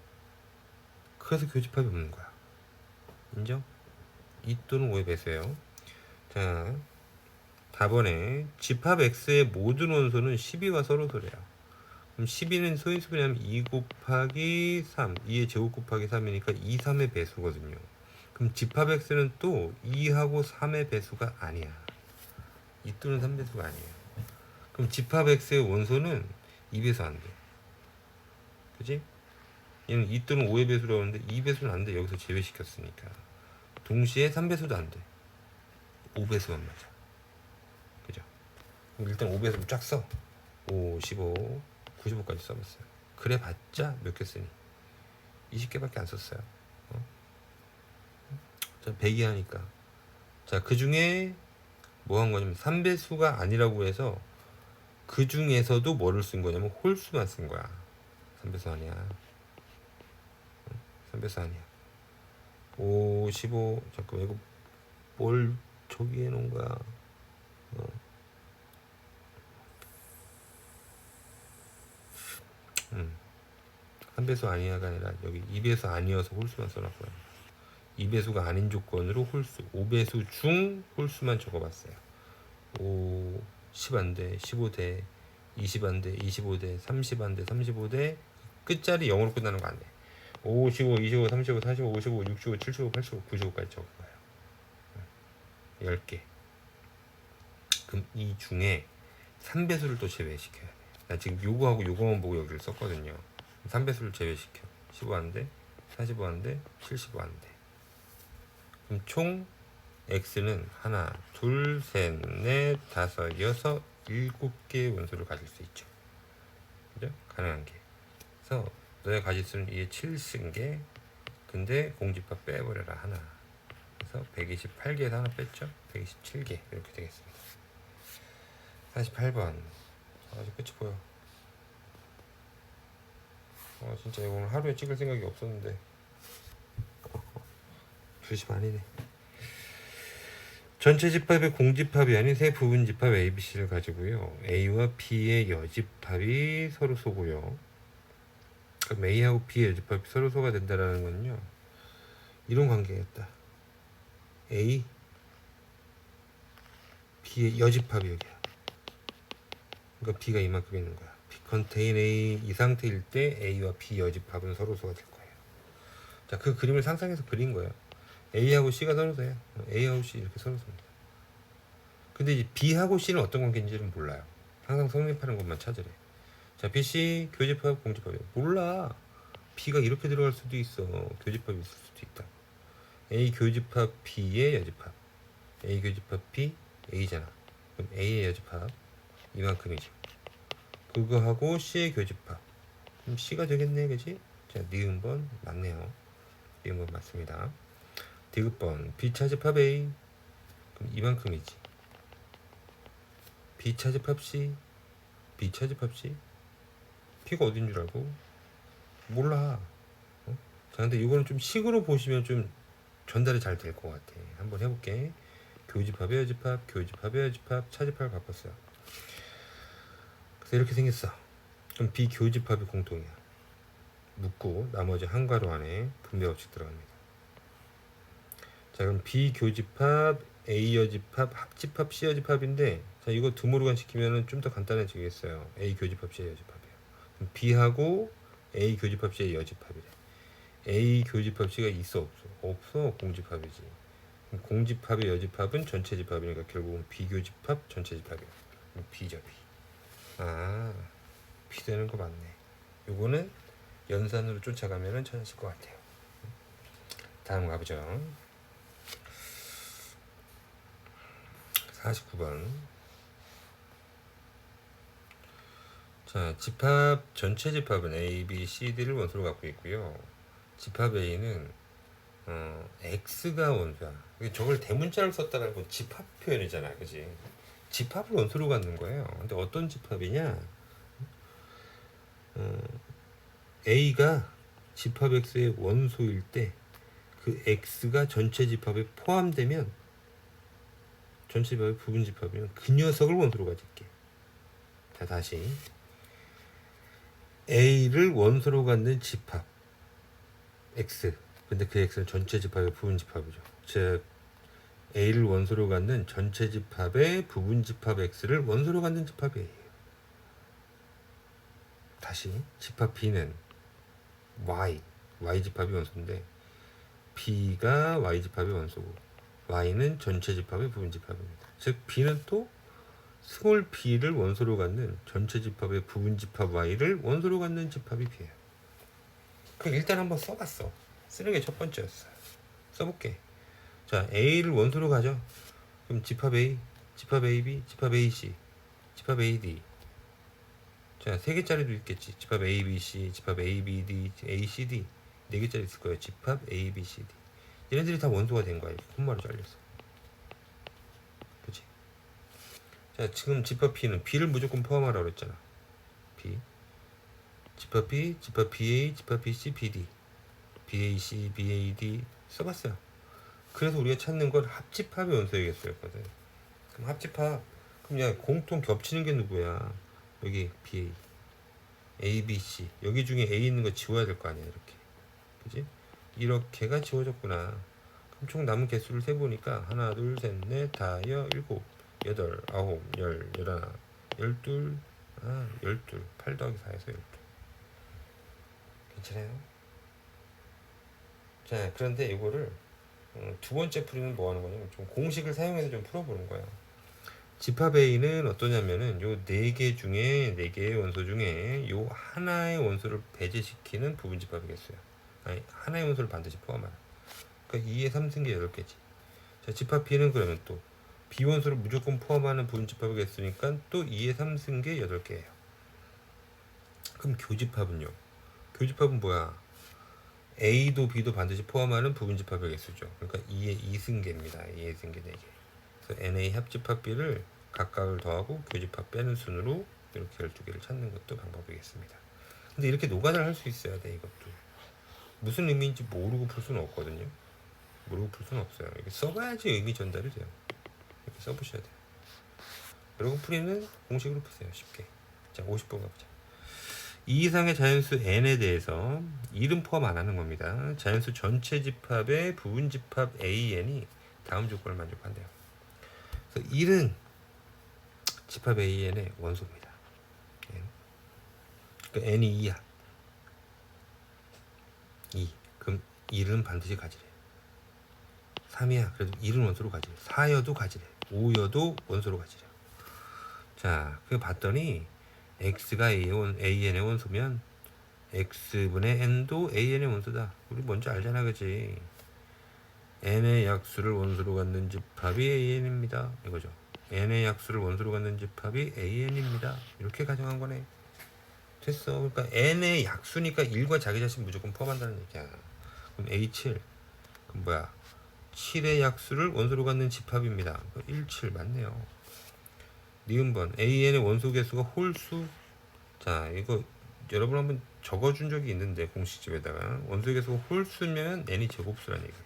그래서 교집합이 없는 거야. 인정? 2 또는 5의 배수예요. 자, 답번에 집합 x의 모든 원소는 12와 서로소래요. 그럼 12는 소인수분해하면 2 곱하기 3, 2의 제곱 곱하기 3이니까 2, 3의 배수거든요. 그럼 집합 x는 또 2하고 3의 배수가 아니야. 2 또는 3배수가 아니에요. 그럼 집합 x의 원소는 2배수 안 돼. 그지? 얘는 2 또는 5의 배수라고 하는데 2배수는 안 돼. 여기서 제외시켰으니까. 동시에 3배수도 안 돼. 5배수만 맞아. 그죠? 그럼 일단 5배수를 쫙 써. 5, 15, 95까지 써봤어요. 그래 봤자 몇 개 쓰니? 20개밖에 안 썼어요. 자, 100이 하니까. 자, 그 중에 뭐 한 거냐면 3배수가 아니라고 해서 그 중에서도 뭐를 쓴 거냐면 홀수만 쓴 거야. 3배수 아니야. 3배수 아니야. 5, 15, 잠깐만, 이거 뭘 저기 해놓은 거야. 3배수 아니야가 아니라 여기 2배수 아니어서 홀수만 써놨고요. 2배수가 아닌 조건으로 홀수, 5배수 중 홀수만 적어봤어요. 5, 10 안 돼, 15대, 20 안 돼, 25대, 30 안 돼, 35대, 끝자리 0으로 끝나는 거 안 돼. 5, 15, 25, 35, 45, 55, 65, 75, 85, 95까지 적어봐요. 10개. 그럼 이 중에 3배수를 또 제외시켜야 돼. 나 지금 요거하고 요거만 보고 여기를 썼거든요. 3배수를 제외시켜. 15 안 돼, 45 안 돼, 75 안 돼. 그럼 총 x는 하나, 둘, 셋, 넷, 다섯, 여섯, 7개의 원소를 가질 수 있죠. 그죠? 가능한 게. 그래서 너의 가질 수는 이게 7승계. 근데 공집합 빼버려라 하나. 그래서 128개에서 하나 뺐죠. 127개 이렇게 되겠습니다. 48번. 아직 끝이 보여. 진짜 이거 오늘 하루에 찍을 생각이 없었는데 2시 반이네. 전체 집합의 공집합이 아닌 세 부분 집합 A, B, C를 가지고요. A와 B의 여집합이 서로 소고요. 그럼 A하고 B의 여집합이 서로 소가 된다라는 건요. 이런 관계겠다. A, B의 여집합이 여기야. 그러니까 B가 이만큼 있는 거야. B 컨테인 A 이 상태일 때 A와 B 여집합은 서로 소가 될 거예요. 자, 그 그림을 상상해서 그린 거예요. A하고 C가 서로소야. A하고 C 이렇게 서로소입니다. 근데 이제 B하고 C는 어떤 관계인지는 몰라요. 항상 성립하는 것만 찾으래. 자, BC 교집합 공집합이야. 몰라. B가 이렇게 들어갈 수도 있어. 교집합이 있을 수도 있다. A 교집합 B의 여집합. A 교집합 B A잖아. 그럼 A의 여집합 이만큼이지. 그거하고 C의 교집합. 그럼 C가 되겠네, 그지? 자, 니은번 맞네요. 니은번 맞습니다. 디귿번 B차집합 A. 그럼 이만큼이지. B차집합 C. B차집합 C. B가 어딘 줄 알고? 몰라. 자, 근데 이거는 좀 식으로 보시면 좀 전달이 잘 될 것 같아. 한번 해볼게. 교집합, 여집합, 교집합, 여집합, 차집합을 바꿨어요. 그래서 이렇게 생겼어. 그럼 비교집합이 공통이야. 묶고 나머지 한 가로 안에 분배 법칙 들어갑니다. 자, 그럼 비교집합, A여집합, 합집합, C여집합인데, 자, 이거 드모르간 시키면은 좀 더 간단해지겠어요. A 교집합, C 여집합이에요. 그럼 B하고 A 교집합, C 여집합이래. A 교집합, C가 있어 없어? 없어. 공집합이지. 그럼 공집합의 여집합은 전체 집합이니까 결국은 비교집합, 전체 집합이야. 그럼 B죠, B. 아, B 되는 거 맞네. 요거는 연산으로 쫓아가면은 찾으실 것 같아요. 다음 가보죠. 49번. 자, 집합 전체 집합은 A, B, C, D를 원소로 갖고 있고요. 집합 A는 X가 원소야. 저걸 대문자를 썼다는 건 집합 표현이잖아, 그지? 집합을 원소로 갖는 거예요. 근데 어떤 집합이냐? A가 집합 X의 원소일 때 그 X가 전체 집합에 포함되면, 전체 집합의 부분 집합이면 그 녀석을 원소로 가질게. 자, 다시 A를 원소로 갖는 집합 X. 근데 그 X는 전체 집합의 부분 집합이죠. 즉 A를 원소로 갖는 전체 집합의 부분 집합 X를 원소로 갖는 집합이 A예요. 다시 집합 B는 Y 집합이 원소인데 B가 Y 집합의 원소고 Y는 전체 집합의 부분 집합입니다. 즉 B는 또 스몰 b를 원소로 갖는 전체 집합의 부분 집합 Y를 원소로 갖는 집합이 B예요. 그럼 일단 한번 써봤어. 쓰는 게 첫 번째였어. 써볼게. 자, A를 원소로 가죠. 그럼 집합 A, 집합 AB, 집합 AC, 집합 AD. 자, 3개짜리도 있겠지. 집합 ABC, 집합 ABD, ACD. 4개짜리 있을 거예요. 집합 ABCD. 얘네들이 다 원소가 된 거야. 이렇게 콤마로 잘렸어. 그치? 자, 지금 집합 P는 B를 무조건 포함하라고 그랬잖아. B. 집합 B, 집합 BA, 집합 BC, BD. BAC, BAD 써봤어요. 그래서 우리가 찾는 건 합집합의 원소이겠어였거든. 그럼 합집합, 그럼 야 공통 겹치는 게 누구야? 여기 BA, ABC. 여기 중에 A 있는 거 지워야 될 거 아니야, 이렇게. 그지? 이렇게가 지워졌구나. 그럼 총 남은 개수를 세보니까 하나, 둘, 셋, 넷, 다, 일곱, 여덟, 아홉, 열, 열하나, 열둘, 8 더하기 4에서 12. 괜찮아요? 자, 그런데 이거를 두 번째 풀이는 뭐 하는 거냐면 좀 공식을 사용해서 좀 풀어보는 거야. 집합 A는 어떠냐면은 요 4개 중에 4개의 원소 중에 요 하나의 원소를 배제시키는 부분 집합이겠어요. 아니, 하나의 원소를 반드시 포함하는. 그러니까 2의 3승계 8개지. 자, 집합 B는 그러면 또 B 원소를 무조건 포함하는 부분 집합이겠으니까 또 2의 3승계 8개예요. 그럼 교집합은요? 교집합은 뭐야? A도 B도 반드시 포함하는 부분 집합의 개수죠. 그러니까 2의 2승계입니다. 2의 승계 4개. 그래서 NA 합집합 B를 각각을 더하고 교집합 빼는 순으로 이렇게 12개를 찾는 것도 방법이겠습니다. 근데 이렇게 노가다를 할 수 있어야 돼, 이것도. 무슨 의미인지 모르고 풀 수는 없거든요. 모르고 풀 수는 없어요. 이렇게 써봐야지 의미 전달이 돼요. 이렇게 써보셔야 돼요. 그리고 풀이는 공식으로 푸세요. 쉽게. 자, 50번 가보자. 이 이상의 자연수 n에 대해서 1은 포함 안 하는 겁니다. 자연수 전체 집합의 부분 집합 an이 다음 조건을 만족한대요. 그래서 1은 집합 an의 원소입니다. 그러니까 n이 2야. 2. 그럼 1은 반드시 가지래. 3이야. 그래도 1은 원소로 가지래. 4여도 가지래. 5여도 원소로 가지래. 자, 그거 봤더니 x가 an의 원소면 x분의 n도 an의 원소다. 우리 뭔지 알잖아, 그치? n의 약수를 원소로 갖는 집합이 an입니다. 이거죠. n의 약수를 원소로 갖는 집합이 an입니다. 이렇게 가정한 거네. 됐어. 그러니까 n의 약수니까 1과 자기 자신 무조건 포함한다는 얘기야. 그럼 A7. 그럼 뭐야? 7의 약수를 원소로 갖는 집합입니다. 1, 7 맞네요. 니은번 an의 원소 개수가 홀수. 자, 이거 여러분 한번 적어준 적이 있는데 공식집에다가 원소의 개수가 홀수면 n이 제곱수라는 얘기예요.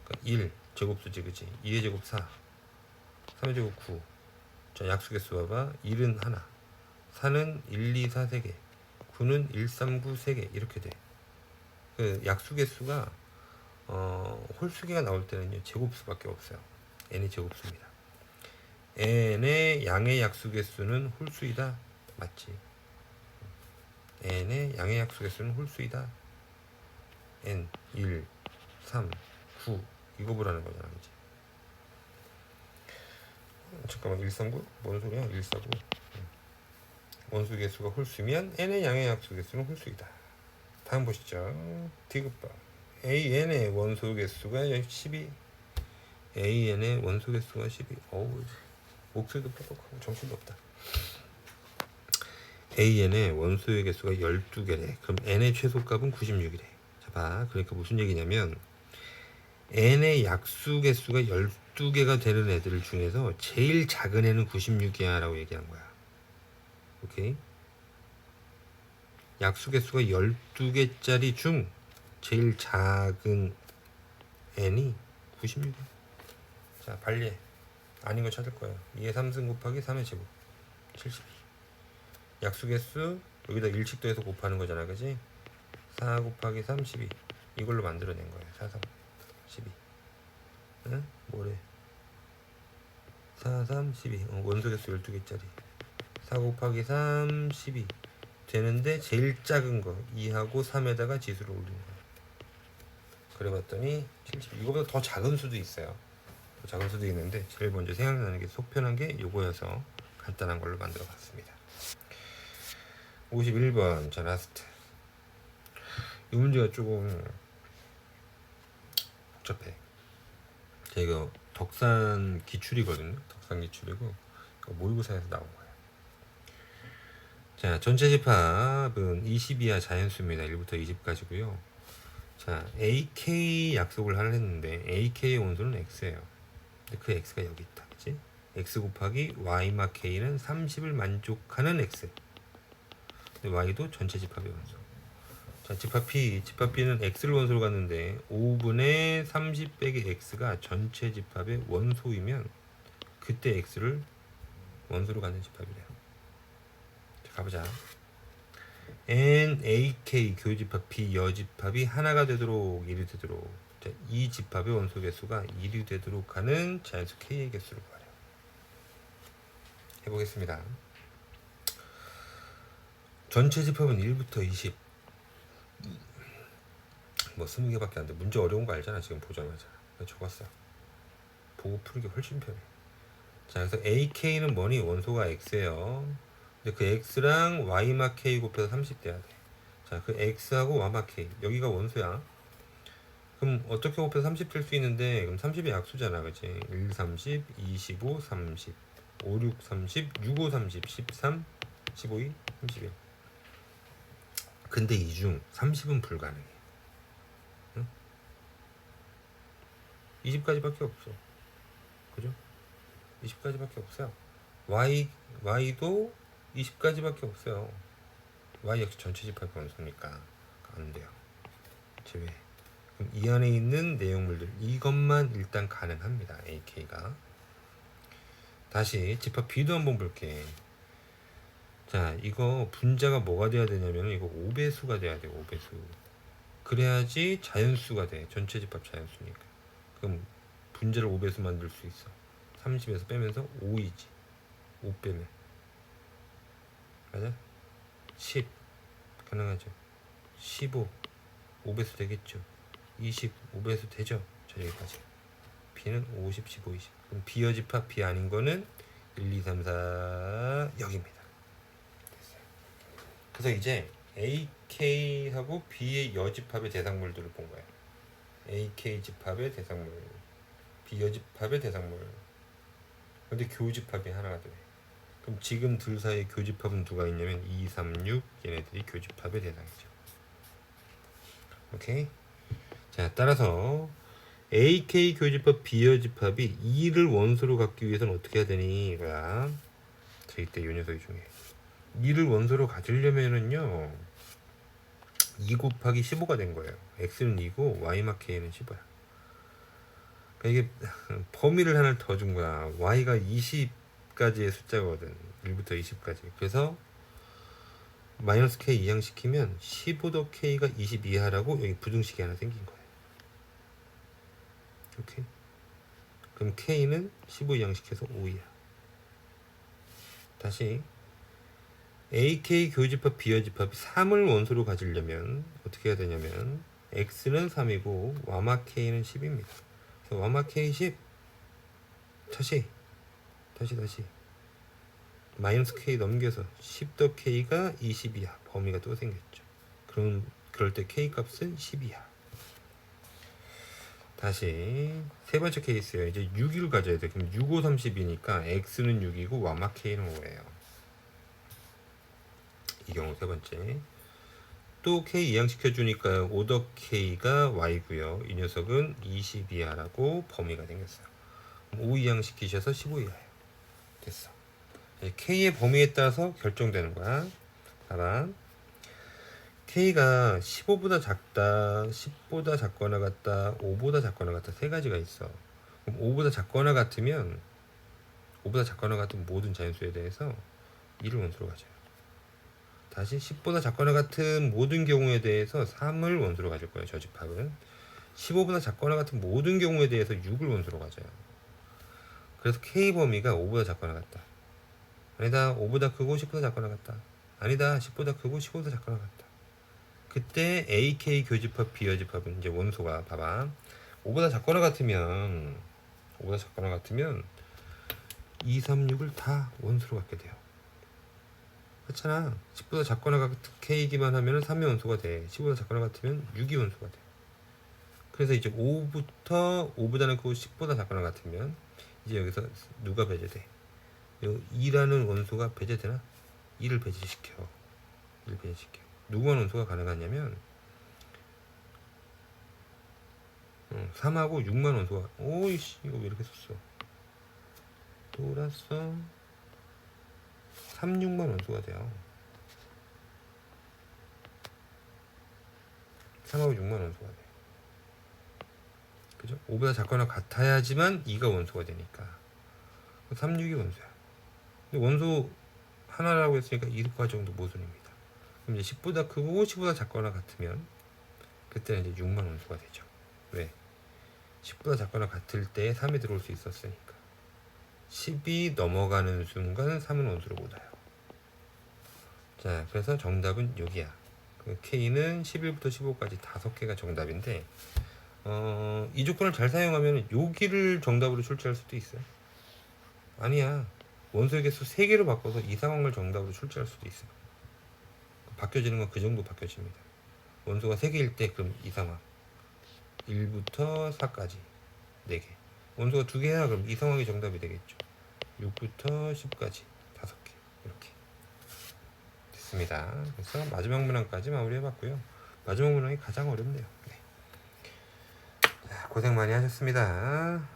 그러니까 1 제곱수지 그치? 2의 제곱 4 3의 제곱 9. 자 약수 개수 봐봐. 1은 하나, 4는 1, 2, 4 3개, 9는 1, 3, 9 3개 이렇게 돼. 그 약수 개수가 홀수계가 나올 때는요 제곱수밖에 없어요. n이 제곱수입니다. n의 양의 약수 개수는 홀수이다. 맞지? n의 양의 약수 개수는 홀수이다. n 1, 3, 9 이거 보라는 거잖아, 이제. 잠깐만 139? 뭔 소리야? 149. 원소 개수가 홀수면 n의 양의 약수 개수는 홀수이다. 다음 보시죠. 디귿바. AN의 원소 개수가 12. AN의 원소 개수가 12. 어우, 목소리도 뻑뻑하고 정신도 없다. AN의 원소의 개수가 12개래. 그럼 n의 최소값은 96이래. 자, 봐. 그러니까 무슨 얘기냐면 n의 약수 개수가 12개가 되는 애들 중에서 제일 작은 애는 96이야 라고 얘기한 거야. 오케이? 약수 개수가 12개짜리 중 제일 작은 n이 96이야. 자, 발리해. 아닌 거 찾을 거예요. 2의 3승 곱하기 3의 제곱 72. 약수 개수 여기다 일식도해서 곱하는 거잖아, 그지? 4 곱하기 3 12. 이걸로 만들어낸 거예요. 4 3 12. 응? 뭐래? 4 3 12. 원소 개수 12개짜리 4 곱하기 3 12 되는데 제일 작은 거 2하고 3에다가 지수를 올리는 거예요. 그래 봤더니 70. 이거보다 더 작은 수도 있어요. 더 작은 수도 있는데 제일 먼저 생각나는 게 속편한 게 요거여서 간단한 걸로 만들어 봤습니다. 51번 자 라스트. 이 문제가 조금 복잡해. 자, 이거 덕산 기출이거든요. 덕산 기출이고 모의고사에서 나온 거예요. 자, 전체 집합은 20 이하 자연수입니다. 1부터 20까지고요. 자, AK 약속을 하려는데 AK의 원소는 X예요. 근데 그 X가 여기 있다. 그치? X 곱하기 Y마 K는 30을 만족하는 X. 근데 Y도 전체 집합의 원소. 자, 집합 B는 X를 원소로 갔는데 5분의 30 빼기 X가 전체 집합의 원소이면 그때 X를 원소로 갖는 집합이래요. 자, 가보자. NAK 교집합 B 여집합이 하나가 되도록 1이 되도록. 자, 이 집합의 원소 개수가 1이 되도록 하는 자연수 K의 개수를 구하래요. 해보겠습니다. 전체 집합은 1부터 20. 뭐 20개밖에 안 돼. 문제 어려운 거 알잖아. 지금 보자마자 적었어. 보고 풀기 훨씬 편해. 자, 그래서 AK는 뭐니? 원소가 X예요. 근데 그 X랑 Y마 K 곱해서 30 돼야 돼. 자, 그 X하고 Y마 K 여기가 원소야. 그럼 어떻게 곱해서 30 될 수 있는데, 그럼 30이 약수잖아, 그치? 1, 30, 25, 30, 5, 6, 30, 6, 5, 30, 13, 15, 2, 31. 근데 이 중 30은 불가능해. 응? 20까지밖에 없어. 그죠? 20까지밖에 없어요. Y도 20까지밖에 없어요. Y 역시 전체 집합 원소니까 안 돼요. 제외. 그럼 이 안에 있는 내용물들 이것만 일단 가능합니다. AK가. 다시 집합 B도 한번 볼게. 자, 이거 분자가 뭐가 돼야 되냐면 이거 5배수가 돼야 돼. 5배수. 그래야지 자연수가 돼. 전체 집합 자연수니까. 그럼 분자를 5배수 만들 수 있어. 30에서 빼면서 5이지. 5 빼면 맞아? 10 가능하죠. 15 5배수 되겠죠. 20 5배수 되죠. 자, 여기까지. B는 50, 15, 20. 그럼 B 여집합 B 아닌 거는 1, 2, 3, 4 여기입니다. 됐어요. 그래서 이제 AK하고 B의 여집합의 대상물들을 본 거예요. AK 집합의 대상물, B 여집합의 대상물. 근데 교집합이 하나가 되네. 그럼 지금 둘 사이의 교집합은 누가 있냐면 2, 3, 6 얘네들이 교집합의 대상이죠. 오케이? 자, 따라서 AK 교집합 B 여집합이 2를 원소로 갖기 위해서는 어떻게 해야 되니? 이거야. 자, 이때 요 녀석이 중요해. 2를 원소로 가지려면은요 2 곱하기 15가 된 거예요. x는 2고 y 마 k는 15야. 그러니까 이게 범위를 하나를 더 준 거야. y가 20까지의 숫자거든. 1부터 20까지. 그래서 마이너스 k 이항시키면 15도 k가 20 이하라고 여기 부등식이 하나 생긴 거예요. 오케이. 그럼 k는 15 이항시켜서 5 이하. 다시 AK 교집합 비교집합이 3을 원소로 가지려면 어떻게 해야 되냐면 x는 3이고 와마 k는 10입니다. 그래서 와마 k 10 다시 마이너스 k 넘겨서 10더 k가 20 이하 범위가 또 생겼죠. 그럴 때 k 값은 10 이하. 다시 세 번째 케이스예요. 이제 6을 가져야 돼. 그럼 6, 5, 30이니까 x는 6이고 와마 k는 5예요. 이 경우 세 번째. 또 k 이항시켜 주니까 오더 k가 y고요. 이 녀석은 20 이하라고 범위가 생겼어요. 5 이항시키셔서 15 이하예요. 됐어. k의 범위에 따라서 결정되는 거야. 봐봐. k가 15보다 작다, 10보다 작거나 같다, 5보다 작거나 같다 세 가지가 있어. 그럼 5보다 작거나 같으면 모든 자연수에 대해서 2를 원소로 가져요. 다시 10보다 작거나 같은 모든 경우에 대해서 3을 원소로 가질 거예요. 저 집합은 15보다 작거나 같은 모든 경우에 대해서 6을 원소로 가져요. 그래서 k 범위가 5보다 작거나 같다. 아니다. 5보다 크고 10보다 작거나 같다. 아니다. 10보다 크고 15보다 작거나 같다. 그때 AK 교집합 비교집합은 이제 원소가 봐봐. 5보다 작거나 같으면 2, 3, 6을 다 원소로 갖게 돼요. 그렇잖아. 10보다 작거나 같은 K이기만 하면 3이 원소가 돼. 10보다 작거나 같으면 6이 원소가 돼. 그래서 이제 5보다는 크고 10보다 작거나 같으면 이제 여기서 누가 배제돼? 2라는 원소가 배제되나? 2를 배제시켜. 누구와 원소가 가능하냐면 3하고 6만 원소가 오이씨 이거 왜 이렇게 썼어? 돌았어. 3, 6만 원소가 돼요. 3하고 6만 원소가 돼. 그죠? 5보다 작거나 같아야지만 2가 원소가 되니까 3, 6이 원소야. 근데 원소 하나라고 했으니까 2과 정도 모순입니다. 그럼 이제 10보다 크고 10보다 작거나 같으면 그때는 이제 6만 원소가 되죠. 왜? 10보다 작거나 같을 때 3이 들어올 수 있었으니까. 10이 넘어가는 순간 3은 원소로 못 와요. 자, 그래서 정답은 여기야. K는 11부터 15까지 5개가 정답인데 이 조건을 잘 사용하면 여기를 정답으로 출제할 수도 있어요. 아니야. 원소의 개수 3개로 바꿔서 이 상황을 정답으로 출제할 수도 있어요. 바뀌어지는 건 그 정도 바뀌어집니다. 원소가 3개일 때 그럼 이 상황 1부터 4까지 4개. 원소가 2개야 그럼 이 상황이 정답이 되겠죠. 6부터 10까지 5개. 이렇게 됐습니다. 그래서 마지막 문항까지 마무리해봤고요. 마지막 문항이 가장 어렵네요. 네. 고생 많이 하셨습니다.